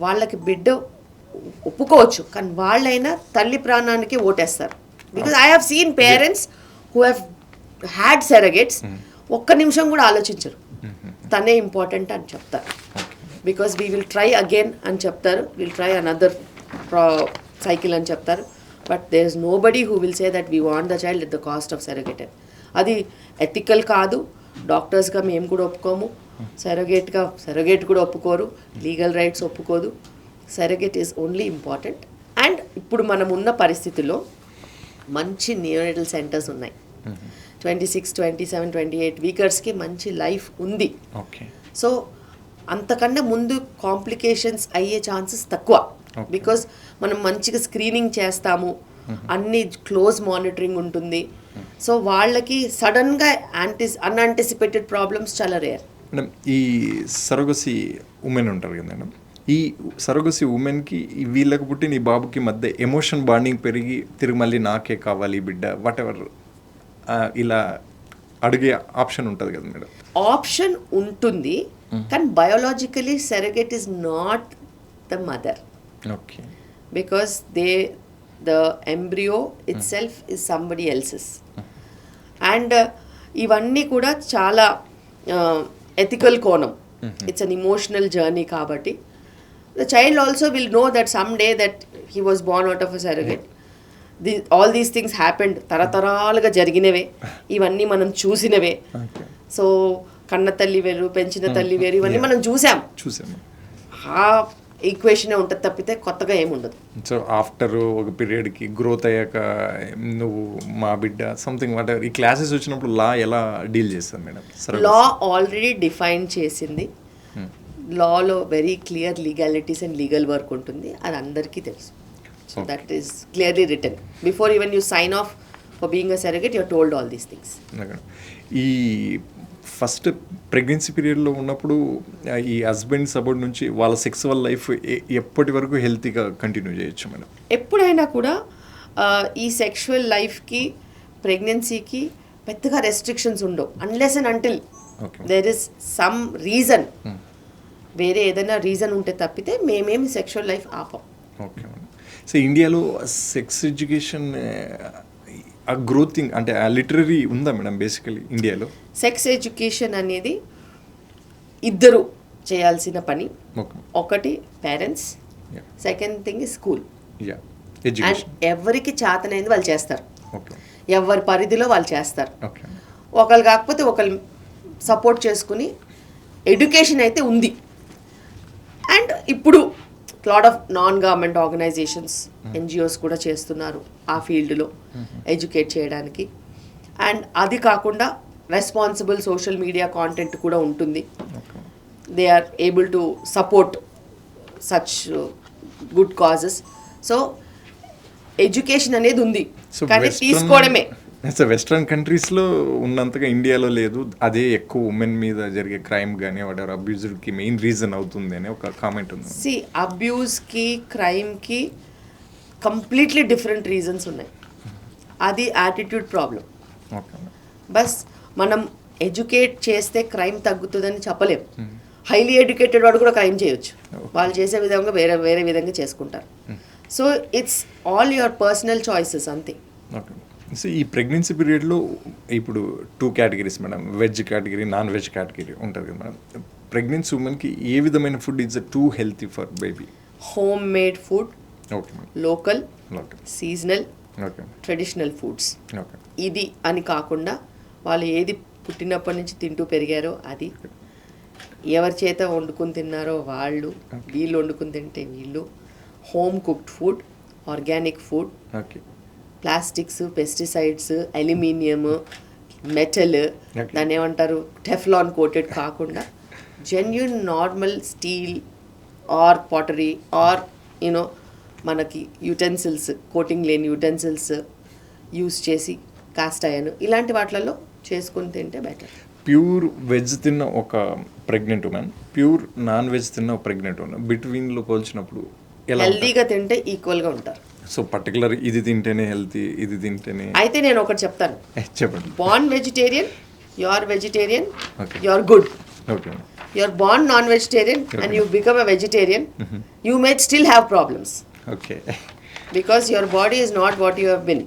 వాళ్ళకి బిడ్డ ఒప్పుకోవచ్చు, కానీ వాళ్ళైనా తల్లి ప్రాణానికి ఓటేస్తారు. Because I have seen parents who have had surrogates ఒక్క నిమిషం కూడా ఆలోచించరు, తనే ఇంపార్టెంట్ అని చెప్తారు. Because we will try again అని చెప్తారు, విల్ ట్రై అనదర్ సైకిల్ అని చెప్తారు. But there is nobody who will say that we want the child at the cost of surrogate. అది ఎథికల్ కాదు, డాక్టర్స్గా మేము కూడా ఒప్పుకోము, సెరగేట్ కూడా ఒప్పుకోరు, లీగల్ రైట్స్ ఒప్పుకోదు. సెరగేట్ ఈజ్ ఓన్లీ ఇంపార్టెంట్. అండ్ ఇప్పుడు మనం ఉన్న పరిస్థితుల్లో మంచి నియోనేటల్ సెంటర్స్ ఉన్నాయి. 26, 27, 28 వీకర్స్కి మంచి లైఫ్ ఉంది. ఓకే సో అంతకన్నా ముందు కాంప్లికేషన్స్ అయ్యే ఛాన్సెస్ తక్కువ. బికాజ్ మనం మంచిగా స్క్రీనింగ్ చేస్తాము, అన్ని క్లోజ్ మానిటరింగ్ ఉంటుంది. సో వాళ్ళకి సడన్గా అన్అంటిసిపేటెడ్ ప్రాబ్లమ్స్ చాలా రేర్. మేడం ఈ సరోగసి ఉమెన్ ఉంటారు కదా మేడం, ఈ సరోగసి ఉమెన్కి వీళ్ళకి పుట్టిన ఈ బాబుకి మధ్య ఎమోషన్ బాండింగ్ పెరిగి తిరిగి మళ్ళీ నాకే కావాలి ఈ బిడ్డ వాట్ ఎవర్ ఇలా అడిగే ఆప్షన్ ఉంటుంది కదా మేడం? ఆప్షన్ ఉంటుంది, కానీ biologically surrogate is not the mother. Okay because the embryo itself is somebody else's. And ఇవన్నీ కూడా చాలా ఎథికల్ కోణం. ఇట్స్ అన్ ఇమోషనల్ జర్నీ కాబట్టి the child also will know that some day that he was born out of a surrogate. All these things happened, తరతరాలుగా జరిగినవే, ఇవన్నీ మనం చూసినవే. సో కన్న తల్లి వేరు, పెంచిన తల్లి వేరు, ఇవన్నీ మనం చూసాము. ఆ ఈక్వేషనే ఉంటుంది తప్పితే కొత్తగా ఏముండదు. సో ఆఫ్టర్ ఒక పీరియడ్కి గ్రోత్ అయ్యాక నువ్వు మా బిడ్డ సంథింగ్ వాట్ ఎవర్ ఈ క్లాసెస్ వచ్చినప్పుడు లా ఎలా డీల్ చేస్తుంది మేడం? లా ఆల్రెడీ డిఫైన్ చేసింది. లాలో very clear legalities and legal work ఉంటుంది, అది అందరికీ తెలుసు. So that is clearly written before even you sign off for being a surrogate you are told all these things. ఈ ఫస్ట్ ప్రెగ్నెన్సీ పీరియడ్లో ఉన్నప్పుడు ఈ హస్బెండ్ సపోర్ట్ నుంచి వాళ్ళ సెక్సువల్ లైఫ్ ఎప్పటి వరకు హెల్తీగా కంటిన్యూ చేయొచ్చు మేడం? ఎప్పుడైనా కూడా ఈ సెక్షువల్ లైఫ్కి ప్రెగ్నెన్సీకి పెద్దగా రెస్ట్రిక్షన్స్ ఉండవు, unless and until there is some reason. వేరే ఏదైనా రీజన్ ఉంటే తప్పితే మేమేమి సెక్షువల్ లైఫ్ ఆపం. Okay madam. సో ఇండియాలో సెక్స్ ఎడ్యుకేషన్ ఆ గ్రోతింగ్ అంటే ఆ లిటరరీ ఉందా మేడం బేసికలీ ఇండియాలో? సెక్స్ ఎడ్యుకేషన్ అనేది ఇద్దరు చేయాల్సిన పని. ఒకటి parents, second thing school. And ఎవరికి చేతనైంది వాళ్ళు చేస్తారు, ఎవరి పరిధిలో వాళ్ళు చేస్తారు. ఒకళ్ళు కాకపోతే ఒకళ్ళు సపోర్ట్ చేసుకుని ఎడ్యుకేషన్ అయితే ఉంది. అండ్ ఇప్పుడు lot of non government organizations, NGOs కూడా చేస్తున్నారు ఆ ఫీల్డ్లో ఎడ్యుకేట్ చేయడానికి. అండ్ అది కాకుండా రెస్పాన్సిబుల్ సోషల్ మీడియా కాంటెంట్ కూడా ఉంటుంది. They are able to support such good causes. So education అనేది ఉంది, కానీ తీసుకోవడమే. వెస్ట్రన్ కంట్రీస్లో ఉన్నంతగా ఇండియాలో లేదు. అదే ఎక్కువ ఉమెన్ మీద జరిగే క్రైమ్ కానీ వాటెవర్ అబ్యూజ్కి మెయిన్ రీజన్ అవుతుంది అని ఒక కామెంట్ ఉంది. సి అబ్యూస్కి క్రైమ్కి కంప్లీట్లీ డిఫరెంట్ రీజన్స్ ఉన్నాయి. అది యాటిట్యూడ్ ప్రాబ్లం. బస్ మనం ఎడ్యుకేట్ చేస్తే క్రైమ్ తగ్గుతుందని చెప్పలేం. హైలీ ఎడ్యుకేటెడ్ వాడు కూడా క్రైమ్ చేయొచ్చు, వాళ్ళు చేసే విధంగా వేరే వేరే విధంగా చేసుకుంటారు. So it's all your personal choices అంతే. సో ఈ ప్రెగ్నెన్సీ పీరియడ్లో ఇప్పుడు 2 categories madam, veg category, non veg category ఉంటుంది కదా మేడం. ప్రెగ్నెన్సీ ఉమెన్కి ఏ విధమైన food is two healthy for baby? Home made food, okay madam. Local, okay seasonal, okay traditional foods. Okay ఇది అని కాకుండా వాళ్ళు ఏది పుట్టినప్పటి నుంచి తింటూ పెరిగారో అది, ఎవరి చేత వండుకుని తిన్నారో వాళ్ళు, వీళ్ళు వండుకుని తింటే వీళ్ళు, home cooked food, organic food, okay plastics, pesticides, aluminium, metal, Okay. దాన్ని ఏమంటారు టెఫ్లాన్ కోటెడ్ కాకుండా genuine normal steel or pottery or you know మనకి యూటెన్సిల్స్, కోటింగ్ లేని యూటెన్సిల్స్ యూస్ చేసి కాస్ట్ అయ్యాను ఇలాంటి వాటిలలో చేసుకుని తింటే బెటర్. ప్యూర్ వెజ్ తిన్న ఒక pregnant women, pure non veg తిన్న ఒక ప్రెగ్నెంట్ ఉమెన్ బిట్వీన్లో పోల్చినప్పుడు ఎలా? హెల్దీగా తింటే ఈక్వల్గా ఉంటారు. సో పర్టికులర్ ఇది తింటేనే హెల్తీ, ఇది తింటేనే? అయితే నేను ఒకటి చెప్తాను, చెప్పండి. Born vegetarian, you are vegetarian, Okay. You are good. Okay You are born non-vegetarian and you become a vegetarian, you may still have problems okay because your body is not what you have been.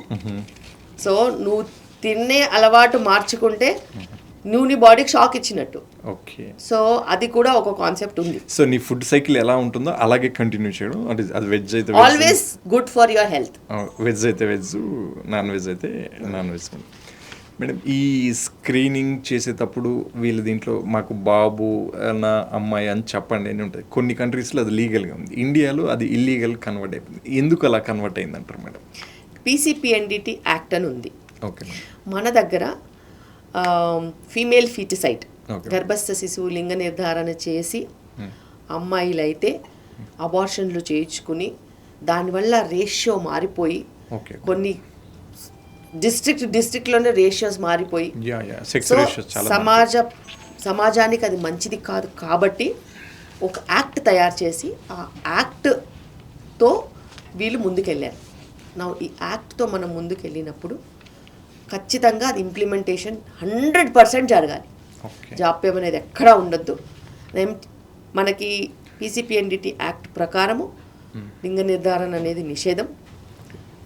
So నువ్వు తినే అలవాటు మార్చుకుంటే నువ్వు నీ బాడీకి షాక్ ఇచ్చినట్టు. ఓకే సో అది కూడా ఒక కాన్సెప్ట్ ఉంది. సో నీ ఫుడ్ సైకిల్ ఎలా ఉంటుందో అలాగే కంటిన్యూ చేయడం, అంటే అది వెజ్ అయితే always good for your health. Veg అయితే వెజ్, నాన్ వెజ్ అయితే నాన్ వెజ్. మేడం, ఈ స్క్రీనింగ్ చేసేటప్పుడు వీళ్ళ దీంట్లో మాకు బాబు నా అమ్మాయి అని చెప్పండి అని ఉంటుంది. కొన్ని కంట్రీస్లో అది లీగల్గా ఉంది, ఇండియాలో అది ఇల్లీగల్ కన్వర్ట్ అయిపోయింది. ఎందుకు అలా కన్వర్ట్ అయిందంటారు మేడం? PCPNDT యాక్ట్ అని ఉంది ఓకే. మన దగ్గర. Female foeticide, Okay. గర్భస్థ శిశువు లింగ నిర్ధారణ చేసి అమ్మాయిలైతే అబార్షన్లు చేయించుకుని దానివల్ల రేషియో మారిపోయి ఓకే. కొన్ని డిస్ట్రిక్ట్లోనే రేషియోస్ మారిపోయి సెక్స్ సో రేషియోస్ చాలా సమాజానికి అది మంచిది కాదు. కాబట్టి ఒక యాక్ట్ తయారు చేసి ఆ యాక్ట్తో వీళ్ళు ముందుకెళ్ళారు. నా ఈ యాక్ట్తో మనం ముందుకెళ్ళినప్పుడు ఖచ్చితంగా అది ఇంప్లిమెంటేషన్ 100% జరగాలి. ఓకే. జాప్యం అనేది ఎక్కడా ఉండొద్దు. మనకి PCPNDT యాక్ట్ ప్రకారము లింగ నిర్ధారణ అనేది నిషేధం.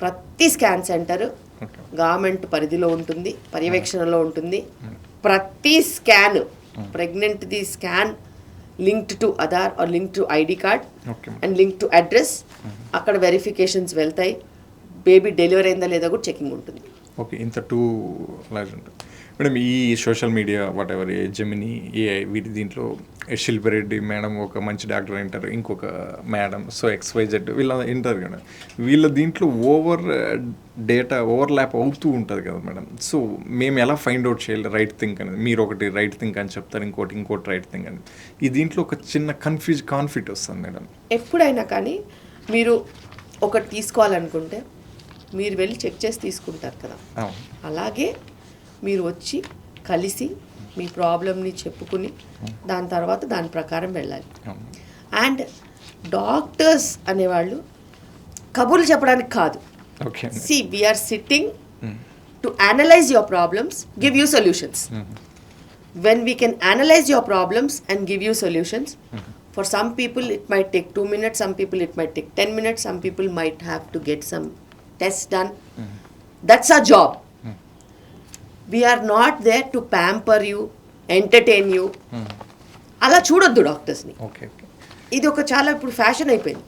ప్రతి స్కాన్ సెంటర్ ఓకే. గవర్నమెంట్ పరిధిలో ఉంటుంది, పర్యవేక్షణలో ఉంటుంది. ప్రతి స్కాన్ ప్రెగ్నెంట్ది scan linked to Aadhaar or link to ID card okay. And link to address. అక్కడ వెరిఫికేషన్స్ వెళ్తాయి. బేబీ డెలివరీ అయిందా లేదా కూడా చెకింగ్ ఉంటుంది. ఓకే. ఇంత టూ లాజ్ ఉంటుంది మేడం. ఈ social media what ever, Gemini, AI వీటి దీంట్లో శిల్పారెడ్డి మేడం ఒక మంచి డాక్టర్ అంటారు, ఇంకొక మేడం, సో XYZ వీళ్ళ వింటారు కదా. వీళ్ళ దీంట్లో డేటా ఓవర్లాప్ అవుతూ ఉంటుంది కదా మేడం. సో మేము ఎలా ఫైండ్ అవుట్ చేయాలి రైట్ థింక్ అనేది? మీరు ఒకటి రైట్ థింక్ అని చెప్తారు, ఇంకోటి రైట్ థింక్ అని. ఈ దీంట్లో ఒక చిన్న కాన్ఫ్లిక్ట్ వస్తుంది మేడం. ఎప్పుడైనా కానీ మీరు ఒకటి తీసుకోవాలనుకుంటే మీరు వెళ్ళి చెక్ చేసి తీసుకుంటారు కదా, అలాగే మీరు వచ్చి కలిసి మీ ప్రాబ్లమ్ని చెప్పుకుని దాని తర్వాత దాని ప్రకారం వెళ్ళాలి. అండ్ డాక్టర్స్ అనేవాళ్ళు కబుర్లు చెప్పడానికి కాదు. Okay. See, we are sitting to analyze your problems, give you solutions. When we can analyze your problems and give you solutions, for some people it might take 2 minutes, some people it might take 10 minutes, some people might have to get some tests done. That's our job. We are not there to pamper you, entertain you. అలా చూడొద్దు డాక్టర్స్ని. ఓకే. ఓకే. ఇది ఒక చాలా ఇప్పుడు ఫ్యాషన్ అయిపోయింది.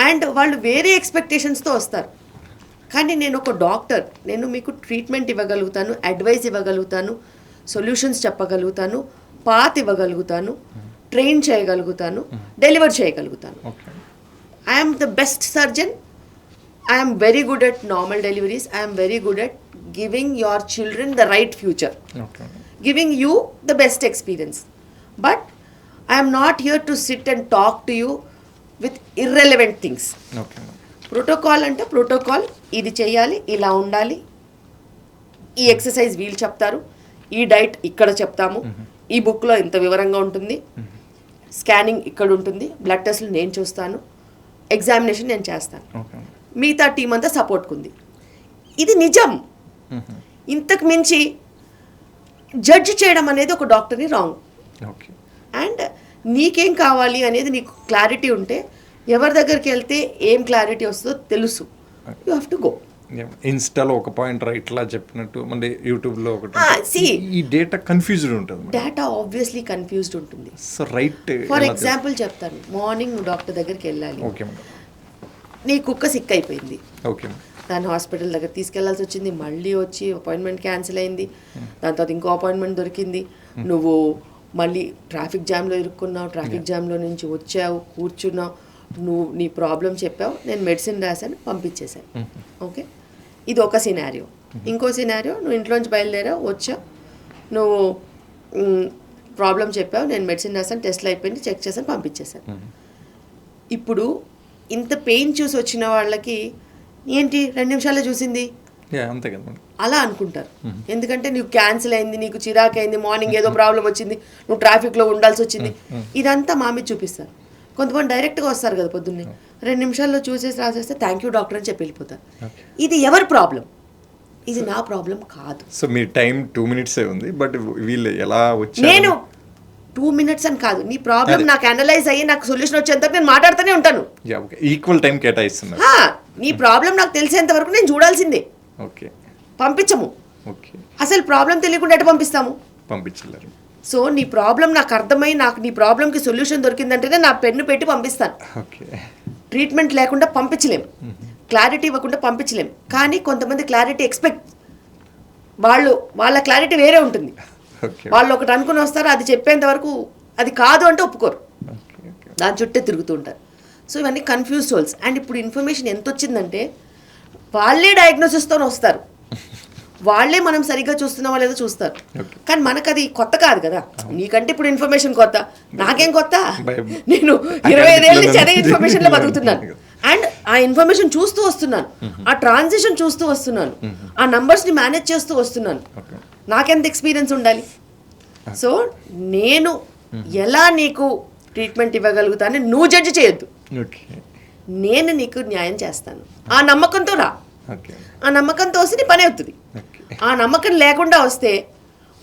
అండ్ వాళ్ళు వేరే ఎక్స్పెక్టేషన్స్తో వస్తారు. కానీ నేను ఒక డాక్టర్, నేను మీకు ట్రీట్మెంట్ ఇవ్వగలుగుతాను, అడ్వైస్ ఇవ్వగలుగుతాను, సొల్యూషన్స్ చెప్పగలుగుతాను, పాత్ ఇవ్వగలుగుతాను, ట్రైన్ చేయగలుగుతాను, డెలివర్ చేయగలుగుతాను. Okay. I'm the best surgeon. I'm very good at normal deliveries. I'm very good at giving your children the right future, okay. giving you the best experience. But I am not here to sit and talk to you with irrelevant things. Okay. Protocol అంటే ప్రోటోకాల్, ఇది చేయాలి, ఇలా ఉండాలి, ఈ ఎక్సర్సైజ్ వీళ్ళు చెప్తారు, ఈ డైట్ ఇక్కడ చెప్తాము, ఈ బుక్లో ఇంత వివరంగా ఉంటుంది, స్కానింగ్ ఇక్కడ ఉంటుంది, బ్లడ్ టెస్ట్లు నేను చూస్తాను, ఎగ్జామినేషన్ నేను చేస్తాను, ఓకే. మిగతా టీం అంతా సపోర్ట్కి ఉంది. ఇది నిజం. ఇంతకు మించి జడ్జ్ చేయడం అనేది ఒక డాక్టర్ని రాంగ్. ఓకే. అండ్ నీకేం కావాలి అనేది నీకు క్లారిటీ ఉంటే ఎవరి దగ్గరికి వెళ్తే ఏం క్లారిటీ వస్తుందో తెలుసు. You have to go. ఇన్స్టాలో ఒక పాయింట్ ఇట్లా చెప్పినట్టు మళ్ళీ యూట్యూబ్లో ఒకటి see, ఈ డేటా కన్ఫ్యూజ్డ్ ఉంటుంది డేటా ఆబ్వియస్లీ కన్ఫ్యూజ్డ్ ఉంటుంది. సో రైట్ ఫర్ ఎగ్జాంపుల్ చెప్తాను, మార్నింగ్ నువ్వు డాక్టర్ దగ్గరికి వెళ్ళాలి, ఓకే మేడం నీ కుక్క సిక్ అయిపోయింది, ఓకే మేడం దాన్ని హాస్పిటల్ దగ్గర తీసుకెళ్లాల్సి వచ్చింది, మళ్ళీ వచ్చి అపాయింట్మెంట్ క్యాన్సిల్ అయింది, దాని తర్వాత ఇంకో అపాయింట్మెంట్ దొరికింది, నువ్వు మళ్ళీ ట్రాఫిక్ జామ్లో ఇరుక్కున్నావు, ట్రాఫిక్ జామ్లో నుంచి వచ్చావు, కూర్చున్నావు, నువ్వు నీ ప్రాబ్లం చెప్పావు, నేను మెడిసిన్ రాశాను, పంపించేశాను. ఓకే, ఇది ఒక సినారియో. ఇంకో సినారియో, నువ్వు ఇంట్లోంచి బయలుదేరావు, వచ్చావు, నువ్వు ప్రాబ్లం చెప్పావు, నేను మెడిసిన్ రాశాను, టెస్ట్లు అయిపోయింది, చెక్ చేశాను, పంపించేశాను. ఇప్పుడు ఇంత పెయిన్ చూసి వచ్చిన వాళ్ళకి ఏంటి 2 నిమిషాలే చూసింది అంతే కదా మేడం అలా అనుకుంటారు. ఎందుకంటే నీకు క్యాన్సిల్ అయింది, నీకు చిరాకు అయింది, మార్నింగ్ ఏదో ప్రాబ్లం వచ్చింది, నువ్వు ట్రాఫిక్లో ఉండాల్సి వచ్చింది, ఇదంతా మా మీద చూపిస్తారు. కొంతమంది డైరెక్ట్గా వస్తారు కదా పొద్దున్నే, 2 నిమిషాల్లో చూసేసి రాసేస్తే థ్యాంక్ యూ డాక్టర్ అని చెప్పి వెళ్ళిపోతారు. ఇది ఎవరి ప్రాబ్లం? ఇది నా ప్రాబ్లం కాదు. సో మీ టైం 2 minutes ఉంది, బట్ వీళ్ళు ఎలా వచ్చారు? నేను 2 minutes అని కాదు, నీ ప్రాబ్లం నాకు అనలైజ్ అయ్యి నాకు సొల్యూషన్ వచ్చేంత వరకు నేను మాట్లాడుతూనే ఉంటాను. ఈక్వల్ టైం కేటాయిస్తున్నారు. నీ ప్రాబ్లం నాకు తెలిసేంత వరకు నేను చూడాల్సిందే. ఓకే, పంపించము. ఓకే, అసలు ప్రాబ్లం తెలియకుండా ఎట్లా పంపిస్తాము? పంపించలేరు. సో నీ ప్రాబ్లం నాకు అర్థమై నాకు నీ ప్రాబ్లంకి సొల్యూషన్ దొరికిందంటేనే నా పెన్ను పెట్టి పంపిస్తాను. ఓకే, ట్రీట్మెంట్ లేకుండా పంపించలేం, క్లారిటీ ఇవ్వకుండా పంపించలేం. కానీ కొంతమంది క్లారిటీ ఎక్స్పెక్ట్, వాళ్ళ క్లారిటీ వేరే ఉంటుంది. వాళ్ళు ఒకటి అనుకుని వస్తారు, అది చెప్పేంత వరకు అది కాదు అంటే ఒప్పుకోరు, దాని చుట్టే తిరుగుతూ ఉంటారు. సో ఇవన్నీ కన్ఫ్యూజ్ సోల్స్. అండ్ ఇప్పుడు ఇన్ఫర్మేషన్ ఎంత వచ్చిందంటే వాళ్ళే డయాగ్నోసిస్తో వస్తారు, వాళ్ళే మనం సరిగ్గా చూస్తున్నామా లేదో చూస్తారు. కానీ మనకు అది కొత్త కాదు కదా. నీకంటే ఇప్పుడు ఇన్ఫర్మేషన్ కొత్త, నాకేం కొత్త? నేను 25 ఏళ్ళ నుంచి అదే ఇన్ఫర్మేషన్లో బతుకుతున్నాను. అండ్ ఆ ఇన్ఫర్మేషన్ చూస్తూ వస్తున్నాను, ఆ ట్రాన్సిషన్ చూస్తూ వస్తున్నాను, ఆ నంబర్స్ని మేనేజ్ చేస్తూ వస్తున్నాను. నాకెంత ఎక్స్పీరియన్స్ ఉండాలి? సో నేను ఎలా నీకు ట్రీట్మెంట్ ఇవ్వగలుగుతానని నువ్వు జడ్జి చేయొద్దు, నేను నీకు న్యాయం చేస్తాను. ఆ నమ్మకంతో రా, ఆ నమ్మకంతో వస్తే నీ పని అవుతుంది. ఆ నమ్మకం లేకుండా వస్తే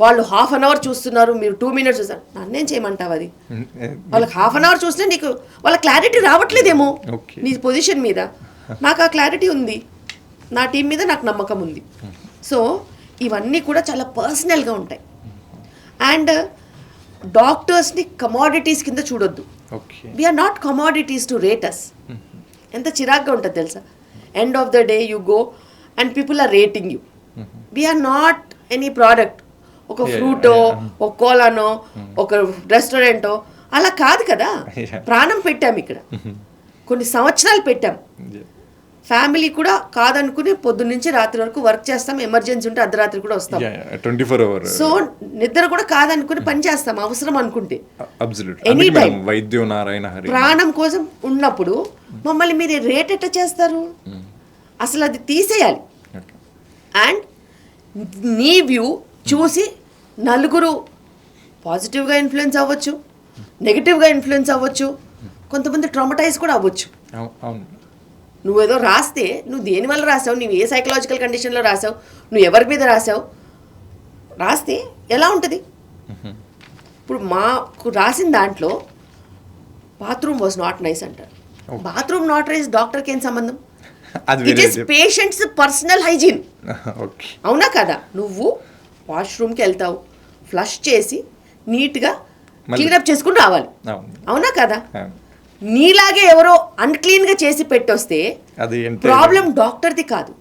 వాళ్ళు 1/2 hour చూస్తున్నారు, మీరు 2 minutes చూస్తారు, నన్నేం చేయమంటావు? అది వాళ్ళకి 1/2 hour చూసినా నీకు వాళ్ళ క్లారిటీ రావట్లేదేమో నీ పొజిషన్ మీద. నాకు ఆ క్లారిటీ ఉంది, నా టీం మీద నాకు నమ్మకం ఉంది. సో ఇవన్నీ కూడా చాలా పర్సనల్గా ఉంటాయి. అండ్ డాక్టర్స్ని కమోడిటీస్ కింద చూడొద్దు. We're not commodities to rate us. ఎంత చిరాగ్గా ఉంటుంది తెలుసా? End of the day you go and people are rating you. We're not any product. ఒక ఫ్రూటో, ఒక కోలానో, ఒక రెస్టారెంటో అలా కాదు కదా. ప్రాణం పెట్టాం ఇక్కడ, కొన్ని సంవత్సరాలు పెట్టాం. ఫ్యామిలీ కూడా కాదనుకుని పొద్దున్న నుంచి రాత్రి వరకు వర్క్ చేస్తాం, ఎమర్జెన్సీ ఉంటే అర్ధరాత్రి కూడా వస్తాం. 24 hours. సో నిద్ర కూడా కాదనుకుని పని చేస్తాం అవసరం అనుకుంటే. ఎనీ టైం వైద్యం నారాయణ హరి ప్రాణం కోసం ఉన్నప్పుడు మమ్మల్ని మీరు రేట్ ఎట్లా చేస్తారు? అసలు అది తీసేయాలి. అండ్ నీ వ్యూ చూసి నలుగురు పాజిటివ్గా ఇన్ఫ్లుయెన్స్ అవ్వచ్చు, నెగిటివ్గా ఇన్ఫ్లుయెన్స్ అవ్వచ్చు, కొంతమంది ట్రామటైజ్ కూడా అవ్వచ్చు. నువ్వేదో రాస్తే నువ్వు దేనివల్ల రాసావు, నువ్వు ఏ సైకలాజికల్ కండిషన్లో రాసావు, నువ్వు ఎవరి మీద రాసావు, రాస్తే ఎలా ఉంటుంది? ఇప్పుడు మాకు రాసిన దాంట్లో బాత్రూమ్ వాజ్ నాట్ నైస్ అంటారు. బాత్రూమ్ నాట్ నైస్ డాక్టర్కి ఏం సంబంధం? It is patients personal hygiene. అవునా కదా? నువ్వు వాష్రూమ్కి వెళ్తావు, ఫ్లష్ చేసి నీట్గా క్లీనప్ చేసుకుని రావాలి, అవునా కదా? నీలాగే ఎవరో అన్క్లీన్గా చేసి పెట్టొస్తే ప్రాబ్లం డాక్టర్ది కాదు.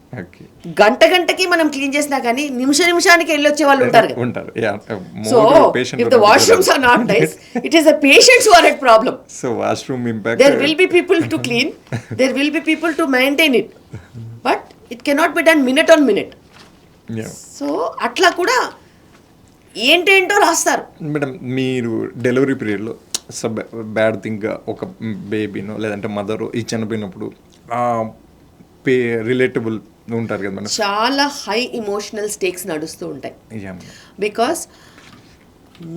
గంటకి మనం క్లీన్ చేసినా కానీ నిమిషానికి వెళ్ళొచ్చే వాళ్ళు ఉంటారు. So if the washrooms are not nice, it is the patients who are at problem. So washroom impact, there will be people to clean, there will be people to maintain it, but it cannot be done minute on minute. So అట్లా కూడా ఏంటేంటో రాస్తారు. మేడం, మీరు డెలివరీ పీరియడ్లో బ్యాడ్ థింగ్ ఒక బేబీనో లేదంటే మదరు ఈ చనిపోయినప్పుడు రిలేటబుల్ ఉంటారు కదా మేడం, చాలా హై ఇమోషనల్ స్టేక్స్ నడుస్తూ ఉంటాయి. Because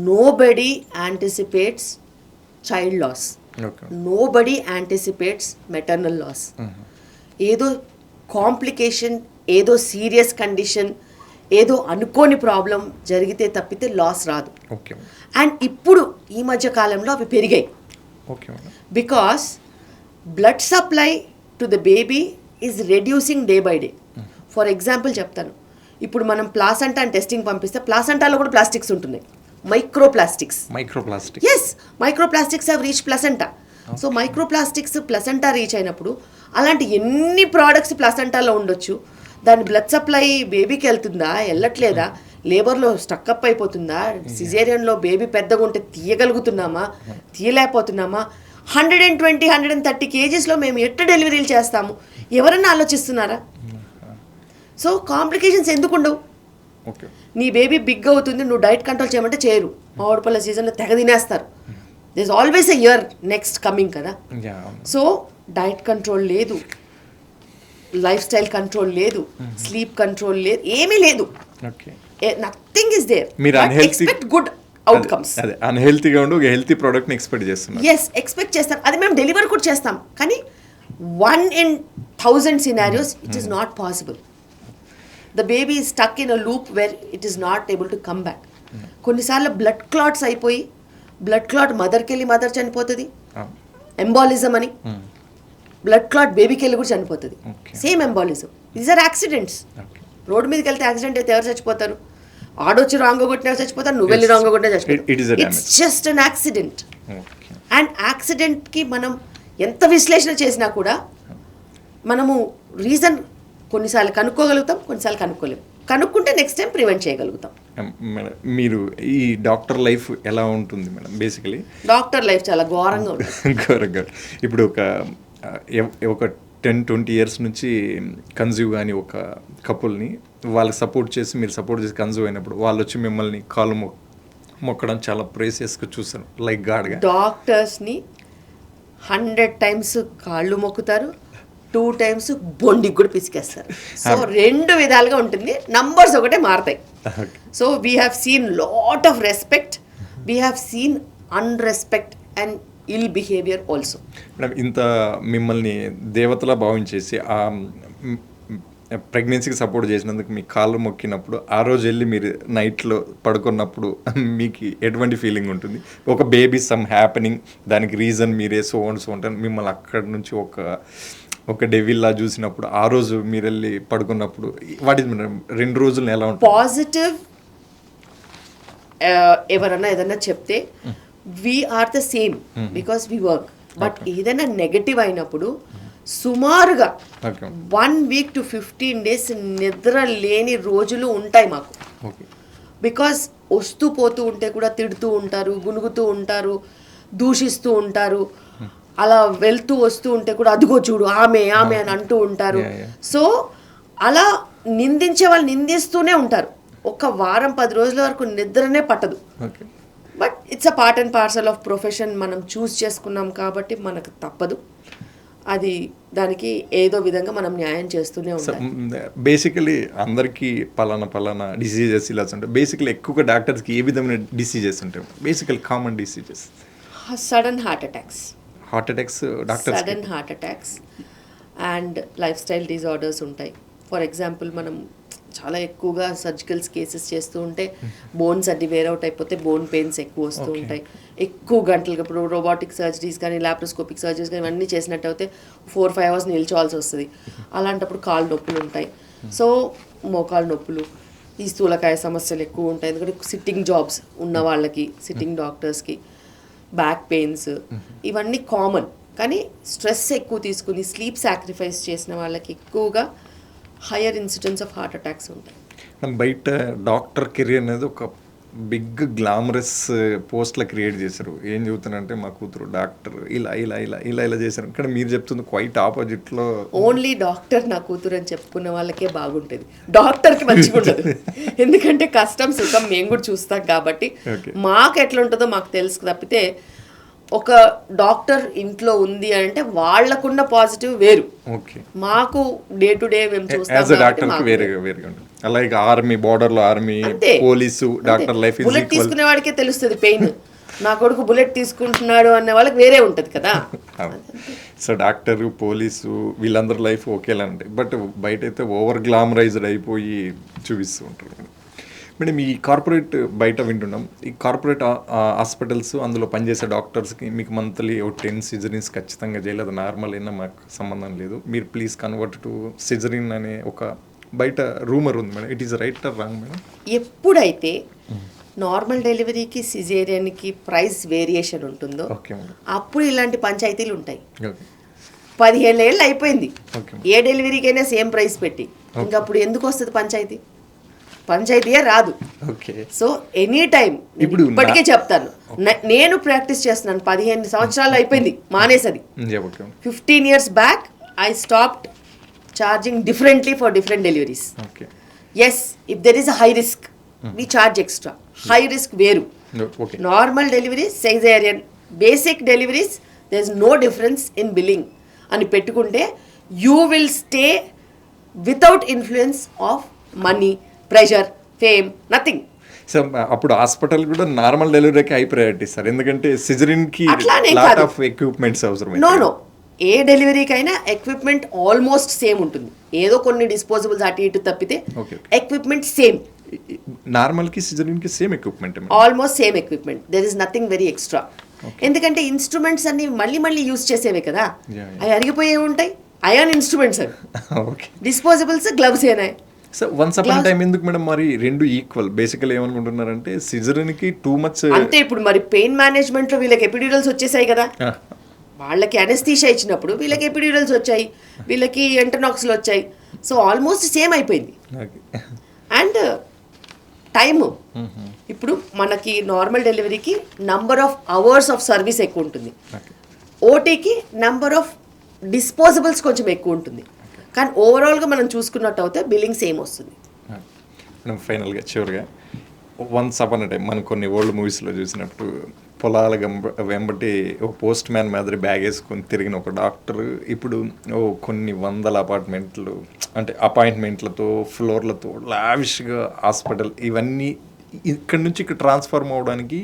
nobody anticipates child loss, nobody anticipates maternal loss. ఏదో కాంప్లికేషన్, ఏదో సీరియస్ కండిషన్, ఏదో అనుకోని ప్రాబ్లం జరిగితే తప్పితే లాస్ రాదు. అండ్ ఇప్పుడు ఈ మధ్య కాలంలో అవి పెరిగాయి. Because blood supply to the baby is reducing day by day. For example చెప్తాను, ఇప్పుడు మనం ప్లాసెంటా అని టెస్టింగ్ పంపిస్తే ప్లాసెంటాలో కూడా ప్లాస్టిక్స్ ఉంటున్నాయి, microplastics. Yes, microplastics have reach placenta. So microplastics placenta reach అయినప్పుడు అలాంటి ఎన్ని ప్రోడక్ట్స్ ప్లసెంటాలో ఉండొచ్చు, దాని బ్లడ్ సప్లై బేబీకి వెళ్తుందా, వెళ్ళట్లేదా, లేబర్లో స్టక్అప్ అయిపోతుందా, సిజేరియన్లో బేబీ పెద్దగా ఉంటే తీయగలుగుతున్నామా, తీయలేకపోతున్నామా, 120, 130 కేజీస్లో మేము ఎట్లా డెలివరీలు చేస్తాము, ఎవరన్నా ఆలోచిస్తున్నారా? సో కాంప్లికేషన్స్ ఎందుకు ఉండవు? నీ బేబీ బిగ్ అవుతుంది, నువ్వు డైట్ కంట్రోల్ చేయమంటే చేయరు, మామిడి పళ్ళ సీజన్లో తెగ తినేస్తారు. This is always a year next coming కదా. సో డైట్ కంట్రోల్ లేదు, లైఫ్ స్టైల్ కంట్రోల్ లేదు, స్లీప్ కంట్రోల్ లేదు, ఏమీ లేదు, nothing is there. Expect good outcomes. అన్హెల్తీగా ఉండి ఒక హెల్తీ ప్రోడక్ట్ని ఎక్స్పెక్ట్ చేస్తున్నాం. ఎస్, ఎక్స్పెక్ట్ చేస్తాం, అది మేము డెలివర్ కూడా చేస్తాం, కానీ 1 in 1000 scenarios it is not possible. The baby is stuck in a loop where it is not able to come back. కొన్నిసార్లు బ్లడ్ క్లాట్స్ అయిపోయి, బ్లడ్ క్లాట్ మదర్కి వెళ్ళి మదర్ చనిపోతుంది, ఎంబాలిజం అని, బ్లడ్ క్లాట్ బేబీకి వెళ్ళి కూడా చనిపోతుంది, same embolism. These are accidents. Road మీదకి వెళ్తే యాక్సిడెంట్ అయితే ఎవరు చచ్చిపోతారు? ఆడొచ్చి రాంగ్ కొట్టినా చచ్చిపోతారు, నువ్వు వెళ్ళి రాంగ్ కొట్టినా చచ్చిపోతారు. It's just an accident. And యాక్సిడెంట్కి మనం ఎంత విశ్లేషణ చేసినా కూడా మనము రీజన్ కొన్నిసార్లు కనుక్కోగలుగుతాం, కొన్నిసార్లు కనుక్కోలేము. కనుక్కుంటే నెక్స్ట్ టైం ప్రివెంట్ చేయగలుగుతాం. మేడం, మీరు ఈ డాక్టర్ లైఫ్ ఎలా ఉంటుంది మేడం? బేసికలీ డాక్టర్ లైఫ్ చాలా ఘోరంగా ఉంటుంది. ఘోరంగా. ఇప్పుడు ఒక 10-20 years నుంచి కన్జ్యూవ్ కానీ ఒక కపుల్ని వాళ్ళకి సపోర్ట్ చేసి, మీరు సపోర్ట్ చేసి కన్జ్యూవ్ అయినప్పుడు వాళ్ళు వచ్చి మిమ్మల్ని కాలు మొక్కడం చాలా ప్రేసియస్గా చూస్తాను, లైక్ గాడ్గా. డాక్టర్స్ని 100 times కాళ్ళు మొక్కుతారు, 2 times బొండికి కూడా పిసికేస్తారు. సో 2 విధాలుగా ఉంటుంది, నంబర్స్ ఒకటే మారుతాయి. So we have seen lot of respect, we have seen unrespect and ill behaviour also. Madam, ఇంత మిమ్మల్ని దేవతలా భావించేసి ఆ ప్రెగ్నెన్సీకి సపోర్ట్ చేసినందుకు మీ కాళ్ళు మొక్కినప్పుడు, ఆ రోజు వెళ్ళి మీరు నైట్లో పడుకున్నప్పుడు మీకు ఎటువంటి ఫీలింగ్ ఉంటుంది? ఒక బేబీ సమ్ హ్యాపెనింగ్, దానికి రీజన్ మీరే సో ఉంటారు, మిమ్మల్ని అక్కడి నుంచి ఒక డెవిల్లా చూసినప్పుడు, ఆ రోజు మీరు వెళ్ళి పడుకున్నప్పుడు వాట్ ఈస్ మేడం 2 రోజులు ఎలా ఉంటుంది? పాజిటివ్ ఎవరన్నా ఏదన్నా చెప్తే we are the same because we work. But ఏదైనా నెగటివ్ అయినప్పుడు సుమారుగా 1 week to 15 days నిద్ర లేని రోజులు ఉంటాయి మాకు. బికాస్ వస్తూ పోతూ ఉంటే కూడా తిడుతూ ఉంటారు, గునుగుతూ ఉంటారు, దూషిస్తూ ఉంటారు. అలా వెళ్తూ వస్తూ ఉంటే కూడా అదిగో చూడు ఆమె అని అంటూ ఉంటారు. సో అలా నిందించే వాళ్ళు నిందిస్తూనే ఉంటారు. ఒక వారం 10 రోజుల వరకు నిద్రనే పట్టదు. But it's a part and parcel of profession. మనం చూస్ చేసుకున్నాం కాబట్టి మనకు తప్పదు. అది దానికి ఏదో విధంగా మనం న్యాయం చేస్తూనే ఉంటాం. బేసికలీ అందరికీ పలానా డిసీజెస్ ఇలా ఉంటాయి. బేసికలీ ఎక్కువగా డాక్టర్స్కి ఏ విధమైన డిసీజెస్ ఉంటాయి? Basically common diseases, sudden heart attacks doctors, sudden heart attacks and life style disorders ఉంటాయి. ఫర్ ఎగ్జాంపుల్ మనం చాలా ఎక్కువగా సర్జికల్స్ కేసెస్ చేస్తూ ఉంటే బోన్స్ అన్ని వేరౌట్ అయిపోతే బోన్ పెయిన్స్ ఎక్కువ వస్తూ ఉంటాయి. ఎక్కువ గంటలుగా ఇప్పుడు రోబోటిక్ సర్జరీస్ కానీ లాప్రోస్కోపిక్ సర్జరీస్ కానీ ఇవన్నీ చేసినట్టు అయితే 4-5 hours నిల్చోవాల్సి వస్తుంది. అలాంటప్పుడు కాళ్ళు నొప్పులు ఉంటాయి. సో మోకాలు నొప్పులు, ఈ స్థూలకాయ సమస్యలు ఎక్కువ ఉంటాయి. ఎందుకంటే సిట్టింగ్ జాబ్స్ ఉన్న వాళ్ళకి, సిట్టింగ్ డాక్టర్స్కి బ్యాక్ పెయిన్స్ ఇవన్నీ కామన్. కానీ స్ట్రెస్ ఎక్కువ తీసుకుని స్లీప్ సాక్రిఫైస్ చేసిన వాళ్ళకి ఎక్కువగా higher incidence of heart attacks ఉంటాయి. బయట డాక్టర్ కెరీర్ అనేది ఒక బిగ్ గ్లామరస్ పోస్ట్లా క్రియేట్ చేశారు. ఏం చెబుతానంటే మా కూతురు డాక్టర్ ఇలా చేశారు. ఇక్కడ మీరు చెప్తుంది క్వైట్ ఆపోజిట్లో. ఓన్లీ డాక్టర్ నా కూతురు అని చెప్పుకున్న వాళ్ళకే బాగుంటుంది, డాక్టర్కి మంచిగా ఉండదు. ఎందుకంటే కష్టం సుఖం మేము కూడా చూస్తాం కాబట్టి మాకు ఎట్లా ఉంటుందో మాకు తెలుసు తప్పితే ఒక డాక్టర్ ఇంట్లో ఉంది అంటే వాళ్ళకున్న పాజిటివ్ వేరు, మాకు డే టు డే మేము చూస్తాం. అలాగే ఆర్మీ, బోర్డర్ లో army, police, doctor life bullet తీసుకునే వాడికే తెలుస్తుంది పెయిన్. నా కొడుకు బుల్లెట్ తీసుకుంటున్నాడు అనే వాళ్ళకి వేరే ఉంటుంది కదా. సో డాక్టర్, పోలీసు వీళ్ళందరూ లైఫ్ ఒకేలా ఉంటాయి. బట్ బయట అయితే ఓవర్ గ్లామరైజ్డ్ అయిపోయి చూపిస్తూ ఉంటారు. మేడం, ఈ కార్పొరేట్ బయట వింటున్నాం, ఈ కార్పొరేట్ హాస్పిటల్స్ అందులో పనిచేసే డాక్టర్స్కి మీకు మంత్లీ 10 సిజరీన్స్ ఖచ్చితంగా చేయలేదు, నార్మల్ అయినా మాకు సంబంధం లేదు, మీరు ప్లీజ్ కన్వర్ట్ టు సిజరీన్ అనే ఒక బయట రూమర్ ఉంది madam, it is right are wrong madam? ఎప్పుడైతే నార్మల్ డెలివరీకి సిజేరియన్కి ప్రైస్ వేరియేషన్ ఉంటుందో ఓకే మేడం. అప్పుడు ఇలాంటి పంచాయతీలు ఉంటాయి. ఓకే 15 ఏళ్ళు అయిపోయింది, ఓకే ఏ డెలివరీకైనా సేమ్ ప్రైస్ పెట్టి, ఇంకా అప్పుడు ఎందుకు వస్తుంది పంచాయతీయే రాదు. ఓకే. సో ఎనీ టైం ఇప్పుడు ఇప్పటికే చెప్తాను, నేను ప్రాక్టీస్ చేస్తున్నాను 15 సంవత్సరాలు అయిపోయింది మానేసది. Okay 15 years back I stopped charging differently for different deliveries. Okay yes, if there is a high risk we charge extra. High risk వేరు, okay normal deliveries, caesarean, basic deliveries there is no difference in billing అని పెట్టుకుంటే you will stay without influence of money, pressure, fame, nothing. So అప్పుడు హాస్పిటల్ కూడా నార్మల్ డెలివరీకి హై ప్రయారిటీ సార్, ఎందుకంటే సిజరీన్కి అట్లానే లాట్ కాదు. ఆఫ్ ఎక్విప్మెంట్స్ అవసరం. నో ఏ డెలివరీకైనా ఎక్విప్మెంట్ ఆల్మోస్ట్ సేమ్ ఉంటుంది, ఏదో కొన్ని డిస్పోజబుల్స్ అటు ఇటు తప్పితే Okay. ఎక్విప్మెంట్ సేమ్, నార్మల్కి సిజరీన్కి same equipment. Almost same equipment, there is nothing very extra. ఎందుకంటే ఇన్స్ట్రుమెంట్స్ అన్ని మళ్ళీ యూజ్ చేసేవే కదా, Yeah. అవి అరిగిపోయే ఉంటాయి. అయాన్ ఇన్స్ట్రుమెంట్స్ అవి, ఓకే. డిస్పోజబుల్స్, గ్లవ్స్ ఏనాయి. సో వన్స్ అపాన్ టైం ఎందుకు మేడం మరి రెండు ఈక్వల్? బేసికల్ ఏమనుకుంటున్నారంటే సిజరీన్కి టూ మచ్ అంతే. ఇప్పుడు మరి పెయిన్ మేనేజ్మెంట్ లో వీళ్ళకి ఎపిడ్యూరల్స్ వచ్చేసాయి కదా, వాళ్ళకి అనస్థీషియా ఇచ్చినప్పుడు వీళ్ళకి ఎపిడ్యూరల్స్ వచ్చాయి, వీళ్ళకి ఎంటనాక్స్లు వచ్చాయి. సో ఆల్మోస్ట్ సేమ్ అయిపోయింది. అండ్ టైము, ఇప్పుడు మనకి నార్మల్ డెలివరీకి number of hours of service ఎక్కువ ఉంటుంది, ఓటీకి నంబర్ ఆఫ్ డిస్పోజబుల్స్ కొంచెం ఎక్కువ ఉంటుంది. కానీ ఓవరాల్గా మనం చూసుకున్నట్టు అయితే బిల్లింగ్ సేమ్ వస్తుంది. మనం ఫైనల్గా చివరిగా వన్స్ అపాన్ టైం మనం కొన్ని ఓల్డ్ మూవీస్లో చూసినట్టు పొలాల వెంబటి ఓ పోస్ట్ మ్యాన్ మాదిరి బ్యాగ్ వేసుకొని తిరిగిన ఒక డాక్టర్ ఇప్పుడు కొన్ని వందల అపార్ట్మెంట్లు అంటే అపాయింట్మెంట్లతో ఫ్లోర్లతో లావిష్గా హాస్పిటల్ ఇవన్నీ ఇక్కడ నుంచి ఇక్కడ ట్రాన్స్ఫార్మ్ అవ్వడానికి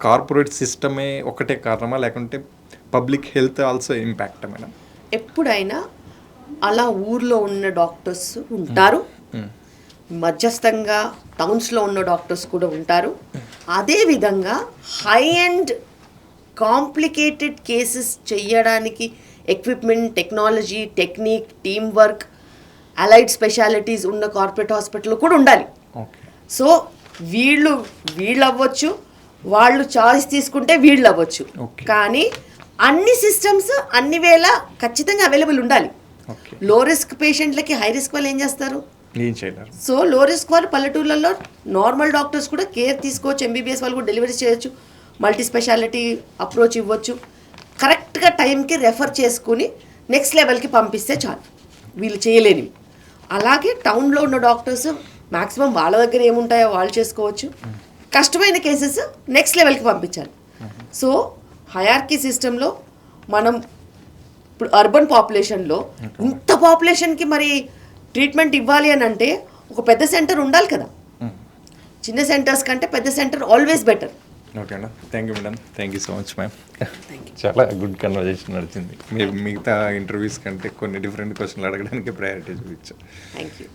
కార్పొరేట్ సిస్టమే ఒకటే కారణమా, లేకుంటే public health also impact madam? ఎప్పుడైనా అలా ఊర్లో ఉన్న డాక్టర్స్ ఉంటారు, మధ్యస్థంగా టౌన్స్లో ఉన్న డాక్టర్స్ కూడా ఉంటారు. అదేవిధంగా హై అండ్ కాంప్లికేటెడ్ కేసెస్ చేయడానికి equipment, technology, technique, team work, allied specialities ఉన్న కార్పొరేట్ హాస్పిటల్ కూడా ఉండాలి. సో వీళ్ళు అవ్వచ్చు, వాళ్ళు చాయిస్ తీసుకుంటే వీళ్ళు అవ్వచ్చు. కానీ అన్ని సిస్టమ్స్ అన్ని వేళ ఖచ్చితంగా అవైలబుల్ ఉండాలి. లో రిస్క్ పేషెంట్లకి హై రిస్క్ వాళ్ళు ఏం చేస్తారు? ఏం చేయలేరు. సో లో రిస్క్ వాళ్ళు పల్లెటూళ్ళల్లో నార్మల్ డాక్టర్స్ కూడా కేర్ తీసుకోవచ్చు, ఎంబీబీఎస్ వాళ్ళు కూడా డెలివరీ చేయొచ్చు, మల్టీ స్పెషాలిటీ అప్రోచ్ ఇవ్వచ్చు. కరెక్ట్గా టైంకి రెఫర్ చేసుకుని నెక్స్ట్ లెవెల్కి పంపిస్తే చాలు, వీళ్ళు చేయలేనివి. అలాగే టౌన్లో ఉన్న డాక్టర్స్ మ్యాక్సిమం వాళ్ళ దగ్గర ఏముంటాయో వాళ్ళు చేసుకోవచ్చు, కష్టమైన కేసెస్ నెక్స్ట్ లెవెల్కి పంపించాలి. సో హయార్కీ సిస్టంలో మనం ఇప్పుడు అర్బన్ పాపులేషన్లో ఇంత పాపులేషన్కి మరి ట్రీట్మెంట్ ఇవ్వాలి అని అంటే ఒక పెద్ద సెంటర్ ఉండాలి కదా. చిన్న సెంటర్స్ కంటే పెద్ద సెంటర్ ఆల్వేస్ బెటర్. ఓకే అండి, thank you madam, thank you so much ma'am. చాలా గుడ్ కన్వర్జేషన్ నడిచింది. మీరు మిగతా ఇంటర్వ్యూస్ కంటే కొన్ని డిఫరెంట్ క్వశ్చన్లు అడగడానికి ప్రయారిటీ చూపించారు. Thank you.